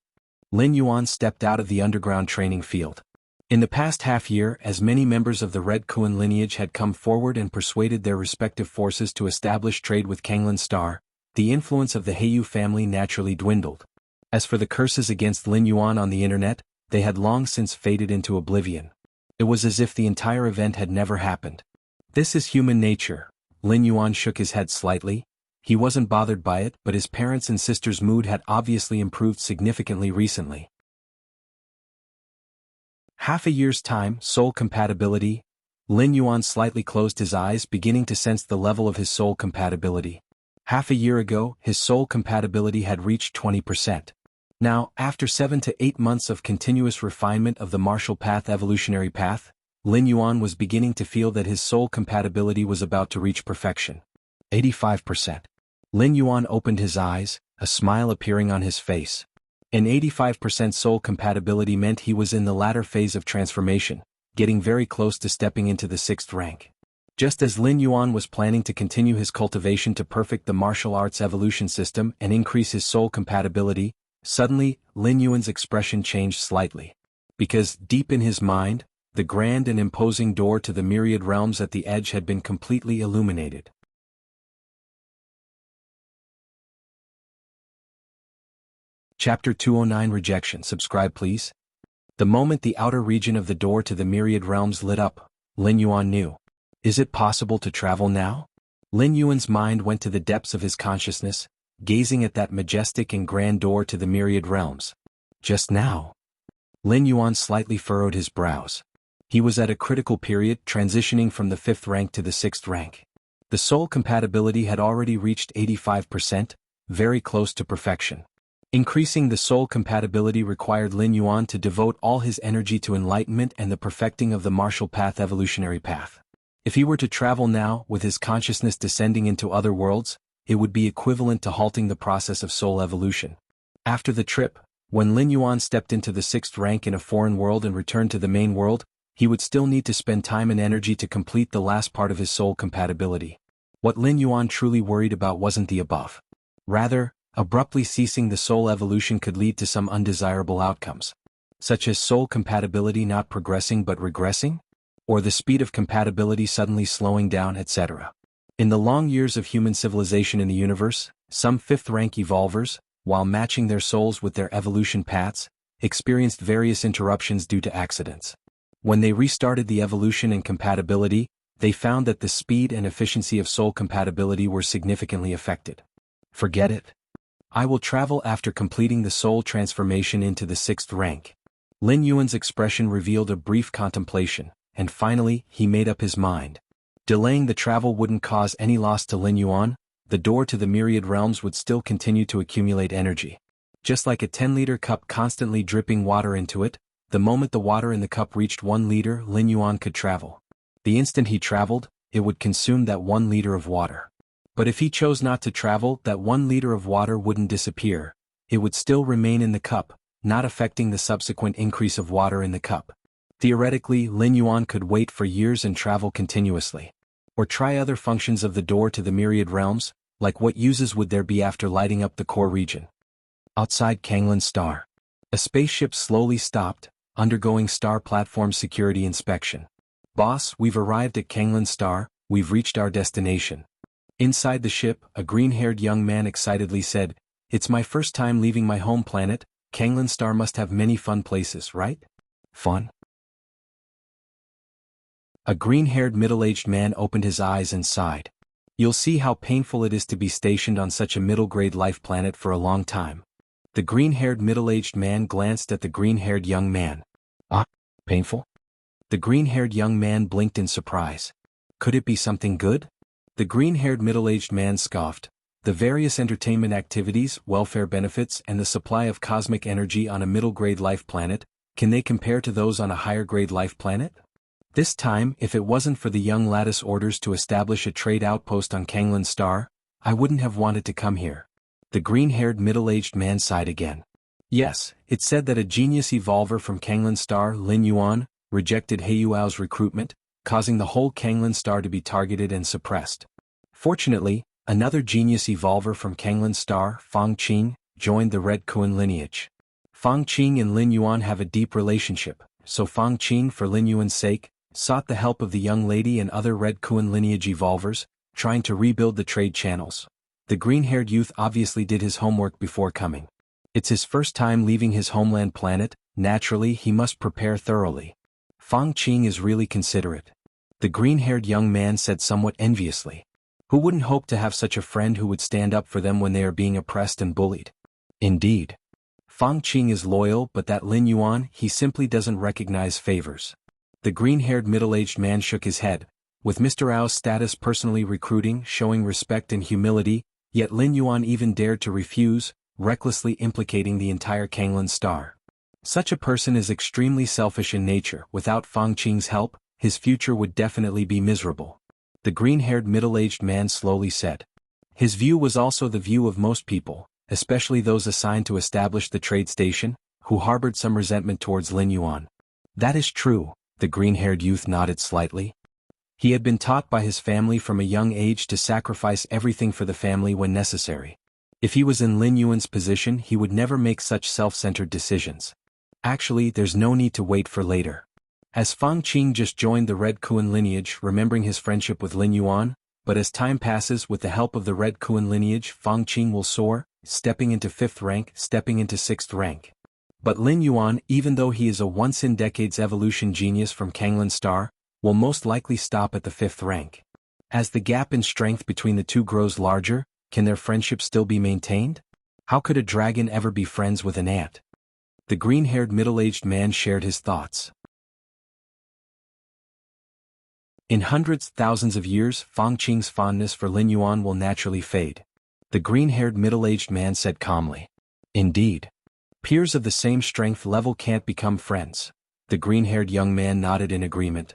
Lin Yuan stepped out of the underground training field. In the past half-year, as many members of the Red Kuan lineage had come forward and persuaded their respective forces to establish trade with Kanglin Star, the influence of the Heiyu family naturally dwindled. As for the curses against Lin Yuan on the internet, they had long since faded into oblivion. It was as if the entire event had never happened. This is human nature. Lin Yuan shook his head slightly. He wasn't bothered by it, but his parents' and sister's mood had obviously improved significantly recently. Half a year's time, soul compatibility. Lin Yuan slightly closed his eyes, beginning to sense the level of his soul compatibility. Half a year ago, his soul compatibility had reached 20%. Now, after 7 to 8 months of continuous refinement of the martial path evolutionary path, Lin Yuan was beginning to feel that his soul compatibility was about to reach perfection. 85%. Lin Yuan opened his eyes, a smile appearing on his face. An 85% soul compatibility meant he was in the latter phase of transformation, getting very close to stepping into the 6th rank. Just as Lin Yuan was planning to continue his cultivation to perfect the martial arts evolution system and increase his soul compatibility, suddenly, Lin Yuan's expression changed slightly. Because, deep in his mind, the grand and imposing door to the myriad realms at the edge had been completely illuminated. Chapter 209 Rejection. Subscribe please. The moment the outer region of the door to the myriad realms lit up, Lin Yuan knew. Is it possible to travel now? Lin Yuan's mind went to the depths of his consciousness, gazing at that majestic and grand door to the myriad realms. Just now. Lin Yuan slightly furrowed his brows. He was at a critical period, transitioning from the 5th rank to the 6th rank. The soul compatibility had already reached 85%, very close to perfection. Increasing the soul compatibility required Lin Yuan to devote all his energy to enlightenment and the perfecting of the martial path evolutionary path. If he were to travel now, with his consciousness descending into other worlds, it would be equivalent to halting the process of soul evolution. After the trip, when Lin Yuan stepped into the 6th rank in a foreign world and returned to the main world, he would still need to spend time and energy to complete the last part of his soul compatibility. What Lin Yuan truly worried about wasn't the above. Rather, abruptly ceasing the soul evolution could lead to some undesirable outcomes, such as soul compatibility not progressing but regressing, or the speed of compatibility suddenly slowing down, etc. In the long years of human civilization in the universe, some fifth-rank evolvers, while matching their souls with their evolution paths, experienced various interruptions due to accidents. When they restarted the evolution and compatibility, they found that the speed and efficiency of soul compatibility were significantly affected. Forget it. I will travel after completing the soul transformation into the 6th rank. Lin Yuan's expression revealed a brief contemplation, and finally, he made up his mind. Delaying the travel wouldn't cause any loss to Lin Yuan. The door to the myriad realms would still continue to accumulate energy. Just like a 10-liter cup constantly dripping water into it, the moment the water in the cup reached 1 liter, Lin Yuan could travel. The instant he traveled, it would consume that 1 liter of water. But if he chose not to travel, that 1 liter of water wouldn't disappear. It would still remain in the cup, not affecting the subsequent increase of water in the cup. Theoretically, Lin Yuan could wait for years and travel continuously. Or try other functions of the door to the myriad realms, like what uses would there be after lighting up the core region. Outside Kanglin's star, a spaceship slowly stopped, undergoing star platform security inspection. "Boss, we've arrived at Kanglin's star, we've reached our destination." Inside the ship, a green-haired young man excitedly said, "It's my first time leaving my home planet. Kanglin's star must have many fun places, right?" "Fun?" A green-haired middle-aged man opened his eyes and sighed. "You'll see how painful it is to be stationed on such a middle-grade life planet for a long time." The green-haired middle-aged man glanced at the green-haired young man. "Ah, painful?" The green-haired young man blinked in surprise. "Could it be something good?" The green-haired middle-aged man scoffed. "The various entertainment activities, welfare benefits, and the supply of cosmic energy on a middle-grade life planet, can they compare to those on a higher-grade life planet? This time, if it wasn't for the young lattice orders to establish a trade outpost on Kanglin's star, I wouldn't have wanted to come here." The green-haired middle-aged man sighed again. Yes, it said that a genius evolver from Kanglin's star, Lin Yuan, rejected He Yuao's recruitment, causing the whole Kanglin's star to be targeted and suppressed. Fortunately, another genius evolver from Kanglin's star, Fang Qing, joined the Red Kuan lineage. Fang Qing and Lin Yuan have a deep relationship, so Fang Qing, for Lin Yuan's sake, sought the help of the young lady and other Red Kuan lineage evolvers, trying to rebuild the trade channels. The green-haired youth obviously did his homework before coming. It's his first time leaving his homeland planet, naturally he must prepare thoroughly. Fang Qing is really considerate. The green-haired young man said somewhat enviously. Who wouldn't hope to have such a friend who would stand up for them when they are being oppressed and bullied? Indeed. Fang Qing is loyal, but that Lin Yuan, he simply doesn't recognize favors. The green-haired middle-aged man shook his head. With Mr. Ao's status personally recruiting, showing respect and humility, yet Lin Yuan even dared to refuse, recklessly implicating the entire Kanglin star. Such a person is extremely selfish in nature. Without Fang Qing's help, his future would definitely be miserable. The green-haired middle-aged man slowly said. His view was also the view of most people, especially those assigned to establish the trade station, who harbored some resentment towards Lin Yuan. That is true, the green-haired youth nodded slightly. He had been taught by his family from a young age to sacrifice everything for the family when necessary. If he was in Lin Yuan's position, he would never make such self-centered decisions. Actually, there's no need to wait for later. As Fang Qing just joined the Red Kuan lineage, remembering his friendship with Lin Yuan, but as time passes with the help of the Red Kuan lineage, Fang Qing will soar, stepping into 5th rank, stepping into 6th rank. But Lin Yuan, even though he is a once-in-decades evolution genius from Kanglin Star, will most likely stop at the 5th rank. As the gap in strength between the two grows larger, can their friendship still be maintained? How could a dragon ever be friends with an ant? The green-haired middle-aged man shared his thoughts. In hundreds, thousands of years, Fang Qing's fondness for Lin Yuan will naturally fade. The green-haired middle-aged man said calmly. Indeed. Peers of the same strength level can't become friends. The green-haired young man nodded in agreement.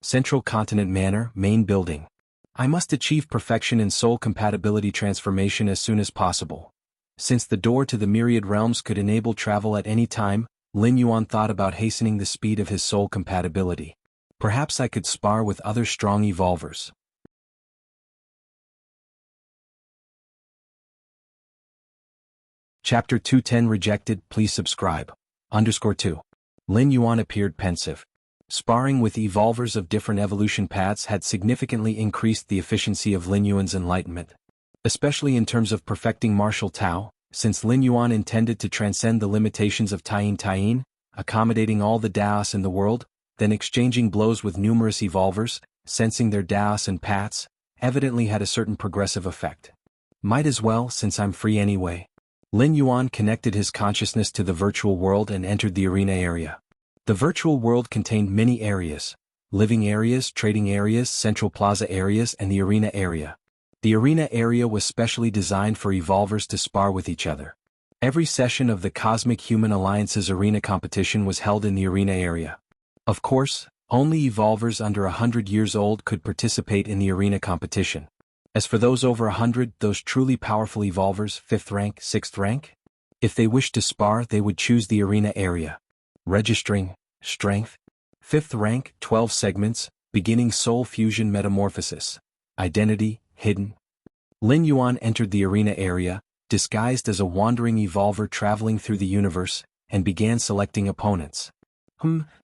Central Continent Manor, main building. I must achieve perfection in soul compatibility transformation as soon as possible. Since the door to the myriad realms could enable travel at any time, Lin Yuan thought about hastening the speed of his soul compatibility. Perhaps I could spar with other strong evolvers. Chapter 210 Rejected, please subscribe. _2. Lin Yuan appeared pensive. Sparring with evolvers of different evolution paths had significantly increased the efficiency of Lin Yuan's enlightenment. Especially in terms of perfecting martial Tao, since Lin Yuan intended to transcend the limitations of Taiyin, accommodating all the Daos in the world, then exchanging blows with numerous evolvers, sensing their Daos and paths, evidently had a certain progressive effect. Might as well, since I'm free anyway. Lin Yuan connected his consciousness to the virtual world and entered the arena area. The virtual world contained many areas: living areas, trading areas, central plaza areas, and the arena area. The arena area was specially designed for evolvers to spar with each other. Every session of the Cosmic Human Alliance's arena competition was held in the arena area. Of course, only evolvers under 100 years old could participate in the arena competition. As for those over 100, those truly powerful evolvers, 5th rank, 6th rank? If they wished to spar, they would choose the arena area. Registering, strength, 5th rank, 12 segments, beginning soul fusion metamorphosis. Identity, hidden. Lin Yuan entered the arena area, disguised as a wandering evolver traveling through the universe, and began selecting opponents.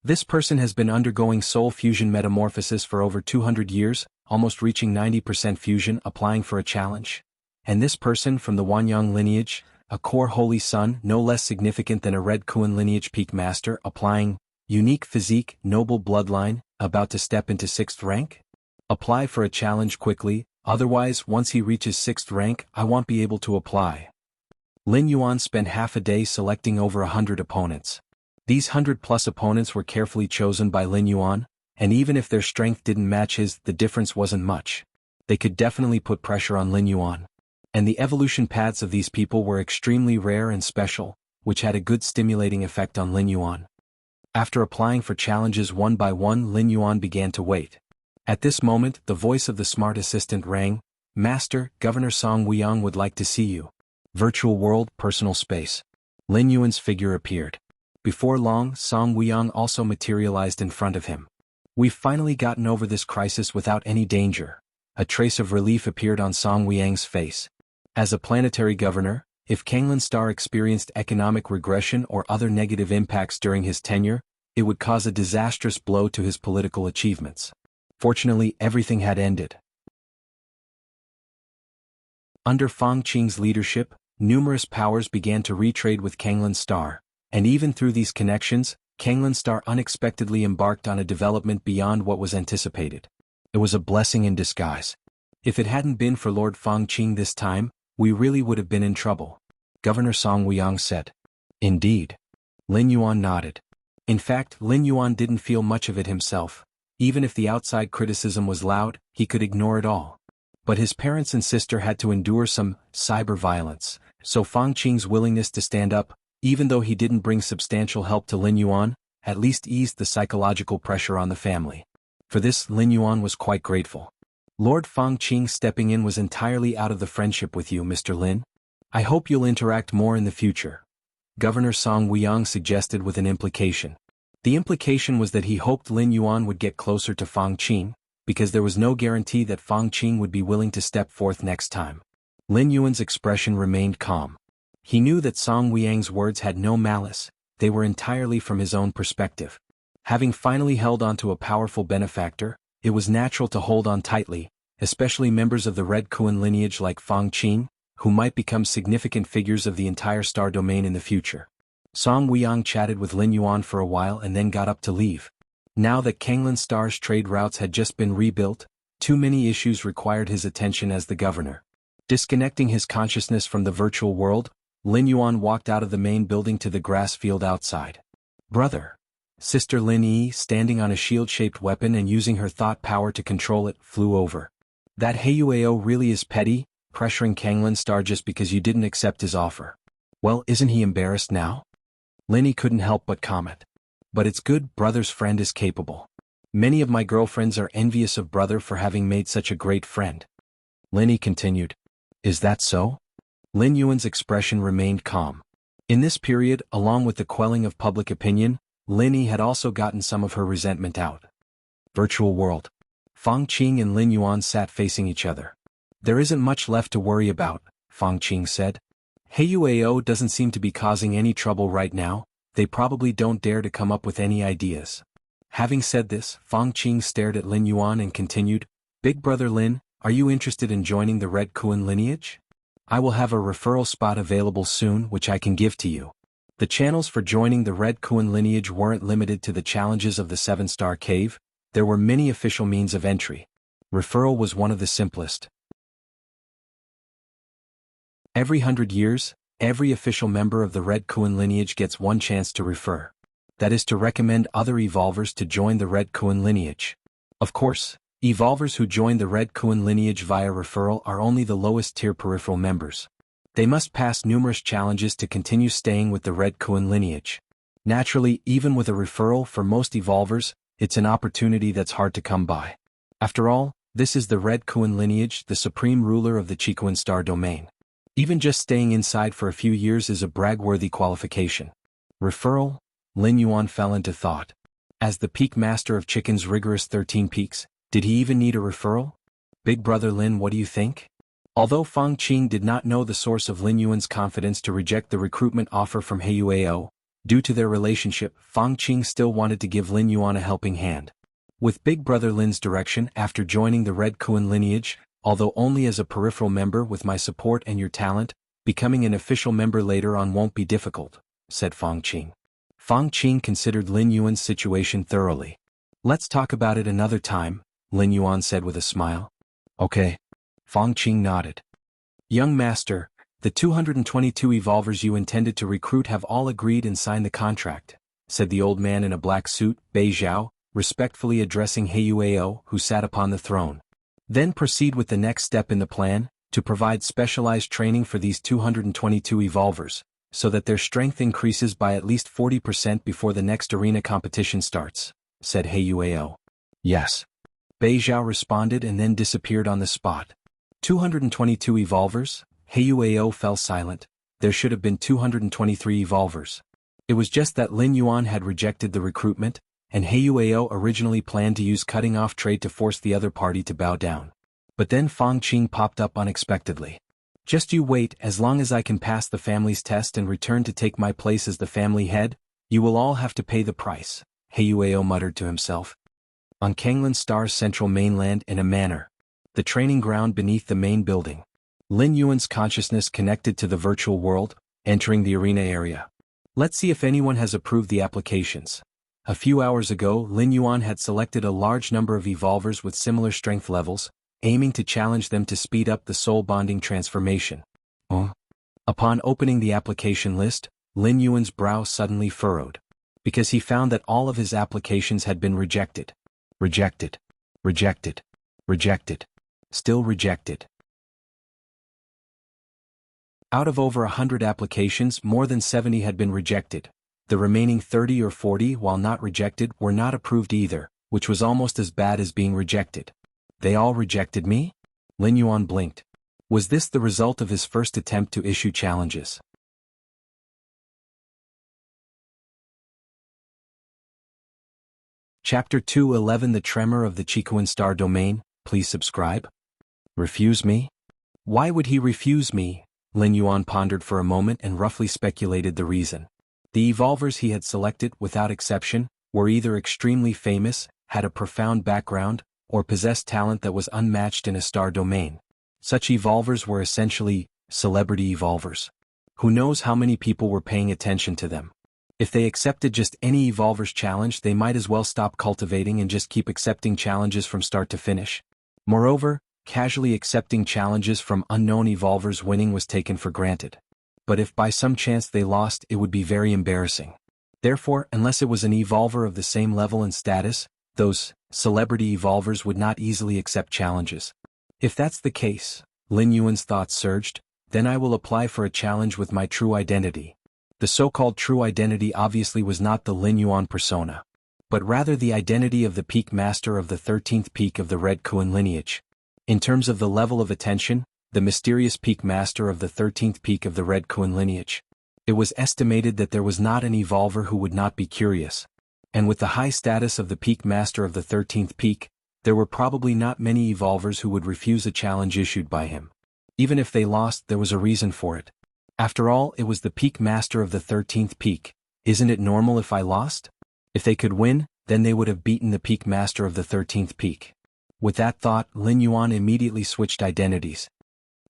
This person has been undergoing soul fusion metamorphosis for over 200 years, almost reaching 90% fusion, applying for a challenge. And this person from the Wanyang lineage, a core holy son no less significant than a Red Kuan lineage peak master, applying unique physique, noble bloodline, about to step into 6th rank? Apply for a challenge quickly, otherwise once he reaches 6th rank I won't be able to apply. Lin Yuan spent half a day selecting over 100 opponents. These 100+ opponents were carefully chosen by Lin Yuan, and even if their strength didn't match his, the difference wasn't much. They could definitely put pressure on Lin Yuan. And the evolution paths of these people were extremely rare and special, which had a good stimulating effect on Lin Yuan. After applying for challenges one by one, Lin Yuan began to wait. At this moment, the voice of the smart assistant rang. "Master, Governor Song Weiyang would like to see you." Virtual world, personal space. Lin Yuan's figure appeared. Before long, Song Weiyang also materialized in front of him. "We've finally gotten over this crisis without any danger." A trace of relief appeared on Song Weiyang's face. As a planetary governor, if Kanglan Star experienced economic regression or other negative impacts during his tenure, it would cause a disastrous blow to his political achievements. Fortunately, everything had ended. Under Fang Qing's leadership, numerous powers began to retrade with Kanglan Star, and even through these connections, Kanglan Star unexpectedly embarked on a development beyond what was anticipated. It was a blessing in disguise. If it hadn't been for Lord Fang Qing this time, we really would have been in trouble. Governor Song Weiyang said. Indeed. Lin Yuan nodded. In fact, Lin Yuan didn't feel much of it himself. Even if the outside criticism was loud, he could ignore it all. But his parents and sister had to endure some cyber violence, so Fang Qing's willingness to stand up, even though he didn't bring substantial help to Lin Yuan, at least eased the psychological pressure on the family. For this, Lin Yuan was quite grateful. Lord Fang Qing stepping in was entirely out of the friendship with you, Mr. Lin. I hope you'll interact more in the future. Governor Song Weiyang suggested with an implication. The implication was that he hoped Lin Yuan would get closer to Fang Qing, because there was no guarantee that Fang Qing would be willing to step forth next time. Lin Yuan's expression remained calm. He knew that Song Weiyang's words had no malice, they were entirely from his own perspective. Having finally held on to a powerful benefactor, it was natural to hold on tightly, especially members of the Red Kuan lineage like Fang Qing, who might become significant figures of the entire star domain in the future. Song Weiyang chatted with Lin Yuan for a while and then got up to leave. Now that Kanglan Star's trade routes had just been rebuilt, too many issues required his attention as the governor. Disconnecting his consciousness from the virtual world, Lin Yuan walked out of the main building to the grass field outside. Brother. Sister Lin Yi, standing on a shield-shaped weapon and using her thought power to control it, flew over. That Heiyueo really is petty, pressuring Kanglan Star just because you didn't accept his offer. Well, isn't he embarrassed now? Lin Yi couldn't help but comment. But it's good, brother's friend is capable. Many of my girlfriends are envious of brother for having made such a great friend. Lin Yi continued. Is that so? Lin Yuan's expression remained calm. In this period, along with the quelling of public opinion, Lin Yi had also gotten some of her resentment out. Virtual world. Fang Qing and Lin Yuan sat facing each other. There isn't much left to worry about, Fang Qing said. Heiyuao doesn't seem to be causing any trouble right now, they probably don't dare to come up with any ideas. Having said this, Fang Qing stared at Lin Yuan and continued, Big brother Lin, are you interested in joining the Red Kuan lineage? I will have a referral spot available soon which I can give to you. The channels for joining the Red Kuan lineage weren't limited to the challenges of the 7-star cave, there were many official means of entry. Referral was one of the simplest. Every 100 years, every official member of the Red Kuan lineage gets one chance to refer. That is to recommend other evolvers to join the Red Kuan lineage. Of course, evolvers who join the Red Kuan lineage via referral are only the lowest tier peripheral members. They must pass numerous challenges to continue staying with the Red Kuan lineage. Naturally, even with a referral for most evolvers, it's an opportunity that's hard to come by. After all, this is the Red Kuan lineage, the supreme ruler of the Qikuan star domain. Even just staying inside for a few years is a brag-worthy qualification. Referral? Lin Yuan fell into thought. As the peak master of Chicken's rigorous 13 peaks, did he even need a referral? Big brother Lin, what do you think? Although Fang Qing did not know the source of Lin Yuan's confidence to reject the recruitment offer from Heiyuao, due to their relationship, Fang Qing still wanted to give Lin Yuan a helping hand. With Big brother Lin's direction after joining the Red Kuan lineage, although only as a peripheral member with my support and your talent, becoming an official member later on won't be difficult, said Fang Qing. Fang Qing considered Lin Yuan's situation thoroughly. Let's talk about it another time, Lin Yuan said with a smile. Okay. Fang Qing nodded. Young master, the 222 evolvers you intended to recruit have all agreed and signed the contract, said the old man in a black suit, Bei Zhao, respectfully addressing Heiyuao, who sat upon the throne. Then proceed with the next step in the plan, to provide specialized training for these 222 evolvers, so that their strength increases by at least 40% before the next arena competition starts, said Heiyuao. Yes. Bei Zhao responded and then disappeared on the spot. 222 evolvers? Heiyuao fell silent. There should have been 223 evolvers. It was just that Lin Yuan had rejected the recruitment, and Heiyuao originally planned to use cutting-off trade to force the other party to bow down. But then Fang Qing popped up unexpectedly. Just you wait, as long as I can pass the family's test and return to take my place as the family head, you will all have to pay the price, Heiyuao muttered to himself. On Kanglan Star's central mainland in a manor, the training ground beneath the main building, Lin Yuan's consciousness connected to the virtual world, entering the arena area. Let's see if anyone has approved the applications. A few hours ago, Lin Yuan had selected a large number of evolvers with similar strength levels, aiming to challenge them to speed up the soul bonding transformation. Upon opening the application list, Lin Yuan's brow suddenly furrowed, because he found that all of his applications had been rejected. Rejected. Rejected. Rejected. Still rejected. Out of over 100 applications, more than 70 had been rejected. The remaining 30 or 40, while not rejected, were not approved either, which was almost as bad as being rejected. They all rejected me? Lin Yuan blinked. Was this the result of his first attempt to issue challenges? Chapter 211 The Tremor of the Qikuan Star Domain. Please subscribe. Refuse me? Why would he refuse me? Lin Yuan pondered for a moment and roughly speculated the reason. The evolvers he had selected, without exception, were either extremely famous, had a profound background, or possessed talent that was unmatched in a star domain. Such evolvers were essentially celebrity evolvers. Who knows how many people were paying attention to them? If they accepted just any evolver's challenge, they might as well stop cultivating and just keep accepting challenges from start to finish. Moreover, casually accepting challenges from unknown evolvers winning was taken for granted. But if by some chance they lost, it would be very embarrassing. Therefore, unless it was an evolver of the same level and status, those celebrity evolvers would not easily accept challenges. If that's the case, Lin Yuan's thoughts surged, then I will apply for a challenge with my true identity. The so-called true identity obviously was not the Lin Yuan persona, but rather the identity of the peak master of the 13th peak of the Red Kuan lineage. In terms of the level of attention, the mysterious peak master of the 13th peak of the Red Kuan lineage. It was estimated that there was not an evolver who would not be curious. And with the high status of the peak master of the 13th peak, there were probably not many evolvers who would refuse a challenge issued by him. Even if they lost, there was a reason for it. After all, it was the peak master of the 13th peak. Isn't it normal if I lost? If they could win, then they would have beaten the peak master of the 13th peak. With that thought, Lin Yuan immediately switched identities.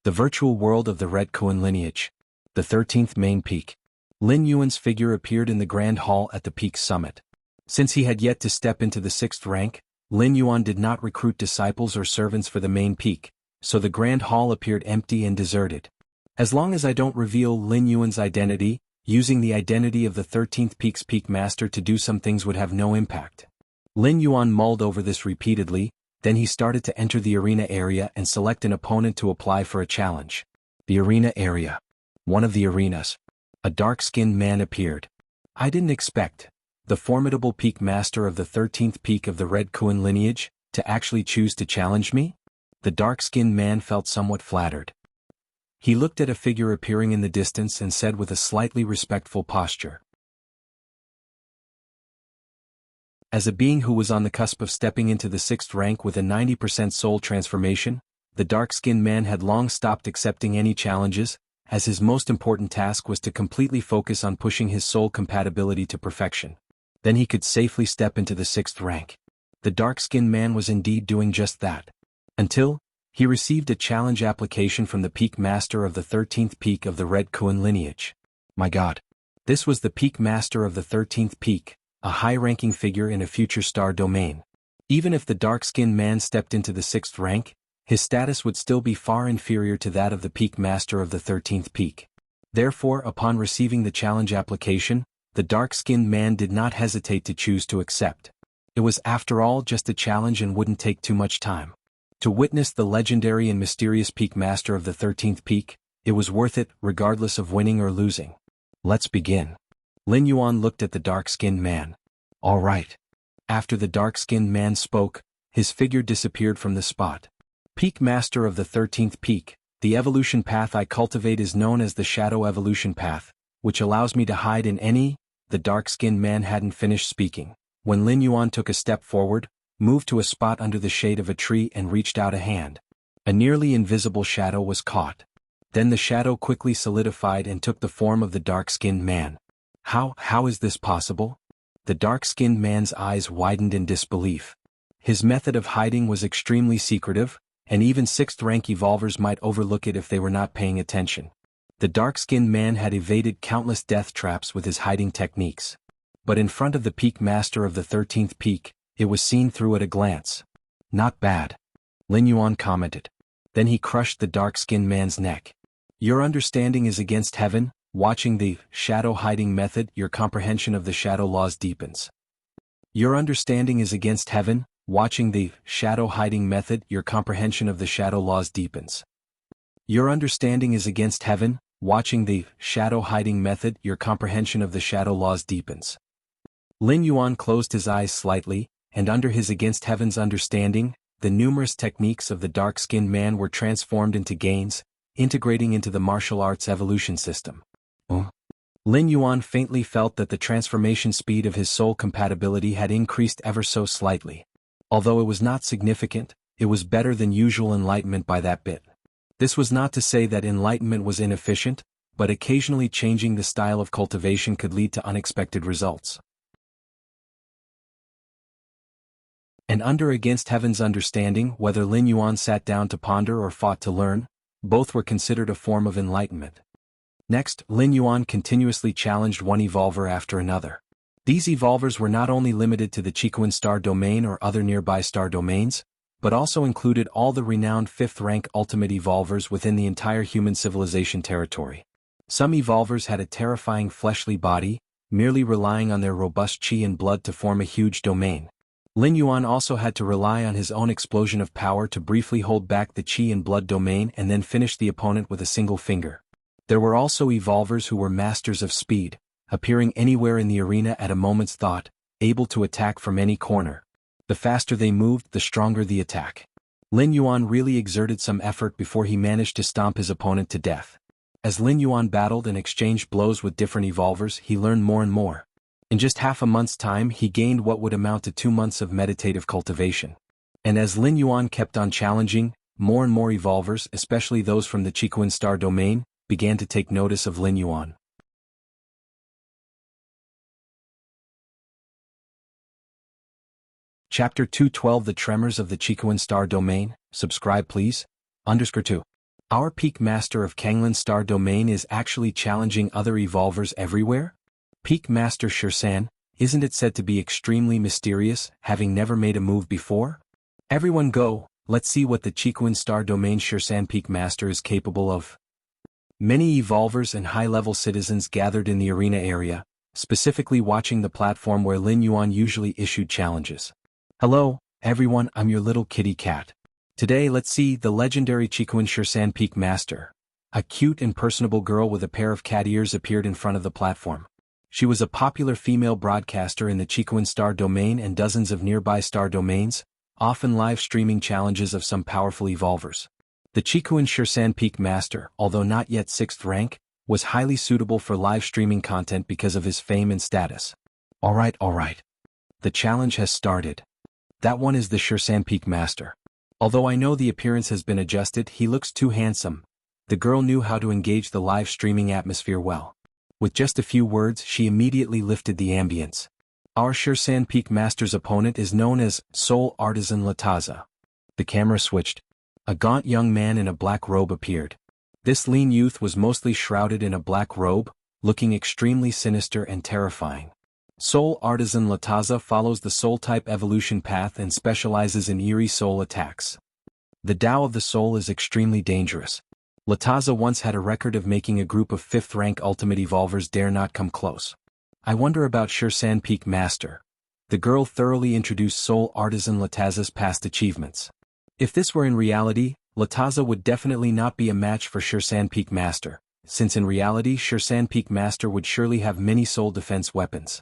The virtual world of the Red Kuan lineage. The 13th main peak. Lin Yuan's figure appeared in the Grand Hall at the peak's summit. Since he had yet to step into the 6th rank, Lin Yuan did not recruit disciples or servants for the main peak, so the Grand Hall appeared empty and deserted. As long as I don't reveal Lin Yuan's identity, using the identity of the 13th peak's peak master to do some things would have no impact. Lin Yuan mulled over this repeatedly, then he started to enter the arena area and select an opponent to apply for a challenge. The arena area. One of the arenas. A dark-skinned man appeared. I didn't expect the formidable peak master of the 13th peak of the Red Kuan lineage to actually choose to challenge me? The dark-skinned man felt somewhat flattered. He looked at a figure appearing in the distance and said with a slightly respectful posture. As a being who was on the cusp of stepping into the 6th rank with a 90% soul transformation, the dark-skinned man had long stopped accepting any challenges, as his most important task was to completely focus on pushing his soul compatibility to perfection. Then he could safely step into the 6th rank. The dark-skinned man was indeed doing just that. Until he received a challenge application from the peak master of the 13th peak of the Red Kuan lineage. My God. This was the peak master of the 13th peak, a high-ranking figure in a future star domain. Even if the dark-skinned man stepped into the 6th rank, his status would still be far inferior to that of the peak master of the 13th peak. Therefore, upon receiving the challenge application, the dark-skinned man did not hesitate to choose to accept. It was after all just a challenge and wouldn't take too much time. To witness the legendary and mysterious peak master of the 13th peak, it was worth it, regardless of winning or losing. Let's begin. Lin Yuan looked at the dark-skinned man. All right. After the dark-skinned man spoke, his figure disappeared from the spot. Peak master of the 13th peak, the evolution path I cultivate is known as the Shadow Evolution Path, which allows me to hide in any. The dark-skinned man hadn't finished speaking, when Lin Yuan took a step forward, moved to a spot under the shade of a tree and reached out a hand. A nearly invisible shadow was caught. Then the shadow quickly solidified and took the form of the dark-skinned man. How is this possible? The dark-skinned man's eyes widened in disbelief. His method of hiding was extremely secretive, and even 6th rank evolvers might overlook it if they were not paying attention. The dark-skinned man had evaded countless death traps with his hiding techniques. But in front of the peak master of the 13th peak, it was seen through at a glance. Not bad. Lin Yuan commented. Then he crushed the dark-skinned man's neck. Your understanding is against heaven. Watching the shadow hiding method, your comprehension of the shadow laws deepens. Your understanding is against heaven. Watching the shadow hiding method, your comprehension of the shadow laws deepens. Your understanding is against heaven. Watching the shadow hiding method, your comprehension of the shadow laws deepens. Lin Yuan closed his eyes slightly, and under his against heaven's understanding, the numerous techniques of the dark-skinned man were transformed into gains, integrating into the martial arts evolution system. Lin Yuan faintly felt that the transformation speed of his soul compatibility had increased ever so slightly. Although it was not significant, it was better than usual enlightenment by that bit. This was not to say that enlightenment was inefficient, but occasionally changing the style of cultivation could lead to unexpected results. And under against heaven's understanding, whether Lin Yuan sat down to ponder or fought to learn, both were considered a form of enlightenment. Next, Lin Yuan continuously challenged one evolver after another. These evolvers were not only limited to the Chiquan star domain or other nearby star domains, but also included all the renowned 5th rank ultimate evolvers within the entire human civilization territory. Some evolvers had a terrifying fleshly body, merely relying on their robust chi and blood to form a huge domain. Lin Yuan also had to rely on his own explosion of power to briefly hold back the chi and blood domain and then finish the opponent with a single finger. There were also evolvers who were masters of speed, appearing anywhere in the arena at a moment's thought, able to attack from any corner. The faster they moved, the stronger the attack. Lin Yuan really exerted some effort before he managed to stomp his opponent to death. As Lin Yuan battled and exchanged blows with different evolvers, he learned more and more. In just half a month's time, he gained what would amount to 2 months of meditative cultivation. And as Lin Yuan kept on challenging, more and more evolvers, especially those from the Qikuan Star domain, began to take notice of Lin Yuan. Chapter 212 The Tremors of the Qikuan Star Domain. Subscribe please. _2. Our Peak Master of Kanglan Star Domain is actually challenging other evolvers everywhere? Peak Master Xianxia, isn't it said to be extremely mysterious, having never made a move before? Everyone go, let's see what the Qikuan Star Domain Xianxia Peak Master is capable of. Many evolvers and high-level citizens gathered in the arena area, specifically watching the platform where Lin Yuan usually issued challenges. Hello, everyone, I'm your little kitty cat. Today let's see the legendary Qikuan Xianxia Peak Master. A cute and personable girl with a pair of cat ears appeared in front of the platform. She was a popular female broadcaster in the Qikuan Star Domain and dozens of nearby star domains, often live streaming challenges of some powerful evolvers. The Qikuan Xianxia Peak Master, although not yet 6th rank, was highly suitable for live streaming content because of his fame and status. Alright. The challenge has started. That one is the Xianxia Peak Master. Although I know the appearance has been adjusted, he looks too handsome. The girl knew how to engage the live streaming atmosphere well. With just a few words, she immediately lifted the ambience. Our Xianxia Peak Master's opponent is known as Soul Artisan Lataza. The camera switched. A gaunt young man in a black robe appeared. This lean youth was mostly shrouded in a black robe, looking extremely sinister and terrifying. Soul Artisan Lataza follows the soul-type evolution path and specializes in eerie soul attacks. The Tao of the soul is extremely dangerous. Lataza once had a record of making a group of 5th-rank ultimate evolvers dare not come close. I wonder about Xianxia Peak Master. The girl thoroughly introduced Soul Artisan Lataza's past achievements. If this were in reality, Lataza would definitely not be a match for Xianxia Peak Master, since in reality Xianxia Peak Master would surely have many soul defense weapons.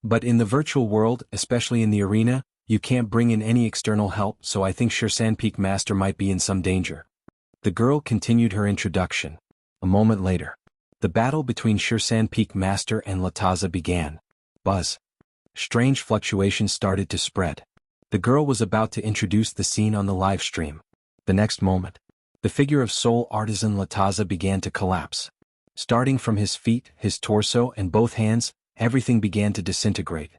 But in the virtual world, especially in the arena, you can't bring in any external help, so I think Xianxia Peak Master might be in some danger. The girl continued her introduction. A moment later, the battle between Xianxia Peak Master and Lataza began. Buzz. Strange fluctuations started to spread. The girl was about to introduce the scene on the live stream. The next moment, the figure of Soul Artisan Lataza began to collapse. Starting from his feet, his torso, and both hands, everything began to disintegrate.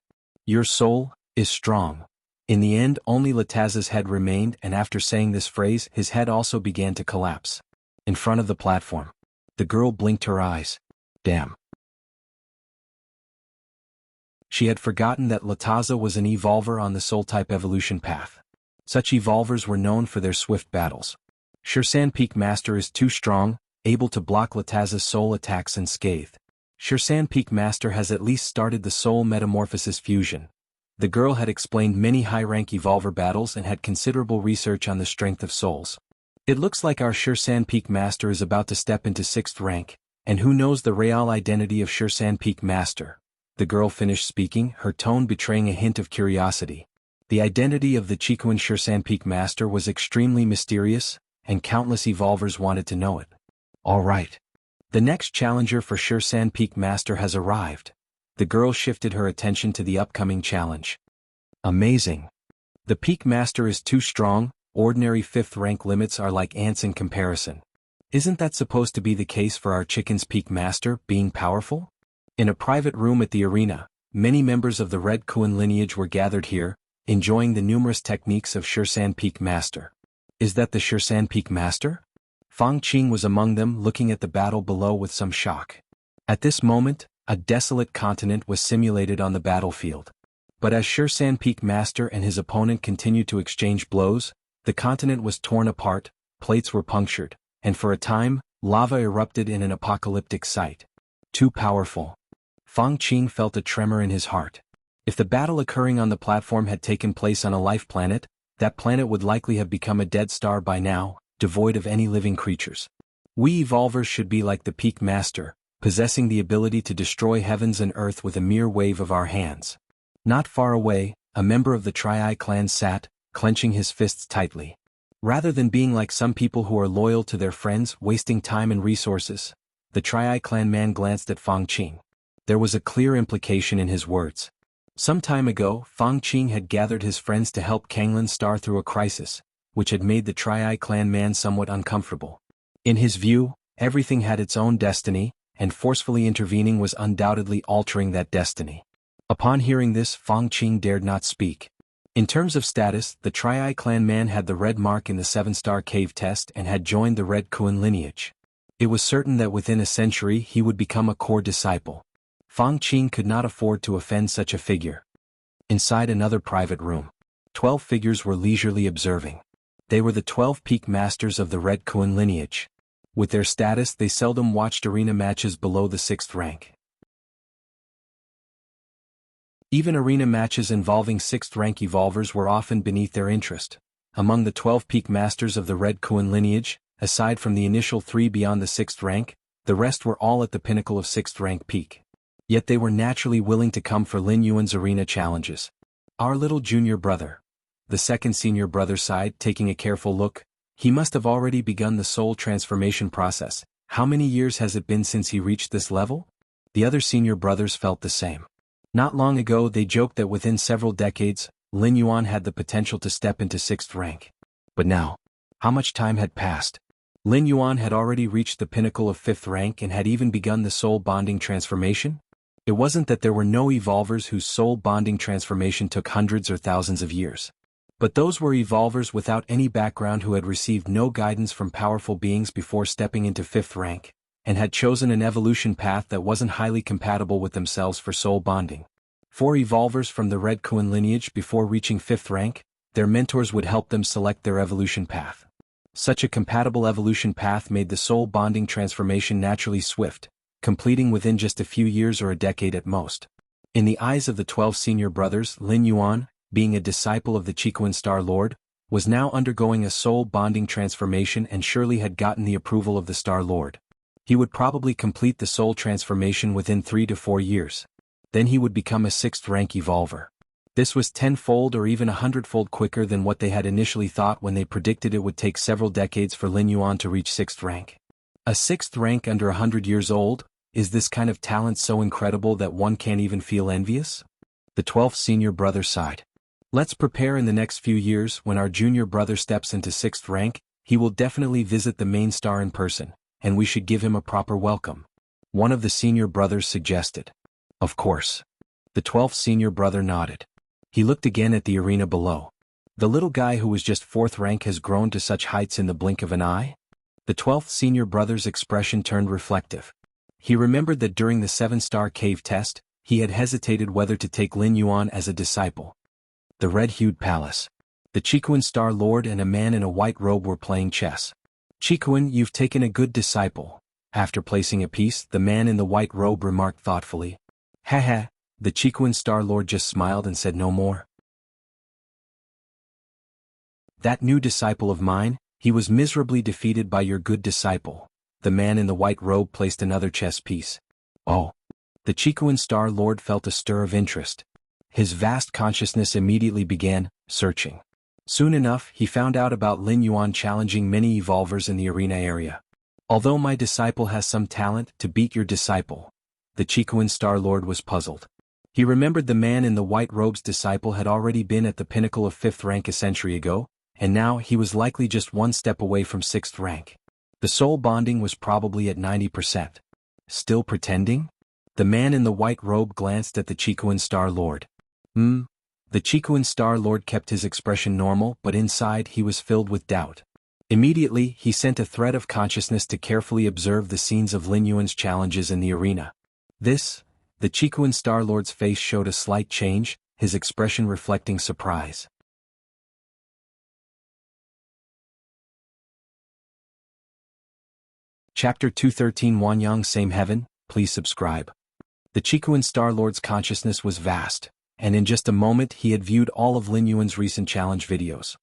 Your soul is strong. In the end, only Lataza's head remained, and after saying this phrase, his head also began to collapse. In front of the platform, the girl blinked her eyes. Damn. She had forgotten that Lataza was an evolver on the soul-type evolution path. Such evolvers were known for their swift battles. Xianxia Peak Master is too strong, able to block Lataza's soul attacks unscathed. Xianxia Peak Master has at least started the soul metamorphosis fusion. The girl had explained many high-rank evolver battles and had considerable research on the strength of souls. It looks like our Xianxia Peak Master is about to step into 6th rank, and who knows the real identity of Xianxia Peak Master. The girl finished speaking, her tone betraying a hint of curiosity. The identity of the Qikuan Xianxia Peak Master was extremely mysterious, and countless evolvers wanted to know it. Alright. The next challenger for Xianxia Peak Master has arrived. The girl shifted her attention to the upcoming challenge. Amazing. The Peak Master is too strong, ordinary 5th rank limits are like ants in comparison. Isn't that supposed to be the case for our Chicken's Peak Master, being powerful? In a private room at the arena, many members of the Red Kuan lineage were gathered here, enjoying the numerous techniques of Xianxia Peak Master. Is that the Xianxia Peak Master? Fang Qing was among them, looking at the battle below with some shock. At this moment, a desolate continent was simulated on the battlefield. But as Xianxia Peak Master and his opponent continued to exchange blows, the continent was torn apart, plates were punctured, and for a time, lava erupted in an apocalyptic sight. Too powerful. Fang Qing felt a tremor in his heart. If the battle occurring on the platform had taken place on a life planet, that planet would likely have become a dead star by now, devoid of any living creatures. We evolvers should be like the Peak Master, possessing the ability to destroy heavens and earth with a mere wave of our hands. Not far away, a member of the Tri-Eye clan sat, clenching his fists tightly. Rather than being like some people who are loyal to their friends, wasting time and resources, The Tri-Eye clan man glanced at Fang Qing. There was a clear implication in his words. Some time ago, Fang Qing had gathered his friends to help Kanglin's star through a crisis, which had made the Tri-Eye clan man somewhat uncomfortable. In his view, everything had its own destiny, and forcefully intervening was undoubtedly altering that destiny. Upon hearing this, Fang Qing dared not speak. In terms of status, the Tri-Eye clan man had the red mark in the 7-star cave test and had joined the Red Kuan lineage. It was certain that within a century he would become a core disciple. Fang Qing could not afford to offend such a figure. Inside another private room, 12 figures were leisurely observing. They were the 12 peak masters of the Red Kuan lineage. With their status, they seldom watched arena matches below the 6th rank. Even arena matches involving 6th rank evolvers were often beneath their interest. Among the 12 peak masters of the Red Kuan lineage, aside from the initial 3 beyond the 6th rank, the rest were all at the pinnacle of 6th rank peak. Yet they were naturally willing to come for Lin Yuan's arena challenges. Our little junior brother. The second senior brother sighed, taking a careful look. He must have already begun the soul transformation process. How many years has it been since he reached this level? The other senior brothers felt the same. Not long ago they joked that within several decades, Lin Yuan had the potential to step into 6th rank. But now, how much time had passed? Lin Yuan had already reached the pinnacle of 5th rank and had even begun the soul bonding transformation? It wasn't that there were no evolvers whose soul bonding transformation took hundreds or thousands of years. But those were evolvers without any background who had received no guidance from powerful beings before stepping into 5th rank, and had chosen an evolution path that wasn't highly compatible with themselves for soul bonding. For evolvers from the Red Kuan lineage before reaching 5th rank, their mentors would help them select their evolution path. Such a compatible evolution path made the soul bonding transformation naturally swift, completing within just a few years or a decade at most. In the eyes of the 12 senior brothers, Lin Yuan, being a disciple of the Chiquan Star Lord, was now undergoing a soul bonding transformation and surely had gotten the approval of the Star Lord. He would probably complete the soul transformation within 3 to 4 years. Then he would become a 6th rank evolver. This was 10-fold or even 100-fold quicker than what they had initially thought when they predicted it would take several decades for Lin Yuan to reach 6th rank. A 6th rank under 100 years old? Is this kind of talent so incredible that one can't even feel envious? The 12th senior brother sighed. Let's prepare. In the next few years, when our junior brother steps into 6th rank, he will definitely visit the main star in person, and we should give him a proper welcome. One of the senior brothers suggested. Of course. The 12th senior brother nodded. He looked again at the arena below. The little guy who was just 4th rank has grown to such heights in the blink of an eye? The 12th senior brother's expression turned reflective. He remembered that during the 7-star cave test, he had hesitated whether to take Lin Yuan as a disciple. The red-hued palace. The Chiquan Star Lord and a man in a white robe were playing chess. Chiquan, you've taken a good disciple. After placing a piece, the man in the white robe remarked thoughtfully. Haha, the Chiquan Star Lord just smiled and said no more. That new disciple of mine, he was miserably defeated by your good disciple. The man in the white robe placed another chess piece. Oh. The Chiquan Star Lord felt a stir of interest. His vast consciousness immediately began searching. Soon enough, he found out about Lin Yuan challenging many evolvers in the arena area. Although my disciple has some talent to beat your disciple, the Chiquan Star Lord was puzzled. He remembered the man in the white robe's disciple had already been at the pinnacle of 5th rank a century ago, and now he was likely just one step away from 6th rank. The soul bonding was probably at 90%. Still pretending? The man in the white robe glanced at the Chiquan Star Lord. The Chiquan Star Lord kept his expression normal, but inside he was filled with doubt. Immediately, he sent a thread of consciousness to carefully observe the scenes of Lin Yuan's challenges in the arena. The Chiquan Star Lord's face showed a slight change, his expression reflecting surprise. Chapter 213 Wanyang Same Heaven, please subscribe. The Chiquan Star Lord's consciousness was vast, and in just a moment he had viewed all of Lin Yuan's recent challenge videos.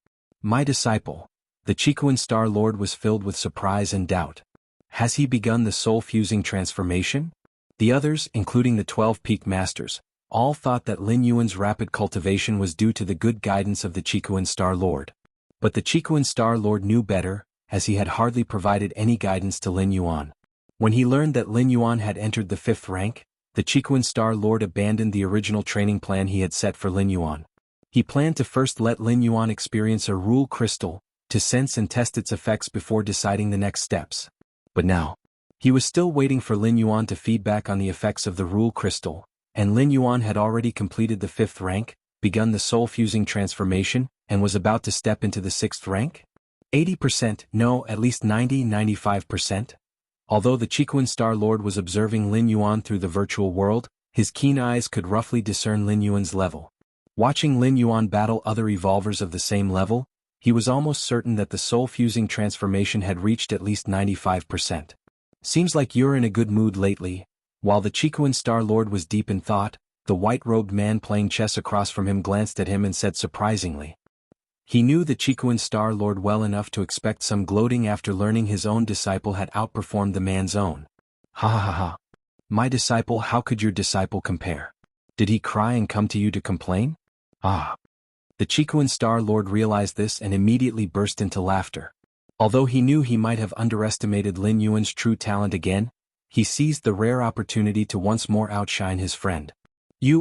My disciple. The Chiquan Star Lord was filled with surprise and doubt. Has he begun the soul-fusing transformation? The others, including the 12 peak masters, all thought that Lin Yuan's rapid cultivation was due to the good guidance of the Chiquan Star Lord. But the Chiquan Star Lord knew better, as he had hardly provided any guidance to Lin Yuan. When he learned that Lin Yuan had entered the 5th rank, the Chiquan Star Lord abandoned the original training plan he had set for Lin Yuan. He planned to first let Lin Yuan experience a rule crystal, to sense and test its effects before deciding the next steps. But now, he was still waiting for Lin Yuan to feedback on the effects of the rule crystal, and Lin Yuan had already completed the 5th rank, begun the soul-fusing transformation, and was about to step into the 6th rank? 80%, no, at least 90–95%. Although the Chiquan Star Lord was observing Lin Yuan through the virtual world, his keen eyes could roughly discern Lin Yuan's level. Watching Lin Yuan battle other evolvers of the same level, he was almost certain that the soul-fusing transformation had reached at least 95%. Seems like you're in a good mood lately. While the Chiquan Star Lord was deep in thought, the white-robed man playing chess across from him glanced at him and said surprisingly. He knew the Chiquan Star Lord well enough to expect some gloating after learning his own disciple had outperformed the man's own. Ha ha ha ha. My disciple, how could your disciple compare? Did he cry and come to you to complain? Ah. The Chiquan Star Lord realized this and immediately burst into laughter. Although he knew he might have underestimated Lin Yuan's true talent again, he seized the rare opportunity to once more outshine his friend.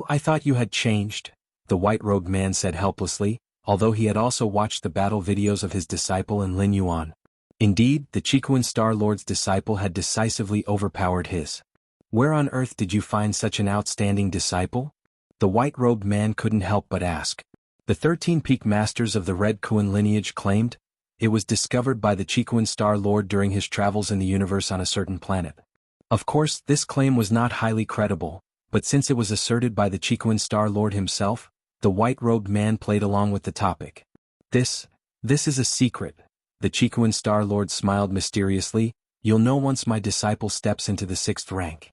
I thought you had changed, the white-robed man said helplessly, although he had also watched the battle videos of his disciple and Lin Yuan. Indeed, the Chiquan Star Lord's disciple had decisively overpowered his. Where on earth did you find such an outstanding disciple? The white-robed man couldn't help but ask. The 13 peak masters of the Red Kuan lineage claimed, it was discovered by the Chiquan Star Lord during his travels in the universe on a certain planet. Of course, this claim was not highly credible, but since it was asserted by the Chiquan Star Lord himself, the white-robed man played along with the topic. This is a secret. The Chiquan Star Lord smiled mysteriously. You'll know once my disciple steps into the 6th rank.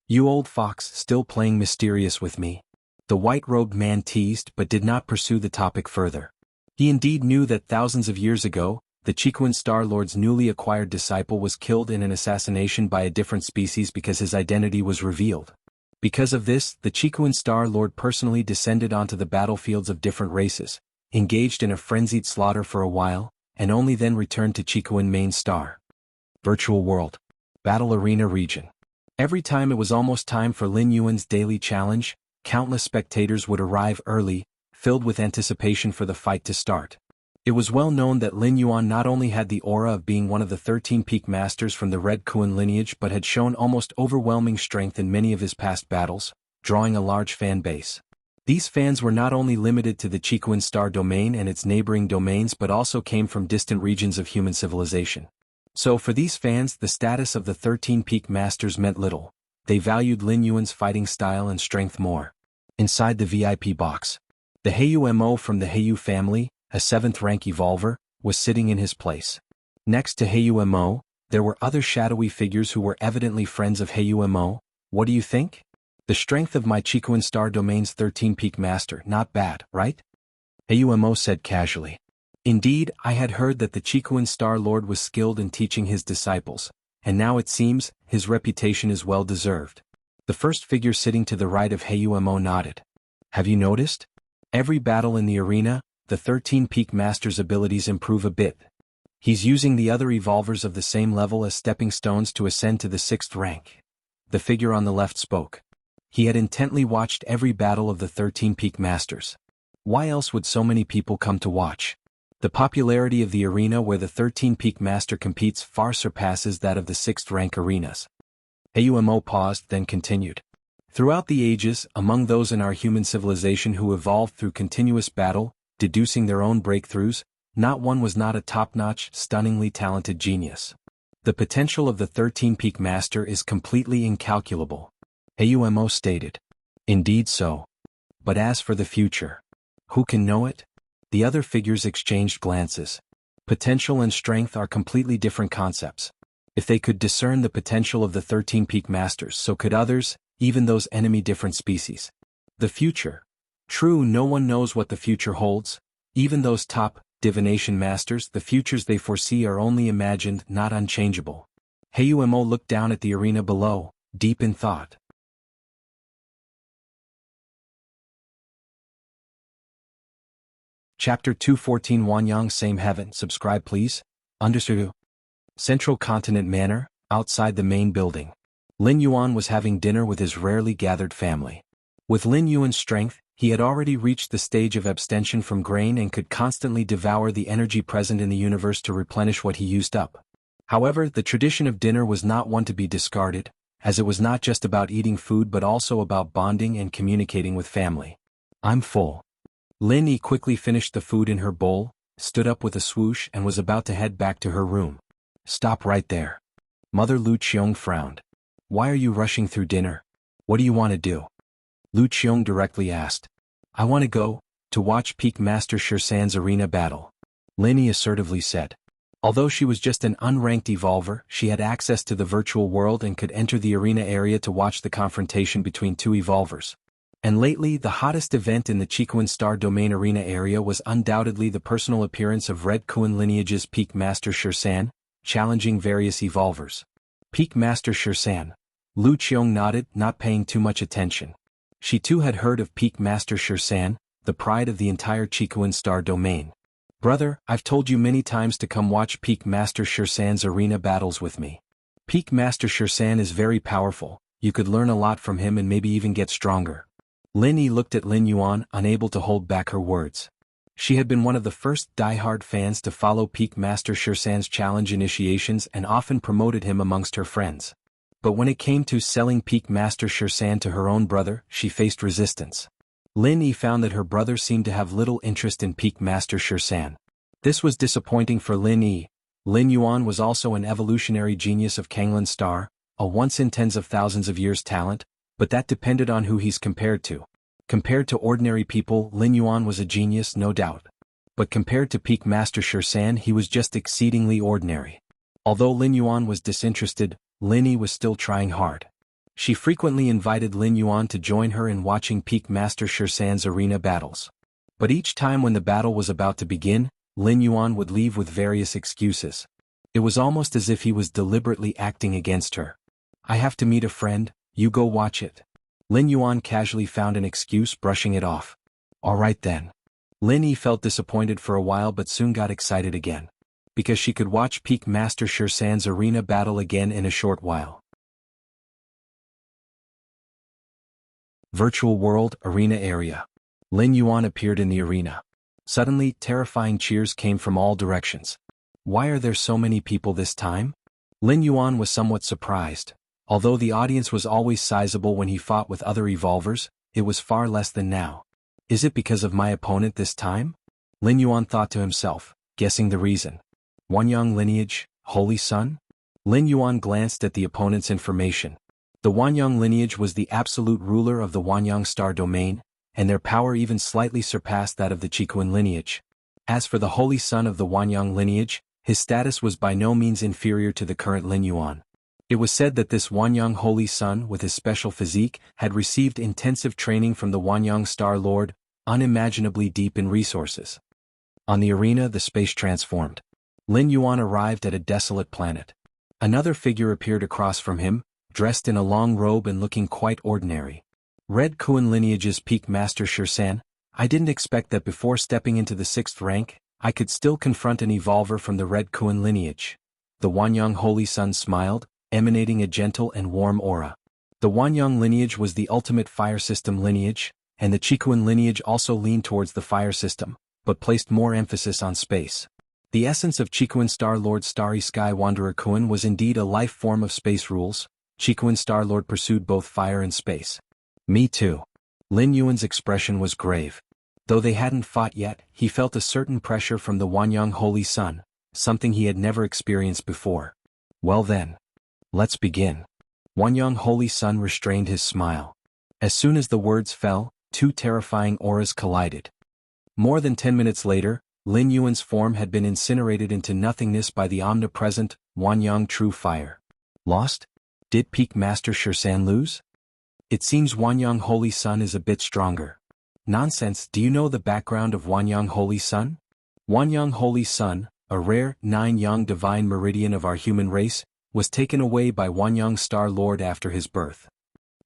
You old fox, still playing mysterious with me? The white-robed man teased but did not pursue the topic further. He indeed knew that thousands of years ago, the Chiquan Star Lord's newly acquired disciple was killed in an assassination by a different species because his identity was revealed. Because of this, the Chiquan Star Lord personally descended onto the battlefields of different races, engaged in a frenzied slaughter for a while, and only then returned to Chiquan Main Star. Virtual World. Battle Arena Region. Every time it was almost time for Lin Yuan's daily challenge, countless spectators would arrive early, filled with anticipation for the fight to start. It was well known that Lin Yuan not only had the aura of being one of the 13 peak masters from the Red Kuan lineage but had shown almost overwhelming strength in many of his past battles, drawing a large fan base. These fans were not only limited to the Chiquan Star domain and its neighboring domains but also came from distant regions of human civilization. So for these fans, the status of the 13 peak masters meant little. They valued Lin Yuan's fighting style and strength more. Inside the VIP box, the Heiyu Mo from the Heiyu family, a 7th rank evolver, was sitting in his place. Next to Heiyu Mo, there were other shadowy figures who were evidently friends of Heiyu Mo. What do you think? The strength of my Chiquan Star domain's 13 peak master, not bad, right? Heiyu Mo said casually. Indeed, I had heard that the Chiquan Star Lord was skilled in teaching his disciples, and now it seems, his reputation is well deserved. The first figure sitting to the right of Heiyu Mo nodded. Have you noticed? Every battle in the arena, the 13 peak master's abilities improve a bit. He's using the other evolvers of the same level as stepping stones to ascend to the 6th rank. The figure on the left spoke. He had intently watched every battle of the 13 peak masters. Why else would so many people come to watch? The popularity of the arena where the 13 peak master competes far surpasses that of the 6th rank arenas. Heiyu Mo paused, then continued. Throughout the ages, among those in our human civilization who evolved through continuous battle, deducing their own breakthroughs, not one was not a top-notch, stunningly talented genius. The potential of the 13 peak master is completely incalculable. Heiyu Mo stated. Indeed so. But as for the future, who can know it? The other figures exchanged glances. Potential and strength are completely different concepts. If they could discern the potential of the 13 peak masters, so could others, even those enemy different species. The future. True, no one knows what the future holds. Even those top divination masters, the futures they foresee are only imagined, not unchangeable. Heiyu Mo looked down at the arena below, deep in thought. Chapter 214 Wanyang Same Heaven. Subscribe please. Understood. Central Continent Manor, outside the main building. Lin Yuan was having dinner with his rarely gathered family. With Lin Yuan's strength, he had already reached the stage of abstention from grain and could constantly devour the energy present in the universe to replenish what he used up. However, the tradition of dinner was not one to be discarded, as it was not just about eating food but also about bonding and communicating with family. I'm full. Lin Yi quickly finished the food in her bowl, stood up with a swoosh and was about to head back to her room. Stop right there. Mother Lu Qiong frowned. Why are you rushing through dinner? What do you want to do? Lu Qiong directly asked. I want to go, to watch Peak Master Shirsan's arena battle. Lin Yi assertively said. Although she was just an unranked evolver, she had access to the virtual world and could enter the arena area to watch the confrontation between two evolvers. And lately, the hottest event in the Qikuan Star Domain arena area was undoubtedly the personal appearance of Red Kuan lineage's Peak Master Shirsan, challenging various evolvers. Peak Master Shirsan. Lu Qiong nodded, not paying too much attention. She too had heard of Peak Master Shirsan, the pride of the entire Qikuan Star Domain. Brother, I've told you many times to come watch Peak Master Shirsan's arena battles with me. Peak Master Shirsan is very powerful, you could learn a lot from him and maybe even get stronger. Lin Yi looked at Lin Yuan, unable to hold back her words. She had been one of the first die-hard fans to follow Peak Master Shirsan's challenge initiations and often promoted him amongst her friends. But when it came to selling Peak Master Shirsan to her own brother, she faced resistance. Lin Yi found that her brother seemed to have little interest in Peak Master Shirsan. This was disappointing for Lin Yi. Lin Yuan was also an evolutionary genius of Kanglan Star, a once in tens of thousands of years talent, but that depended on who he's compared to. Compared to ordinary people, Lin Yuan was a genius, no doubt. But compared to Peak Master Shirsan, he was just exceedingly ordinary. Although Lin Yuan was disinterested, Lin Yi was still trying hard. She frequently invited Lin Yuan to join her in watching Peak Master Shirsan's arena battles. But each time when the battle was about to begin, Lin Yuan would leave with various excuses. It was almost as if he was deliberately acting against her. I have to meet a friend, you go watch it. Lin Yuan casually found an excuse, brushing it off. Alright then. Lin Yi felt disappointed for a while but soon got excited again. Because she could watch Peak Master Shirsan's arena battle again in a short while. Virtual World Arena Area. Lin Yuan appeared in the arena. Suddenly, terrifying cheers came from all directions. Why are there so many people this time? Lin Yuan was somewhat surprised. Although the audience was always sizable when he fought with other evolvers, it was far less than now. Is it because of my opponent this time? Lin Yuan thought to himself, guessing the reason. Wanyang lineage, Holy Sun? Lin Yuan glanced at the opponent's information. The Wanyang lineage was the absolute ruler of the Wanyang Star Domain, and their power even slightly surpassed that of the Qikuan lineage. As for the Holy Son of the Wanyang lineage, his status was by no means inferior to the current Lin Yuan. It was said that this Wanyang Holy Son with his special physique had received intensive training from the Wanyang Star Lord, unimaginably deep in resources. On the arena, the space transformed. Lin Yuan arrived at a desolate planet. Another figure appeared across from him, dressed in a long robe and looking quite ordinary. Red Kuan lineage's Peak Master Shirsan, I didn't expect that before stepping into the 6th rank, I could still confront an evolver from the Red Kuan lineage. The Wanyang Holy Son smiled, emanating a gentle and warm aura. The Wanyang lineage was the ultimate fire system lineage, and the Qikuan lineage also leaned towards the fire system, but placed more emphasis on space. The essence of Qikuan Star Lord Starry Sky Wanderer Kuan was indeed a life form of space rules. Qikuan Star Lord pursued both fire and space. Me too. Lin Yuan's expression was grave. Though they hadn't fought yet, he felt a certain pressure from the Wanyang Holy Sun, something he had never experienced before. Well then. Let's begin. Wanyang Holy Sun restrained his smile. As soon as the words fell, two terrifying auras collided. More than 10 minutes later, Lin Yuan's form had been incinerated into nothingness by the omnipresent Wanyang True Fire. Lost? Did Peak Master Shirsan lose? It seems Wanyang Holy Sun is a bit stronger. Nonsense, do you know the background of Wanyang Holy Sun? Wanyang Holy Sun, a rare 9-yang divine meridian of our human race, was taken away by Wanyang Star Lord after his birth.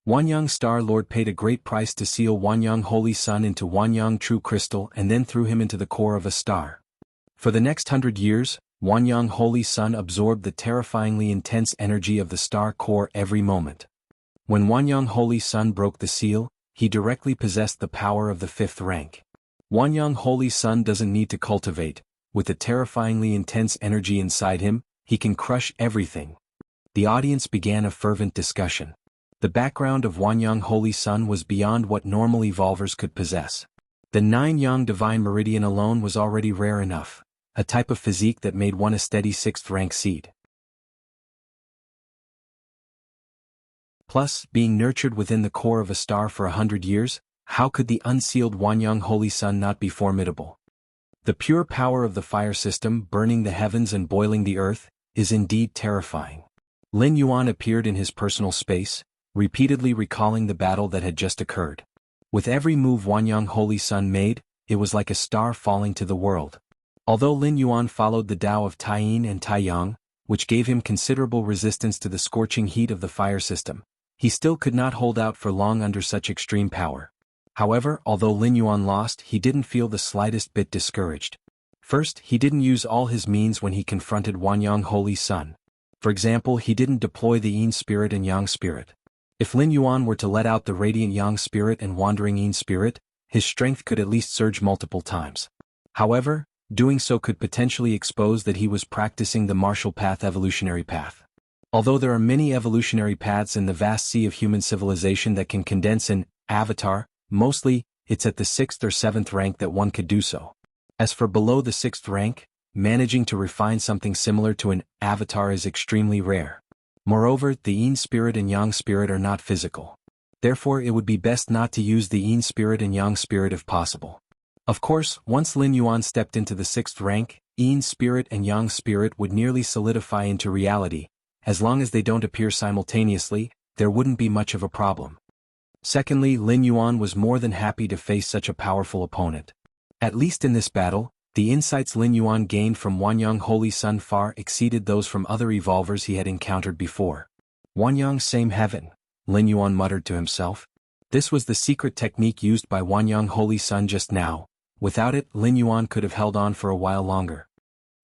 Wanyang Star Lord paid a great price to seal Wanyang Holy Sun into Wanyang True Crystal and then threw him into the core of a star. For the next 100 years, Wanyang Holy Sun absorbed the terrifyingly intense energy of the star core every moment. When Wanyang Holy Sun broke the seal, he directly possessed the power of the 5th rank. Wanyang Holy Sun doesn't need to cultivate. With the terrifyingly intense energy inside him, he can crush everything. The audience began a fervent discussion. The background of Wanyang Holy Sun was beyond what normal evolvers could possess. The 9-yang Divine Meridian alone was already rare enough, a type of physique that made one a steady 6th rank seed. Plus, being nurtured within the core of a star for 100 years, how could the unsealed Wanyang Holy Sun not be formidable? The pure power of the fire system burning the heavens and boiling the earth is indeed terrifying. Lin Yuan appeared in his personal space, repeatedly recalling the battle that had just occurred. With every move Wanyang Holy Sun made, it was like a star falling to the world. Although Lin Yuan followed the Tao of Taiyin and Taiyang, which gave him considerable resistance to the scorching heat of the fire system, he still could not hold out for long under such extreme power. However, although Lin Yuan lost, he didn't feel the slightest bit discouraged. First, he didn't use all his means when he confronted Wanyang Holy Sun. For example, he didn't deploy the Yin Spirit and Yang Spirit. If Lin Yuan were to let out the radiant Yang Spirit and wandering Yin Spirit, his strength could at least surge multiple times. However, doing so could potentially expose that he was practicing the martial path evolutionary path. Although there are many evolutionary paths in the vast sea of human civilization that can condense an avatar, mostly, it's at the 6th or 7th rank that one could do so. As for below the 6th rank, managing to refine something similar to an avatar is extremely rare. Moreover, the Yin Spirit and Yang Spirit are not physical. Therefore, it would be best not to use the Yin Spirit and Yang Spirit if possible. Of course, once Lin Yuan stepped into the 6th rank, Yin Spirit and Yang Spirit would nearly solidify into reality. As long as they don't appear simultaneously, there wouldn't be much of a problem. Secondly, Lin Yuan was more than happy to face such a powerful opponent. At least in this battle, the insights Lin Yuan gained from Wanyang Holy Sun far exceeded those from other evolvers he had encountered before. Wanyang same heaven, Lin Yuan muttered to himself. This was the secret technique used by Wanyang Holy Sun just now. Without it, Lin Yuan could have held on for a while longer.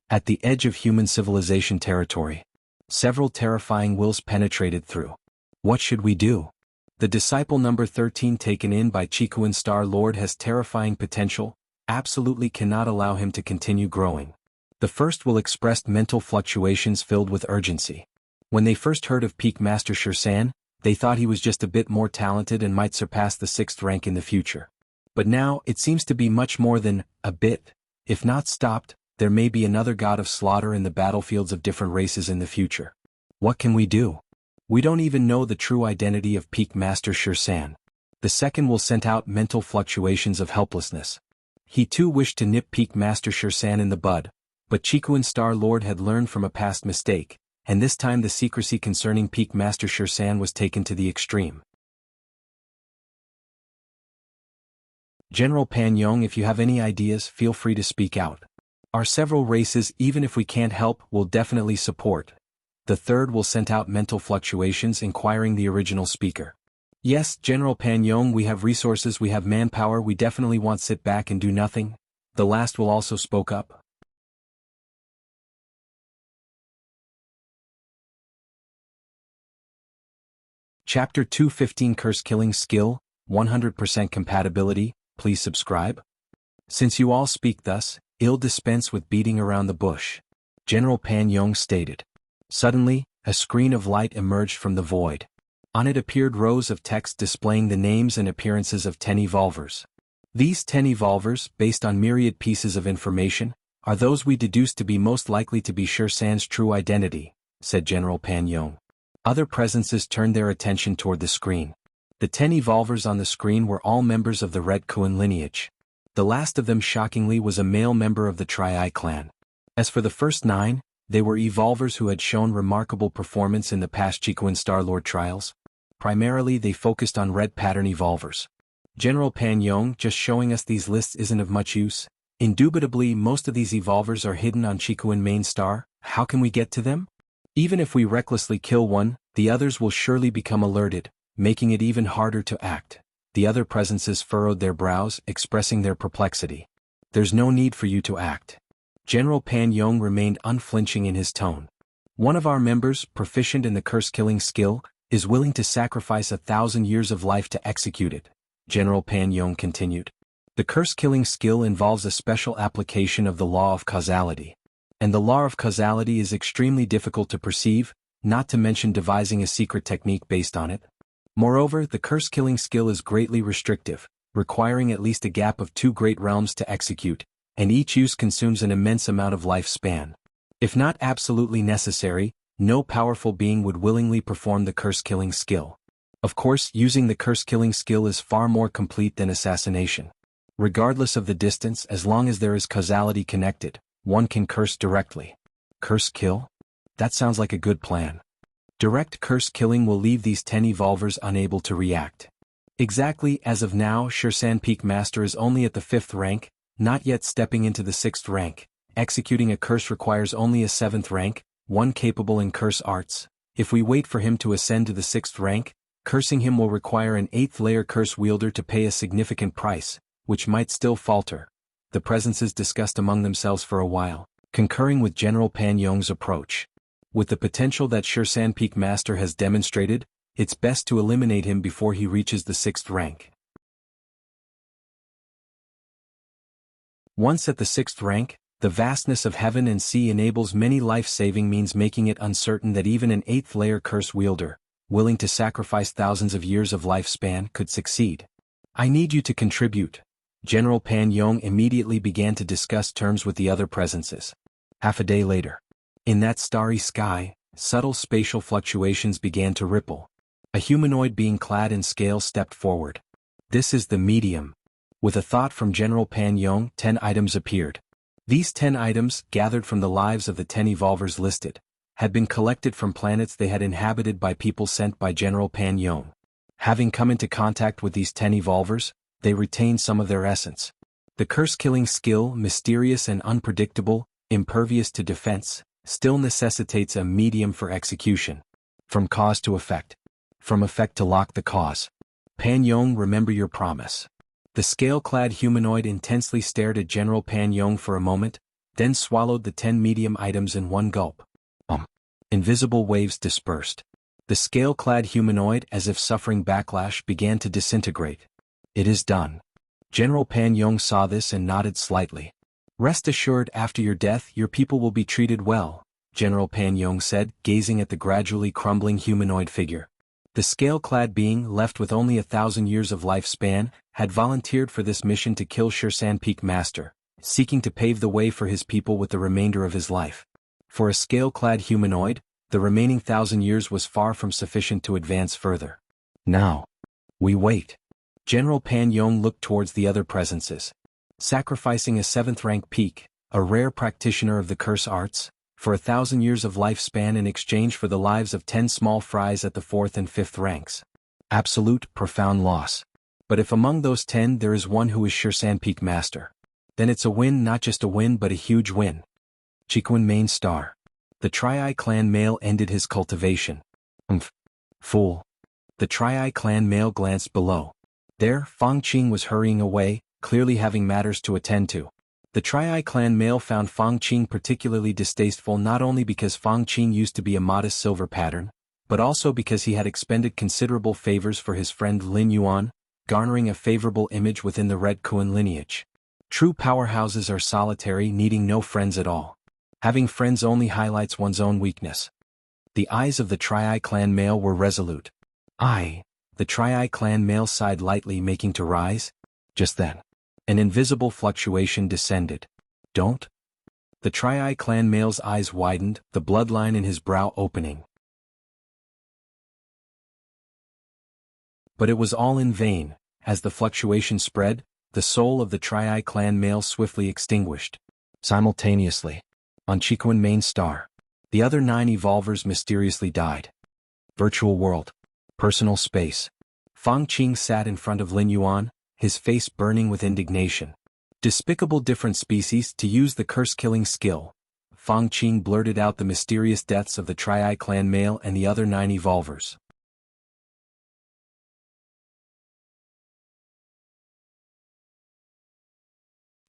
At the edge of human civilization territory, several terrifying wills penetrated through. What should we do? The disciple number 13 taken in by Chikuan Star Lord has terrifying potential, absolutely cannot allow him to continue growing. The first will expressed mental fluctuations filled with urgency. When they first heard of Peak Master Shirsan, they thought he was just a bit more talented and might surpass the 6th rank in the future. But now, it seems to be much more than a bit. If not stopped, there may be another god of slaughter in the battlefields of different races in the future. What can we do? We don't even know the true identity of Peak Master Shirsan. The second will send out mental fluctuations of helplessness. He too wished to nip Peak Master Shirsan in the bud, but Chikuan Star Lord had learned from a past mistake, and this time the secrecy concerning Peak Master Shirsan was taken to the extreme. General Pan Yong, if you have any ideas, feel free to speak out. Our several races, even if we can't help, will definitely support. The third will send out mental fluctuations inquiring the original speaker. Yes, General Pan Yong, we have resources, we have manpower, we definitely won't sit back and do nothing. The last will also spoke up. Chapter 215 Curse Killing Skill, 100% Compatibility, please subscribe. Since you all speak thus, I'll dispense with beating around the bush. General Pan Yong stated. Suddenly, a screen of light emerged from the void. On it appeared rows of text displaying the names and appearances of 10 evolvers. These 10 evolvers, based on myriad pieces of information, are those we deduced to be most likely to be Shirsan's true identity, said General Pan Yong. Other presences turned their attention toward the screen. The 10 evolvers on the screen were all members of the Red Kuan lineage. The last of them shockingly was a male member of the Tri-Eye clan. As for the first 9, they were evolvers who had shown remarkable performance in the past Chikuan Star Lord trials. Primarily they focused on red pattern evolvers. General Pan Yong, just showing us these lists isn't of much use. Indubitably most of these evolvers are hidden on Chikuan main star. How can we get to them? Even if we recklessly kill one, the others will surely become alerted, making it even harder to act. The other presences furrowed their brows, expressing their perplexity. There's no need for you to act. General Pan Yong remained unflinching in his tone. One of our members, proficient in the curse-killing skill, is willing to sacrifice 1,000 years of life to execute it, General Pan Yong continued. The curse-killing skill involves a special application of the law of causality. And the law of causality is extremely difficult to perceive, not to mention devising a secret technique based on it. Moreover, the curse-killing skill is greatly restrictive, requiring at least a gap of 2 great realms to execute, and each use consumes an immense amount of lifespan. If not absolutely necessary, no powerful being would willingly perform the curse-killing skill. Of course, using the curse-killing skill is far more complete than assassination. Regardless of the distance, as long as there is causality connected, one can curse directly. Curse kill? That sounds like a good plan. Direct curse killing will leave these 10 evolvers unable to react. Exactly as of now, Shirsan Peak Master is only at the 5th rank, not yet stepping into the 6th rank. Executing a curse requires only a 7th rank, one capable in curse arts. If we wait for him to ascend to the 6th rank, cursing him will require an 8th layer curse wielder to pay a significant price, which might still falter. The presences discussed among themselves for a while, concurring with General Pan Yong's approach. With the potential that Shirsan Peak Master has demonstrated, it's best to eliminate him before he reaches the 6th rank. Once at the 6th rank, the vastness of heaven and sea enables many life-saving means, making it uncertain that even an 8th layer curse wielder, willing to sacrifice thousands of years of lifespan, could succeed. I need you to contribute. General Pan Yong immediately began to discuss terms with the other presences. Half a day later. In that starry sky, subtle spatial fluctuations began to ripple. A humanoid being clad in scales stepped forward. This is the medium. With a thought from General Pan Yong, 10 items appeared. These 10 items, gathered from the lives of the 10 evolvers listed, had been collected from planets they had inhabited by people sent by General Pan Yong. Having come into contact with these 10 evolvers, they retained some of their essence. The curse-killing skill, mysterious and unpredictable, impervious to defense, still necessitates a medium for execution. From cause to effect. From effect to lock the cause. Pan Yong, remember your promise. The scale-clad humanoid intensely stared at General Pan Yong for a moment, then swallowed the 10 medium items in one gulp. Invisible waves dispersed. The scale-clad humanoid, as if suffering backlash, began to disintegrate. It is done. General Pan Yong saw this and nodded slightly. Rest assured, after your death your people will be treated well, General Pan Yong said, gazing at the gradually crumbling humanoid figure. The scale-clad being, left with only 1,000 years of lifespan, had volunteered for this mission to kill Shirsan Peak Master, seeking to pave the way for his people with the remainder of his life. For a scale-clad humanoid, the remaining 1,000 years was far from sufficient to advance further. Now, we wait. General Pan Yong looked towards the other presences. Sacrificing a 7th rank peak, a rare practitioner of the curse arts, for 1,000 years of lifespan in exchange for the lives of 10 small fries at the 4th and 5th ranks. Absolute, profound loss. But if among those 10 there is one who is Shirsan Peak Master, then it's a win, not just a win but a huge win. Chiquan Main Star. The Tri-Eye clan male ended his cultivation. Fool. The Tri-Eye clan male glanced below. There, Fang Qing was hurrying away, clearly having matters to attend to. The Tri-Eye clan male found Fang Qing particularly distasteful, not only because Fang Qing used to be a modest silver pattern, but also because he had expended considerable favors for his friend Lin Yuan, garnering a favorable image within the Red Kuan lineage. True powerhouses are solitary, needing no friends at all. Having friends only highlights one's own weakness. The eyes of the Tri-Eye clan male were resolute. The Tri-Eye clan male sighed lightly, making to rise. Just then, an invisible fluctuation descended. Don't? The Tri-Eye clan male's eyes widened, the bloodline in his brow opening. But it was all in vain. As the fluctuation spread, the soul of the Tri-Eye clan male swiftly extinguished. Simultaneously, on Chiquan Main Star, the other 9 evolvers mysteriously died. Virtual world. Personal space. Fang Qing sat in front of Lin Yuan, his face burning with indignation. Despicable different species to use the curse-killing skill. Fang Qing blurted out the mysterious deaths of the Tri-Eye clan male and the other 9 evolvers.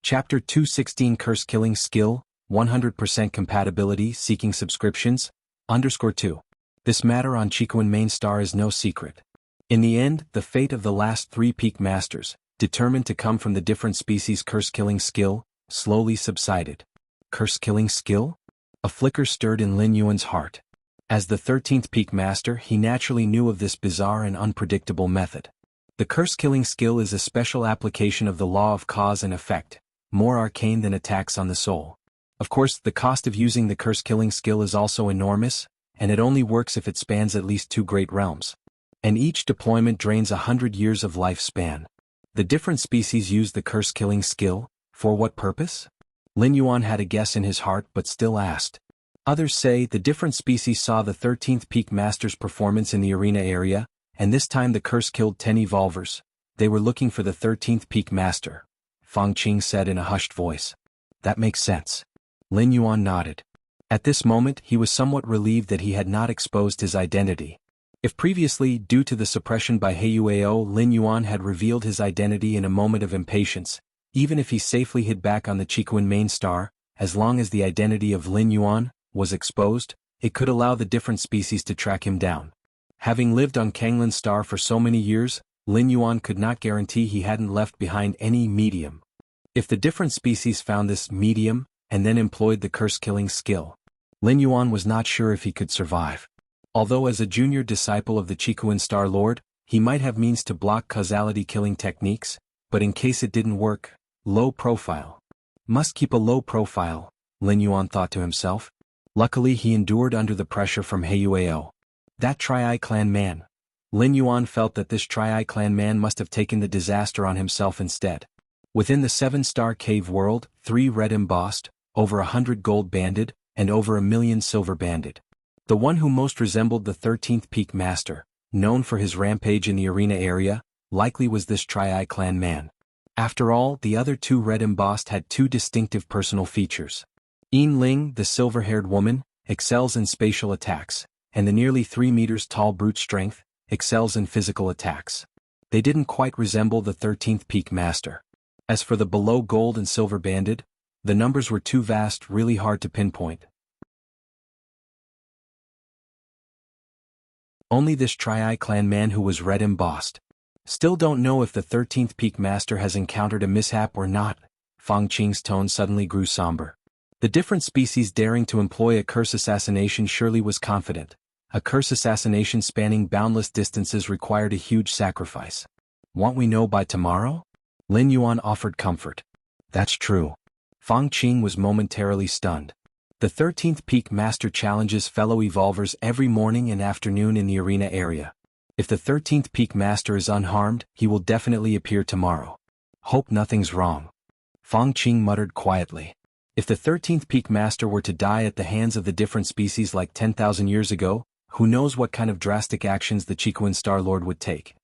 Chapter 216 Curse-Killing Skill, 100% compatibility seeking subscriptions, _2. This matter on Chicoan main star is no secret. In the end, the fate of the last 3 peak masters, determined to come from the different species curse-killing skill, slowly subsided. Curse-killing skill? A flicker stirred in Lin Yuan's heart. As the 13th peak master, he naturally knew of this bizarre and unpredictable method. The curse-killing skill is a special application of the law of cause and effect, more arcane than attacks on the soul. Of course, the cost of using the curse-killing skill is also enormous, and it only works if it spans at least 2 great realms. And each deployment drains 100 years of lifespan. The different species use the curse-killing skill, for what purpose? Lin Yuan had a guess in his heart but still asked. Others say the different species saw the 13th peak master's performance in the arena area, and this time the curse killed 10 evolvers. They were looking for the 13th peak master. Fang Qing said in a hushed voice. That makes sense. Lin Yuan nodded. At this moment he was somewhat relieved that he had not exposed his identity. If previously, due to the suppression by Heiyuao, Lin Yuan had revealed his identity in a moment of impatience, even if he safely hid back on the Chicoan main star, as long as the identity of Lin Yuan was exposed, it could allow the different species to track him down. Having lived on Kanglin's star for so many years, Lin Yuan could not guarantee he hadn't left behind any medium. If the different species found this medium, and then employed the curse-killing skill, Lin Yuan was not sure if he could survive. Although as a junior disciple of the Chicoan Star Lord, he might have means to block causality-killing techniques, but in case it didn't work, low profile. Must keep a low profile, Lin Yuan thought to himself. Luckily he endured under the pressure from Heiyuao. That Tri-Eye clan man. Lin Yuan felt that this Tri-Eye clan man must have taken the disaster on himself instead. Within the 7-star cave world, 3 red embossed, over 100 gold banded, and over 1 million silver banded. The one who most resembled the 13th peak master, known for his rampage in the arena area, likely was this Tri-Eye clan man. After all, the other 2 red embossed had 2 distinctive personal features. Yin Ling, the silver-haired woman, excels in spatial attacks, and the nearly 3 meters tall brute strength, excels in physical attacks. They didn't quite resemble the 13th peak master. As for the below gold and silver banded, the numbers were too vast, really hard to pinpoint. Only this Tri-Eye clan man who was red embossed. Still don't know if the 13th peak master has encountered a mishap or not. Fang Qing's tone suddenly grew somber. The different species daring to employ a curse assassination surely was confident. A curse assassination spanning boundless distances required a huge sacrifice. Won't we know by tomorrow? Lin Yuan offered comfort. That's true. Fang Qing was momentarily stunned. The 13th peak master challenges fellow evolvers every morning and afternoon in the arena area. If the 13th peak master is unharmed, he will definitely appear tomorrow. Hope nothing's wrong. Fang Qing muttered quietly. If the 13th peak master were to die at the hands of the different species like 10,000 years ago, who knows what kind of drastic actions the Chicoan Star Lord would take.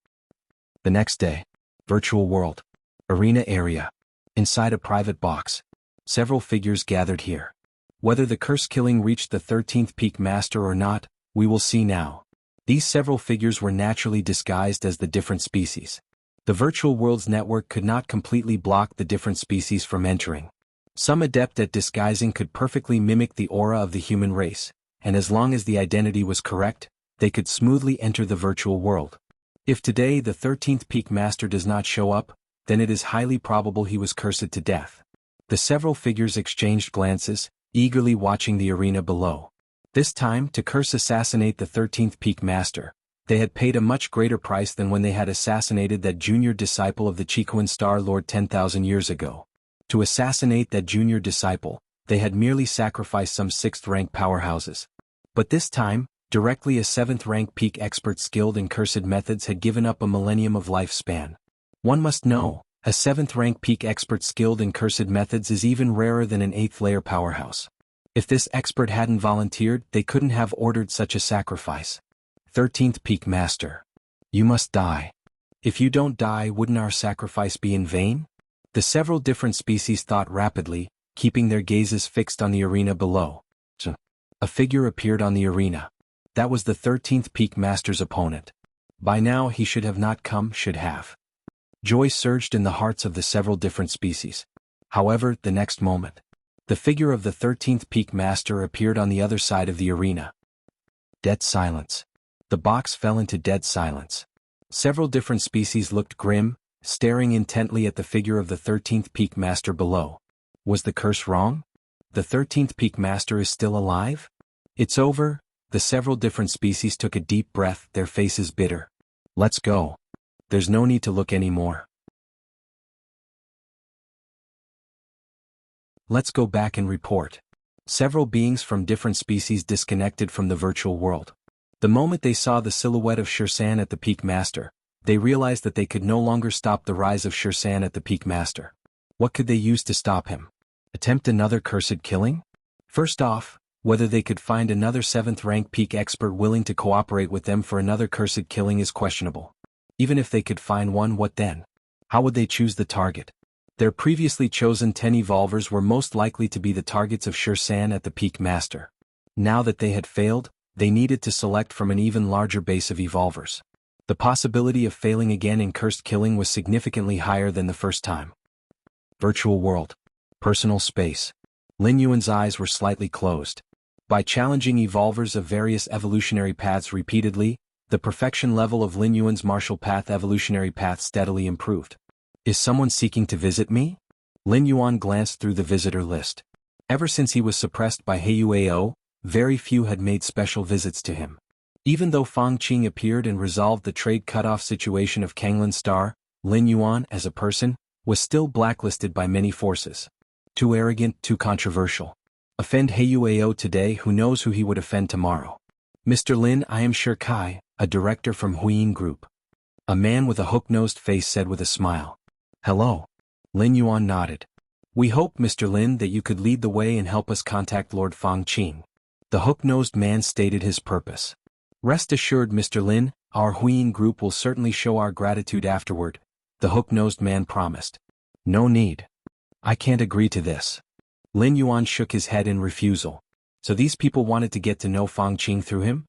The next day. Virtual world. Arena area. Inside a private box. Several figures gathered here. Whether the curse killing reached the 13th peak master or not, we will see now. These several figures were naturally disguised as the different species. The virtual world's network could not completely block the different species from entering. Some adept at disguising could perfectly mimic the aura of the human race, and as long as the identity was correct, they could smoothly enter the virtual world. If today the 13th peak master does not show up, then it is highly probable he was cursed to death. The several figures exchanged glances, eagerly watching the arena below. This time, to curse assassinate the 13th peak master, they had paid a much greater price than when they had assassinated that junior disciple of the Chicoan Star Lord 10,000 years ago. To assassinate that junior disciple, they had merely sacrificed some 6th-rank powerhouses. But this time, directly a 7th-rank peak expert skilled in cursed methods had given up a millennium of lifespan. One must know, a 7th-rank peak expert skilled in cursed methods is even rarer than an 8th-layer powerhouse. If this expert hadn't volunteered, they couldn't have ordered such a sacrifice. 13th peak master. You must die. If you don't die, wouldn't our sacrifice be in vain? The several different species thought rapidly, keeping their gazes fixed on the arena below. A figure appeared on the arena. That was the 13th peak master's opponent. By now he should have not come, should have. Joy surged in the hearts of the several different species. However, the next moment, the The figure of the 13th Peak Master appeared on the other side of the arena. Dead silence. The box fell into dead silence. Several different species looked grim, staring intently at the figure of the 13th Peak Master below. Was the curse wrong? The 13th Peak Master is still alive? It's over. The several different species took a deep breath, their faces bitter. Let's go. There's no need to look anymore. Let's go back and report. Several beings from different species disconnected from the virtual world. The moment they saw the silhouette of Xianxia at the Peak Master, they realized that they could no longer stop the rise of Xianxia at the Peak Master. What could they use to stop him? Attempt another cursed killing? First off, whether they could find another 7th rank peak expert willing to cooperate with them for another cursed killing is questionable. Even if they could find one, what then? How would they choose the target? Their previously chosen 10 evolvers were most likely to be the targets of Xianxia at the Peak Master. Now that they had failed, they needed to select from an even larger base of evolvers. The possibility of failing again in cursed killing was significantly higher than the first time. Virtual world. Personal space. Lin Yuan's eyes were slightly closed. By challenging evolvers of various evolutionary paths repeatedly, the perfection level of Lin Yuan's martial path evolutionary path steadily improved. Is someone seeking to visit me? Lin Yuan glanced through the visitor list. Ever since he was suppressed by Huao, very few had made special visits to him. Even though Fang Qing appeared and resolved the trade cutoff situation of Kanglan Star, Lin Yuan, as a person, was still blacklisted by many forces. Too arrogant, too controversial. Offend Huao today, who knows who he would offend tomorrow. Mr. Lin, I am Shi Kai, a director from Huiying Group. A man with a hook-nosed face said with a smile. Hello. Lin Yuan nodded. We hope, Mr. Lin, that you could lead the way and help us contact Lord Fang Qing. The hook-nosed man stated his purpose. Rest assured, Mr. Lin, our Huiying Group will certainly show our gratitude afterward, the hook-nosed man promised. No need. I can't agree to this. Lin Yuan shook his head in refusal. So these people wanted to get to know Fang Qing through him?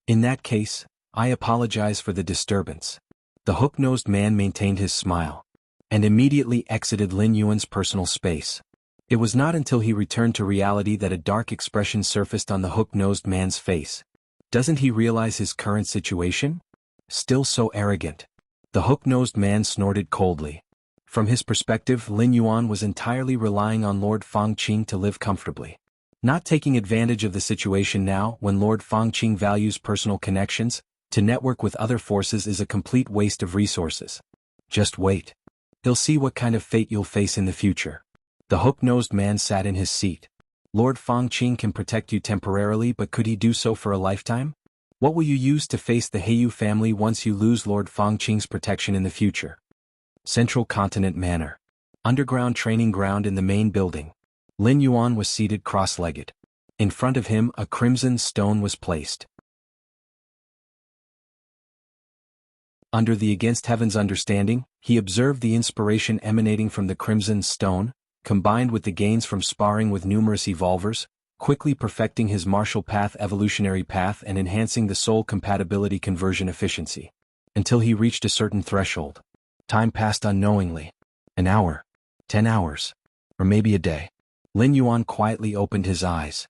In that case, I apologize for the disturbance. The hook-nosed man maintained his smile and immediately exited Lin Yuan's personal space. It was not until he returned to reality that a dark expression surfaced on the hook-nosed man's face. Doesn't he realize his current situation? Still so arrogant. The hook-nosed man snorted coldly. From his perspective, Lin Yuan was entirely relying on Lord Fang Qing to live comfortably. Not taking advantage of the situation now, when Lord Fang Qing values personal connections, to network with other forces is a complete waste of resources. Just wait. He'll see what kind of fate you'll face in the future. The hook-nosed man sat in his seat. Lord Fang Qing can protect you temporarily, but could he do so for a lifetime? What will you use to face the Heiyu family once you lose Lord Fang Qing's protection in the future? Central Continent Manor. Underground training ground in the main building. Lin Yuan was seated cross-legged. In front of him, a crimson stone was placed. Under the Against Heaven's understanding, he observed the inspiration emanating from the crimson stone, combined with the gains from sparring with numerous evolvers, quickly perfecting his martial path evolutionary path and enhancing the soul compatibility conversion efficiency. Until he reached a certain threshold. Time passed unknowingly. An hour. 10 hours. Or maybe a day. Lin Yuan quietly opened his eyes.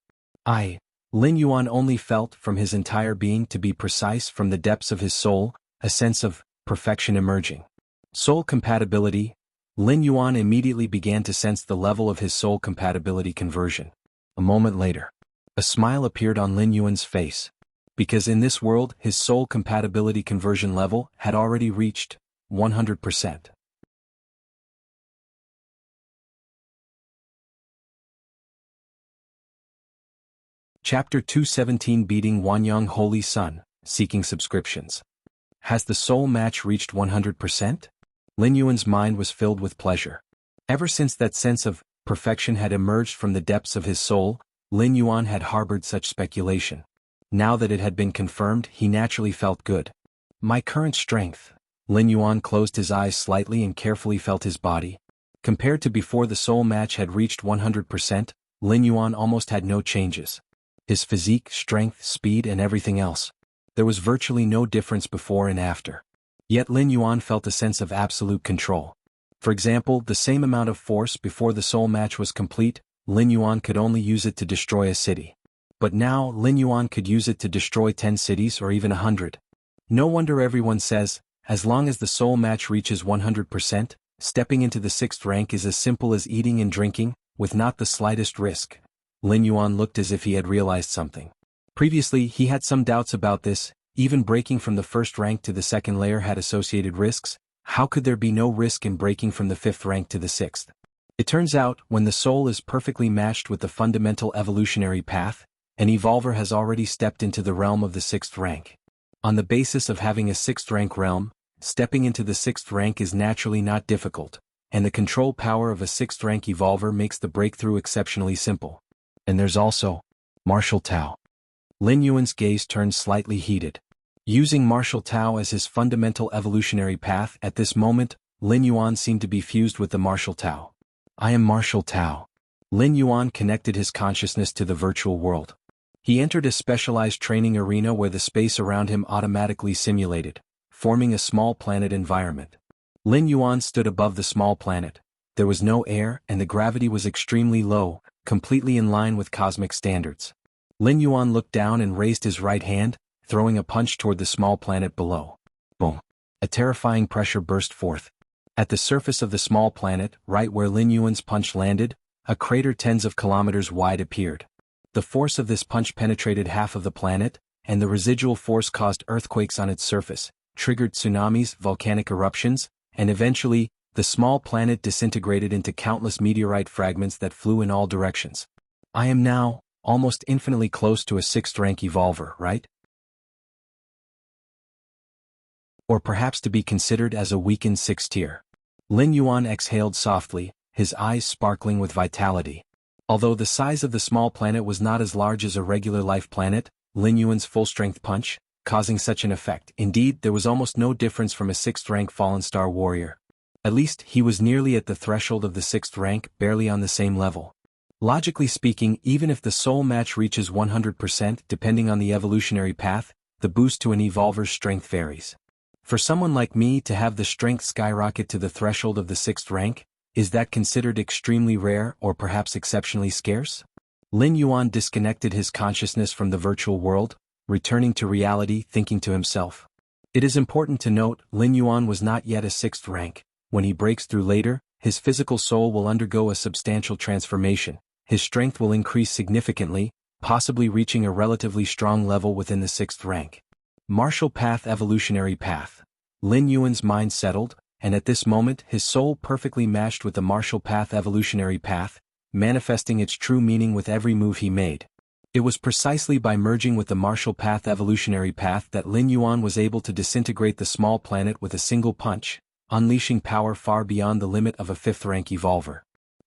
Lin Yuan only felt, from his entire being to be precise from the depths of his soul, a sense of perfection emerging. Soul compatibility. Lin Yuan immediately began to sense the level of his soul compatibility conversion. A moment later, a smile appeared on Lin Yuan's face. Because in this world, his soul compatibility conversion level had already reached 100%. Chapter 217 Beating Wanyang Holy Sun, Seeking Subscriptions. Has the soul match reached 100%? Lin Yuan's mind was filled with pleasure. Ever since that sense of perfection had emerged from the depths of his soul, Lin Yuan had harbored such speculation. Now that it had been confirmed, he naturally felt good. My current strength. Lin Yuan closed his eyes slightly and carefully felt his body. Compared to before the soul match had reached 100%, Lin Yuan almost had no changes. His physique, strength, speed and everything else. There was virtually no difference before and after. Yet Lin Yuan felt a sense of absolute control. For example, the same amount of force before the soul match was complete, Lin Yuan could only use it to destroy a city. But now Lin Yuan could use it to destroy 10 cities or even 100. No wonder everyone says, as long as the soul match reaches 100%, stepping into the 6th rank is as simple as eating and drinking, with not the slightest risk. Lin Yuan looked as if he had realized something. Previously he had some doubts about this, even breaking from the 1st rank to the 2nd layer had associated risks. How could there be no risk in breaking from the 5th rank to the 6th? It turns out, when the soul is perfectly matched with the fundamental evolutionary path, an evolver has already stepped into the realm of the 6th rank. On the basis of having a 6th rank realm, stepping into the 6th rank is naturally not difficult, and the control power of a 6th rank evolver makes the breakthrough exceptionally simple. And there's also Martial Tao. Lin Yuan's gaze turned slightly heated. Using Martial Tao as his fundamental evolutionary path at this moment, Lin Yuan seemed to be fused with the Martial Tao. I am Martial Tao. Lin Yuan connected his consciousness to the virtual world. He entered a specialized training arena where the space around him automatically simulated, forming a small planet environment. Lin Yuan stood above the small planet. There was no air and the gravity was extremely low, completely in line with cosmic standards. Lin Yuan looked down and raised his right hand, throwing a punch toward the small planet below. Boom! A terrifying pressure burst forth. At the surface of the small planet, right where Lin Yuan's punch landed, a crater tens of kilometers wide appeared. The force of this punch penetrated half of the planet, and the residual force caused earthquakes on its surface, triggered tsunamis, volcanic eruptions, and eventually, the small planet disintegrated into countless meteorite fragments that flew in all directions. I am now almost infinitely close to a 6th rank evolver, right? Or perhaps to be considered as a weakened 6th tier. Lin Yuan exhaled softly, his eyes sparkling with vitality. Although the size of the small planet was not as large as a regular life planet, Lin Yuan's full-strength punch, causing such an effect. Indeed, there was almost no difference from a 6th rank fallen star warrior. At least, he was nearly at the threshold of the 6th rank, barely on the same level. Logically speaking, even if the soul match reaches 100% depending on the evolutionary path, the boost to an evolver's strength varies. For someone like me to have the strength skyrocket to the threshold of the 6th rank, is that considered extremely rare or perhaps exceptionally scarce? Lin Yuan disconnected his consciousness from the virtual world, returning to reality, thinking to himself. It is important to note, Lin Yuan was not yet a 6th rank. When he breaks through later, his physical soul will undergo a substantial transformation. His strength will increase significantly, possibly reaching a relatively strong level within the 6th rank. Martial Path Evolutionary Path. Lin Yuan's mind settled, and at this moment his soul perfectly matched with the Martial Path Evolutionary Path, manifesting its true meaning with every move he made. It was precisely by merging with the Martial Path Evolutionary Path that Lin Yuan was able to disintegrate the small planet with a single punch, unleashing power far beyond the limit of a 5th rank evolver.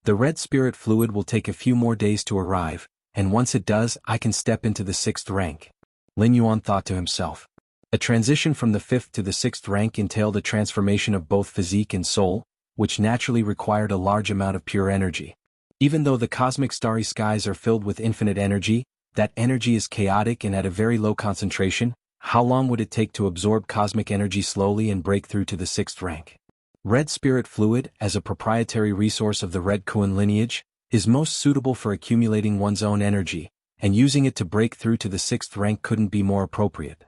The red spirit fluid will take a few more days to arrive, and once it does, I can step into the 6th rank. Lin Yuan thought to himself. A transition from the 5th to the 6th rank entailed a transformation of both physique and soul, which naturally required a large amount of pure energy. Even though the cosmic starry skies are filled with infinite energy, that energy is chaotic and at a very low concentration. How long would it take to absorb cosmic energy slowly and break through to the 6th rank? Red spirit fluid, as a proprietary resource of the Red Kuan lineage, is most suitable for accumulating one's own energy, and using it to break through to the 6th rank couldn't be more appropriate.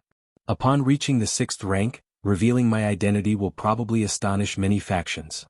Upon reaching the 6th rank, revealing my identity will probably astonish many factions.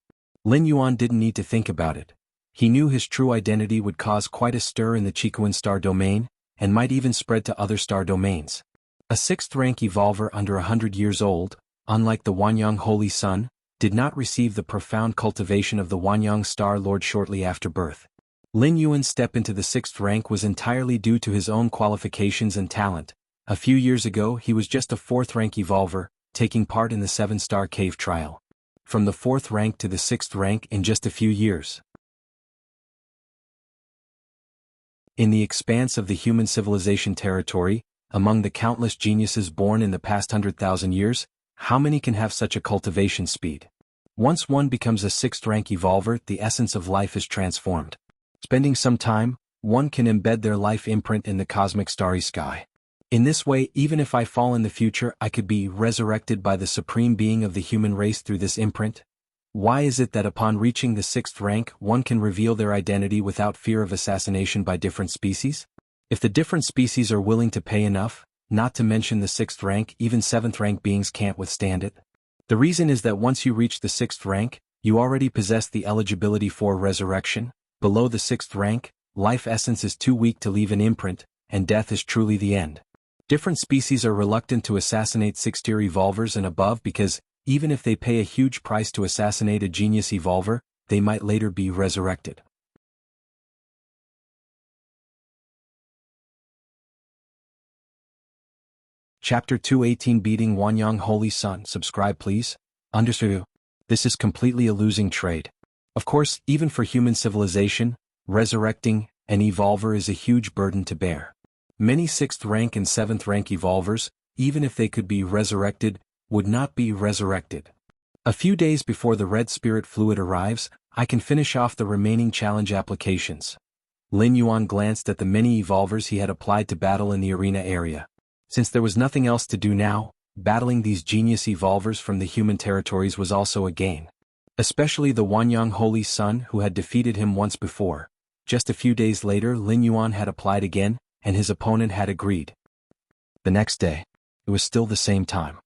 Lin Yuan didn't need to think about it. He knew his true identity would cause quite a stir in the Qikuan star domain, and might even spread to other star domains. A 6th rank evolver under 100 years old, unlike the Wanyang Holy Sun, did not receive the profound cultivation of the Wanyang Star Lord shortly after birth. Lin Yuan's step into the 6th rank was entirely due to his own qualifications and talent. A few years ago he was just a 4th rank evolver, taking part in the 7-star cave trial. From the 4th rank to the 6th rank in just a few years. In the expanse of the human civilization territory, among the countless geniuses born in the past 100,000 years, how many can have such a cultivation speed? Once one becomes a 6th rank evolver, the essence of life is transformed. Spending some time, one can embed their life imprint in the cosmic starry sky. In this way, even if I fall in the future, I could be resurrected by the supreme being of the human race through this imprint. Why is it that upon reaching the 6th rank one can reveal their identity without fear of assassination by different species? If the different species are willing to pay enough, not to mention the 6th rank, even 7th rank beings can't withstand it. The reason is that once you reach the 6th rank, you already possess the eligibility for resurrection. Below the 6th rank, life essence is too weak to leave an imprint, and death is truly the end. Different species are reluctant to assassinate 6th-tier evolvers and above because, even if they pay a huge price to assassinate a genius evolver, they might later be resurrected. Chapter 218 Beating Wanyang Holy Sun. Subscribe please. Understood. This is completely a losing trade. Of course, even for human civilization, resurrecting an evolver is a huge burden to bear. Many 6th rank and 7th rank evolvers, even if they could be resurrected, would not be resurrected. A few days before the red spirit fluid arrives, I can finish off the remaining challenge applications. Lin Yuan glanced at the many evolvers he had applied to battle in the arena area. Since there was nothing else to do now, battling these genius evolvers from the human territories was also a gain. Especially the Wanyang Holy Sun who had defeated him once before. Just a few days later Lin Yuan had applied again, and his opponent had agreed. The next day, it was still the same time.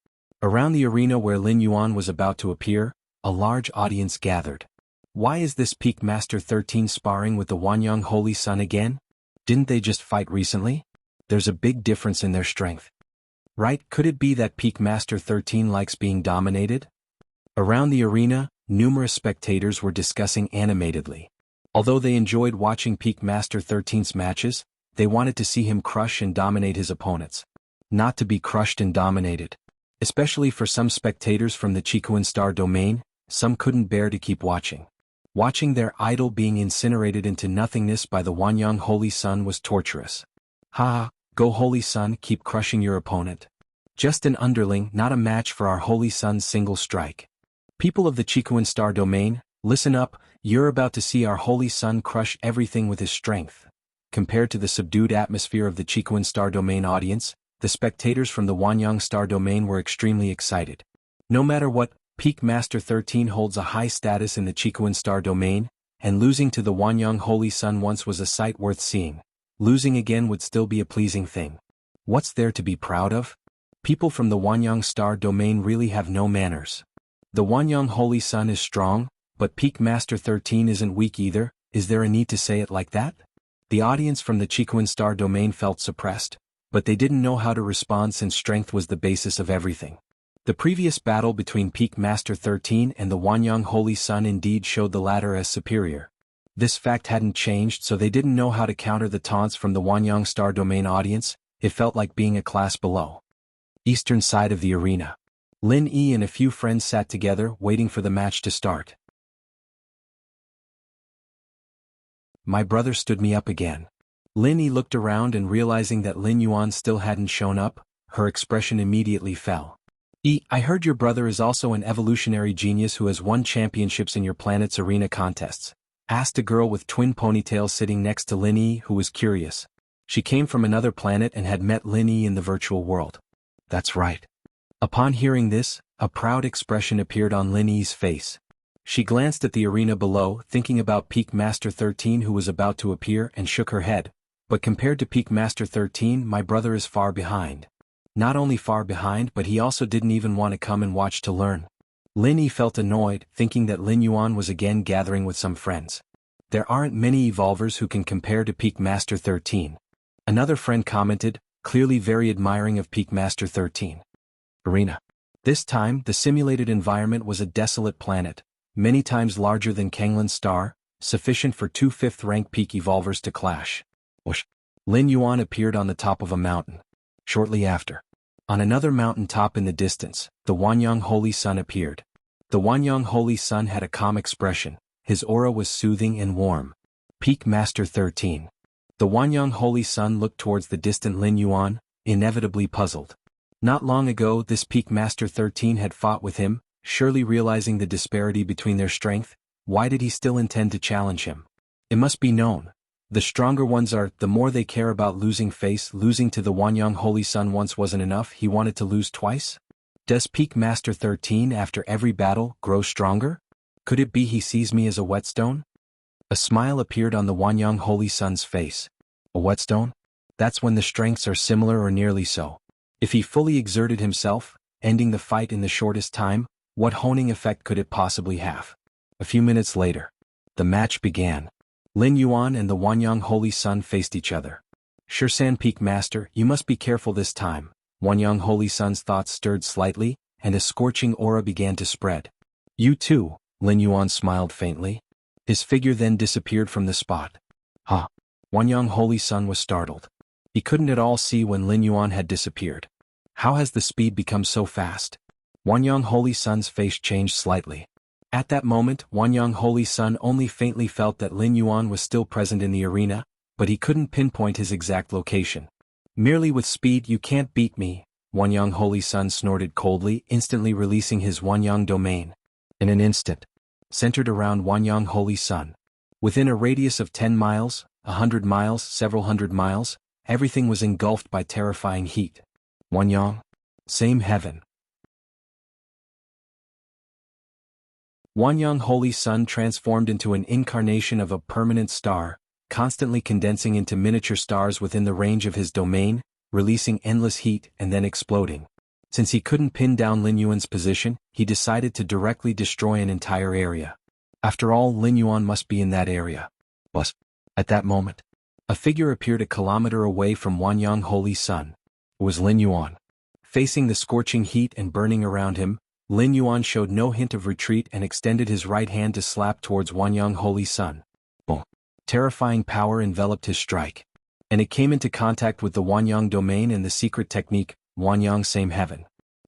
Around the arena where Lin Yuan was about to appear, a large audience gathered. Why is this Peak Master 13 sparring with the Wanyang Holy Sun again? Didn't they just fight recently? There's a big difference in their strength. Right? Could it be that Peak Master 13 likes being dominated? Around the arena, numerous spectators were discussing animatedly. Although they enjoyed watching Peak Master 13's matches, they wanted to see him crush and dominate his opponents. Not to be crushed and dominated. Especially for some spectators from the Chikuan Star domain, some couldn't bear to keep watching. Watching their idol being incinerated into nothingness by the Wanyang Holy Sun was torturous. Ha! Go Holy Sun, keep crushing your opponent. Just an underling, not a match for our Holy Sun's single strike. People of the Chikuan Star domain, listen up, you're about to see our Holy Sun crush everything with his strength. Compared to the subdued atmosphere of the Chikuan Star domain audience, the spectators from the Wanyang Star domain were extremely excited. No matter what, Peak Master 13 holds a high status in the Chikuan Star domain, and losing to the Wanyang Holy Sun once was a sight worth seeing. Losing again would still be a pleasing thing. What's there to be proud of? People from the Wanyang Star domain really have no manners. The Wanyang Holy Sun is strong, but Peak Master 13 isn't weak either. Is there a need to say it like that? The audience from the Chikuan Star domain felt suppressed, but they didn't know how to respond since strength was the basis of everything. The previous battle between Peak Master 13 and the Wanyang Holy Sun indeed showed the latter as superior. This fact hadn't changed, so they didn't know how to counter the taunts from the Wanyang Star domain audience. It felt like being a class below. Eastern side of the arena. Lin Yi and a few friends sat together, waiting for the match to start. My brother stood me up again. Lin Yi looked around and realizing that Lin Yuan still hadn't shown up, her expression immediately fell. I heard your brother is also an evolutionary genius who has won championships in your planet's arena contests. Asked a girl with twin ponytails sitting next to Lin Yi who was curious. She came from another planet and had met Lin Yi in the virtual world. That's right. Upon hearing this, a proud expression appeared on Lin Yi's face. She glanced at the arena below, thinking about Peak Master 13 who was about to appear, and shook her head. But compared to Peak Master 13, my brother is far behind. Not only far behind, but he also didn't even want to come and watch to learn. Lin Yi felt annoyed, thinking that Lin Yuan was again gathering with some friends. There aren't many evolvers who can compare to Peak Master 13. Another friend commented, clearly very admiring of Peak Master 13. Arena. This time, the simulated environment was a desolate planet, many times larger than Kanglin's star, sufficient for 2 5th-rank peak evolvers to clash. Whoosh. Lin Yuan appeared on the top of a mountain. Shortly after, on another mountain top in the distance, the Wanyang Holy Sun appeared. The Wanyang Holy Sun had a calm expression, his aura was soothing and warm. Peak Master 13. The Wanyang Holy Sun looked towards the distant Lin Yuan, inevitably puzzled. Not long ago this Peak Master 13 had fought with him, surely realizing the disparity between their strength. Why did he still intend to challenge him? It must be known. The stronger ones are, the more they care about losing face. Losing to the Wanyang Holy Sun once wasn't enough, he wanted to lose twice? Does Peak Master 13 after every battle grow stronger? Could it be he sees me as a whetstone? A smile appeared on the Wanyang Holy Sun's face. A whetstone? That's when the strengths are similar or nearly so. If he fully exerted himself, ending the fight in the shortest time, what honing effect could it possibly have? A few minutes later, the match began. Lin Yuan and the Wanyang Holy Sun faced each other. Shursan Peak Master, you must be careful this time. Wanyang Holy Sun's thoughts stirred slightly, and a scorching aura began to spread. You too, Lin Yuan smiled faintly. His figure then disappeared from the spot. Huh. Wanyang Holy Sun was startled. He couldn't at all see when Lin Yuan had disappeared. How has the speed become so fast? Wanyang Holy Sun's face changed slightly. At that moment, Wanyang Holy Sun only faintly felt that Lin Yuan was still present in the arena, but he couldn't pinpoint his exact location. Merely with speed you can't beat me, Wanyang Holy Sun snorted coldly, instantly releasing his Wanyang domain. In an instant, centered around Wanyang Holy Sun. Within a radius of 10 miles, 100 miles, several hundred miles, everything was engulfed by terrifying heat. Wanyang? Same heaven. Wanyang Holy Sun transformed into an incarnation of a permanent star, constantly condensing into miniature stars within the range of his domain, releasing endless heat and then exploding. Since he couldn't pin down Lin Yuan's position, he decided to directly destroy an entire area. After all, Lin Yuan must be in that area. But, at that moment, a figure appeared a kilometer away from Wanyang Holy Sun. It was Lin Yuan. Facing the scorching heat and burning around him, Lin Yuan showed no hint of retreat and extended his right hand to slap towards Wanyang Holy Sun. Boom. Terrifying power enveloped his strike. And it came into contact with the Wanyang domain and the secret technique, Wanyang Same Heaven.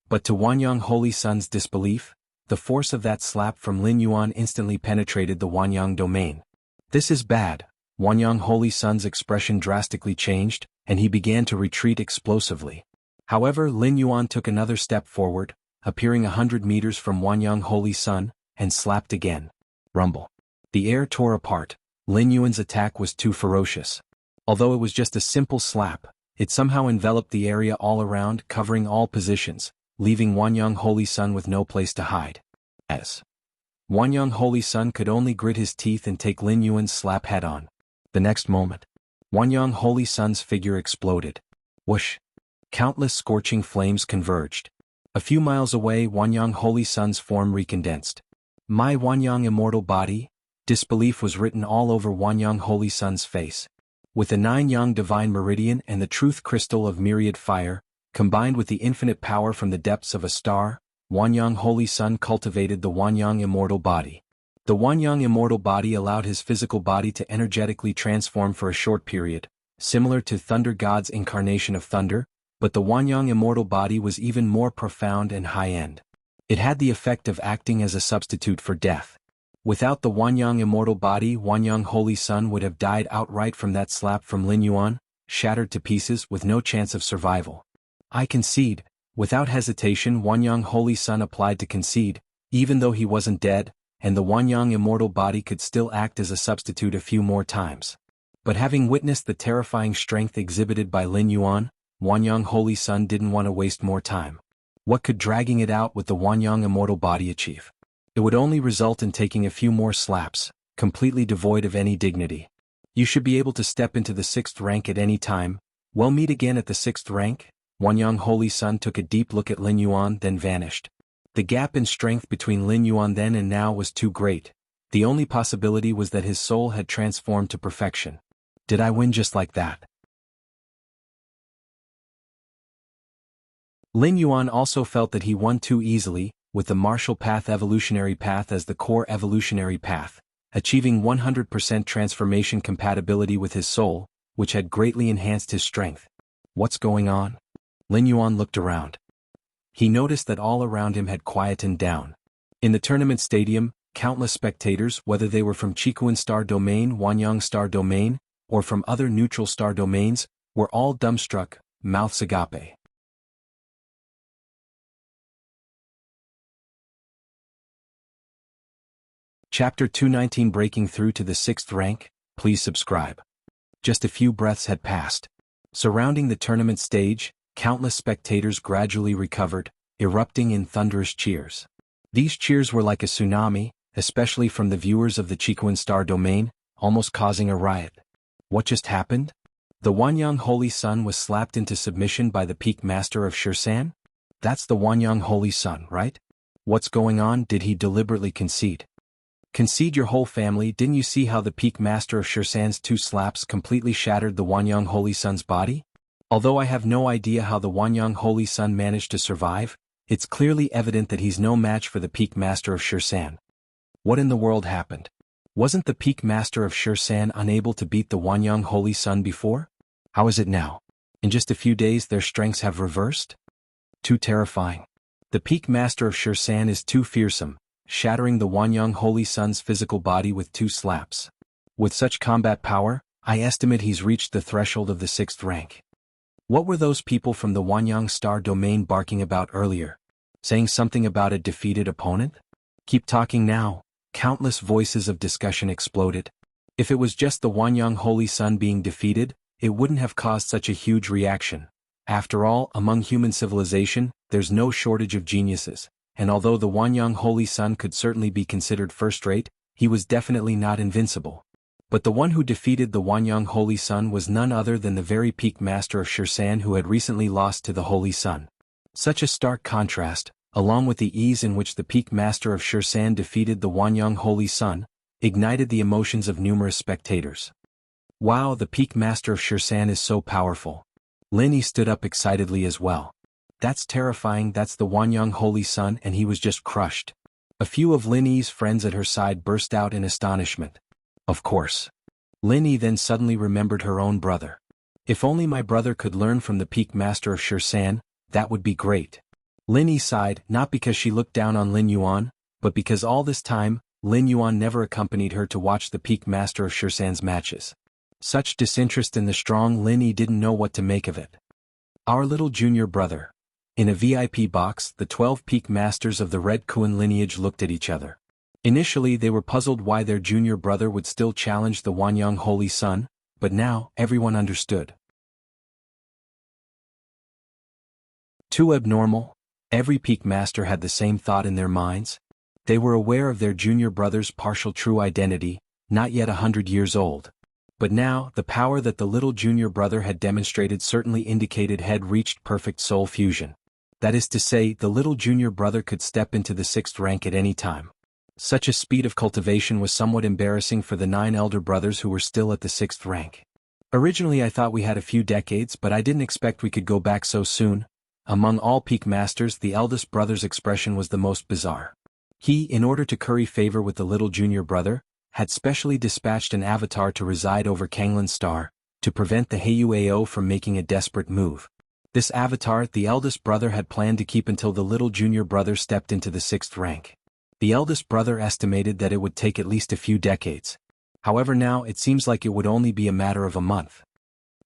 But to Wanyang Holy Sun's disbelief, the force of that slap from Lin Yuan instantly penetrated the Wanyang domain. This is bad. Wanyang Holy Sun's expression drastically changed, and he began to retreat explosively. However, Lin Yuan took another step forward, appearing 100 meters from Wanyang Holy Sun, and slapped again. Rumble. The air tore apart. Lin Yuan's attack was too ferocious. Although it was just a simple slap, it somehow enveloped the area all around, covering all positions, leaving Wanyang Holy Sun with no place to hide. As Wanyang Holy Sun could only grit his teeth and take Lin Yuan's slap head-on. The next moment, Wanyang Holy Sun's figure exploded. Whoosh! Countless scorching flames converged. A few miles away, Wanyang Holy Sun's form recondensed. My Wanyang immortal body? Disbelief was written all over Wanyang Holy Sun's face. With the 9-yang divine meridian and the truth crystal of myriad fire, combined with the infinite power from the depths of a star, Wanyang Holy Sun cultivated the Wanyang immortal body. The Wanyang immortal body allowed his physical body to energetically transform for a short period, similar to Thunder God's incarnation of thunder, but the Wanyang immortal body was even more profound and high-end. It had the effect of acting as a substitute for death. Without the Wanyang immortal body, Wanyang Holy Sun would have died outright from that slap from Lin Yuan, shattered to pieces with no chance of survival. I concede. Without hesitation, Wanyang Holy Sun applied to concede, even though he wasn't dead, and the Wanyang immortal body could still act as a substitute a few more times. But having witnessed the terrifying strength exhibited by Lin Yuan, Wanyang Holy Sun didn't want to waste more time. What could dragging it out with the Wanyang immortal body achieve? It would only result in taking a few more slaps, completely devoid of any dignity. You should be able to step into the 6th rank at any time. We'll meet again at the 6th rank. Wanyang Holy Sun took a deep look at Lin Yuan, then vanished. The gap in strength between Lin Yuan then and now was too great. The only possibility was that his soul had transformed to perfection. Did I win just like that? Lin Yuan also felt that he won too easily, with the martial path evolutionary path as the core evolutionary path, achieving 100% transformation compatibility with his soul, which had greatly enhanced his strength. What's going on? Lin Yuan looked around. He noticed that all around him had quietened down. In the tournament stadium, countless spectators, whether they were from Chikuan Star Domain, Wanyang Star Domain, or from other neutral star domains, were all dumbstruck, mouths agape. Chapter 219 Breaking Through to the 6th Rank, please subscribe. Just a few breaths had passed. Surrounding the tournament stage, countless spectators gradually recovered, erupting in thunderous cheers. These cheers were like a tsunami, especially from the viewers of the Chiquan Star domain, almost causing a riot. What just happened? The Wanyang Holy Sun was slapped into submission by the peak master of Shirsan? That's the Wanyang Holy Sun, right? What's going on? Did he deliberately concede? Concede your whole family? Didn't you see how the peak master of Shirsan's 2 slaps completely shattered the Wanyang Holy Sun's body? Although I have no idea how the Wanyang Holy Sun managed to survive, it's clearly evident that he's no match for the peak master of Shirsan. What in the world happened? Wasn't the peak master of Shirsan unable to beat the Wanyang Holy Sun before? How is it now? In just a few days their strengths have reversed? Too terrifying. The peak master of Shirsan is too fearsome, shattering the Wanyang Holy Sun's physical body with 2 slaps. With such combat power, I estimate he's reached the threshold of the 6th rank. What were those people from the Wanyang Star domain barking about earlier? Saying something about a defeated opponent? Keep talking now. Countless voices of discussion exploded. If it was just the Wanyang Holy Sun being defeated, it wouldn't have caused such a huge reaction. After all, among human civilization, there's no shortage of geniuses, and although the Wanyang Holy Sun could certainly be considered first-rate, he was definitely not invincible. But the one who defeated the Wanyang Holy Sun was none other than the very peak master of Shirsan who had recently lost to the Holy Sun. Such a stark contrast, along with the ease in which the peak master of Shirsan defeated the Wanyang Holy Sun, ignited the emotions of numerous spectators. Wow, the peak master of Shirsan is so powerful. Lin stood up excitedly as well. That's terrifying, that's the Wanyang Holy Sun, and he was just crushed. A few of Lin Yi's friends at her side burst out in astonishment. Of course. Lin Yi then suddenly remembered her own brother. If only my brother could learn from the peak master of Shirsan, that would be great. Lin Yi sighed, not because she looked down on Lin Yuan, but because all this time, Lin Yuan never accompanied her to watch the peak master of Shirsan's matches. Such disinterest in the strong Lin Yi didn't know what to make of it. Our little junior brother. In a VIP box, the 12 peak masters of the Red Kuan lineage looked at each other. Initially they were puzzled why their junior brother would still challenge the Wanyang Holy Sun, but now, everyone understood. Too abnormal? Every peak master had the same thought in their minds. They were aware of their junior brother's partial true identity, not yet 100 years old. But now, the power that the little junior brother had demonstrated certainly indicated had reached perfect soul fusion. That is to say, the little junior brother could step into the 6th rank at any time. Such a speed of cultivation was somewhat embarrassing for the 9 elder brothers who were still at the 6th rank. Originally I thought we had a few decades, but I didn't expect we could go back so soon. Among all peak masters, the eldest brother's expression was the most bizarre. He, in order to curry favor with the little junior brother, had specially dispatched an avatar to reside over Kanglan Star, to prevent the Heiyuao from making a desperate move. This avatar, the eldest brother had planned to keep until the little junior brother stepped into the 6th rank. The eldest brother estimated that it would take at least a few decades. However, now it seems like it would only be a matter of a month.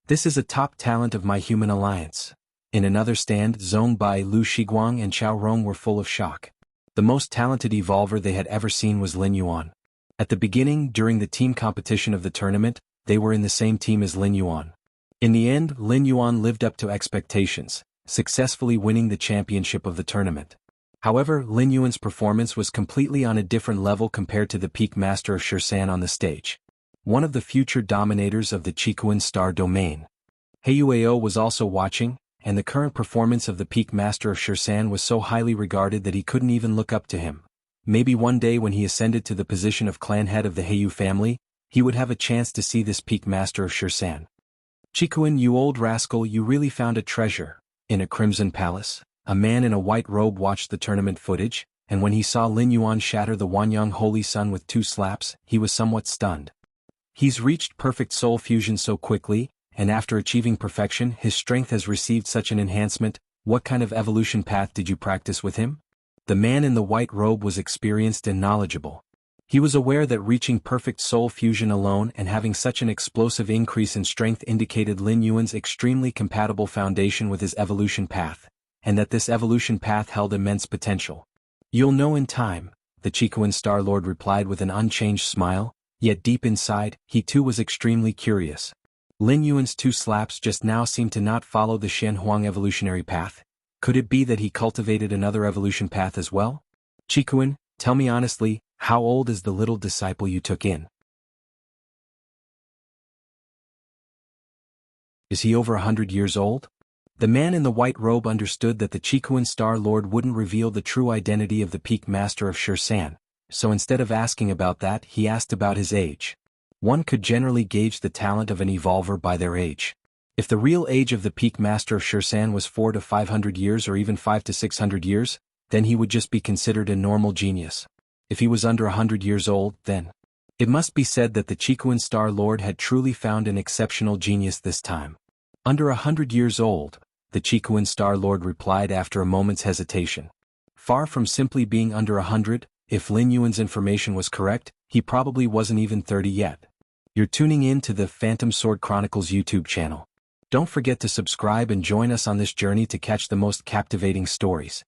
This is a top talent of my human alliance. In another stand, Zhong Bai, Lu Shiguang and Chao Rong were full of shock. The most talented evolver they had ever seen was Lin Yuan. At the beginning, during the team competition of the tournament, they were in the same team as Lin Yuan. In the end, Lin Yuan lived up to expectations, successfully winning the championship of the tournament. However, Lin Yuan's performance was completely on a different level compared to the peak master of Shirsan on the stage. One of the future dominators of the Chiquan Star domain. Heiyuao was also watching, and the current performance of the peak master of Shirsan was so highly regarded that he couldn't even look up to him. Maybe one day when he ascended to the position of clan head of the Heiyu family, he would have a chance to see this peak master of Shirsan. Chiquan, you old rascal, you really found a treasure. In a crimson palace, a man in a white robe watched the tournament footage, and when he saw Lin Yuan shatter the Wanyang Holy Sun with 2 slaps, he was somewhat stunned. He's reached perfect soul fusion so quickly, and after achieving perfection, his strength has received such an enhancement. What kind of evolution path did you practice with him? The man in the white robe was experienced and knowledgeable. He was aware that reaching perfect soul fusion alone and having such an explosive increase in strength indicated Lin Yuan's extremely compatible foundation with his evolution path, and that this evolution path held immense potential. You'll know in time, the Chiquan Star Lord replied with an unchanged smile, yet deep inside, he too was extremely curious. Lin Yuan's 2 slaps just now seemed to not follow the Shenhuang evolutionary path. Could it be that he cultivated another evolution path as well? Chiquan, tell me honestly, How old is the little disciple you took in? Is he over 100 years old? The man in the white robe understood that the Qikuan Star Lord wouldn't reveal the true identity of the peak master of Shursan, so instead of asking about that, he asked about his age. One could generally gauge the talent of an evolver by their age. If the real age of the peak master of Shursan was 400 to 500 years or even 500 to 600 years, then he would just be considered a normal genius. If he was under 100 years old, then it must be said that the Qikuan Star Lord had truly found an exceptional genius this time. Under 100 years old, the Qikuan Star Lord replied after a moment's hesitation. Far from simply being under 100, if Lin Yuan's information was correct, he probably wasn't even 30 yet. You're tuning in to the Phantom Sword Chronicles YouTube channel. Don't forget to subscribe and join us on this journey to catch the most captivating stories.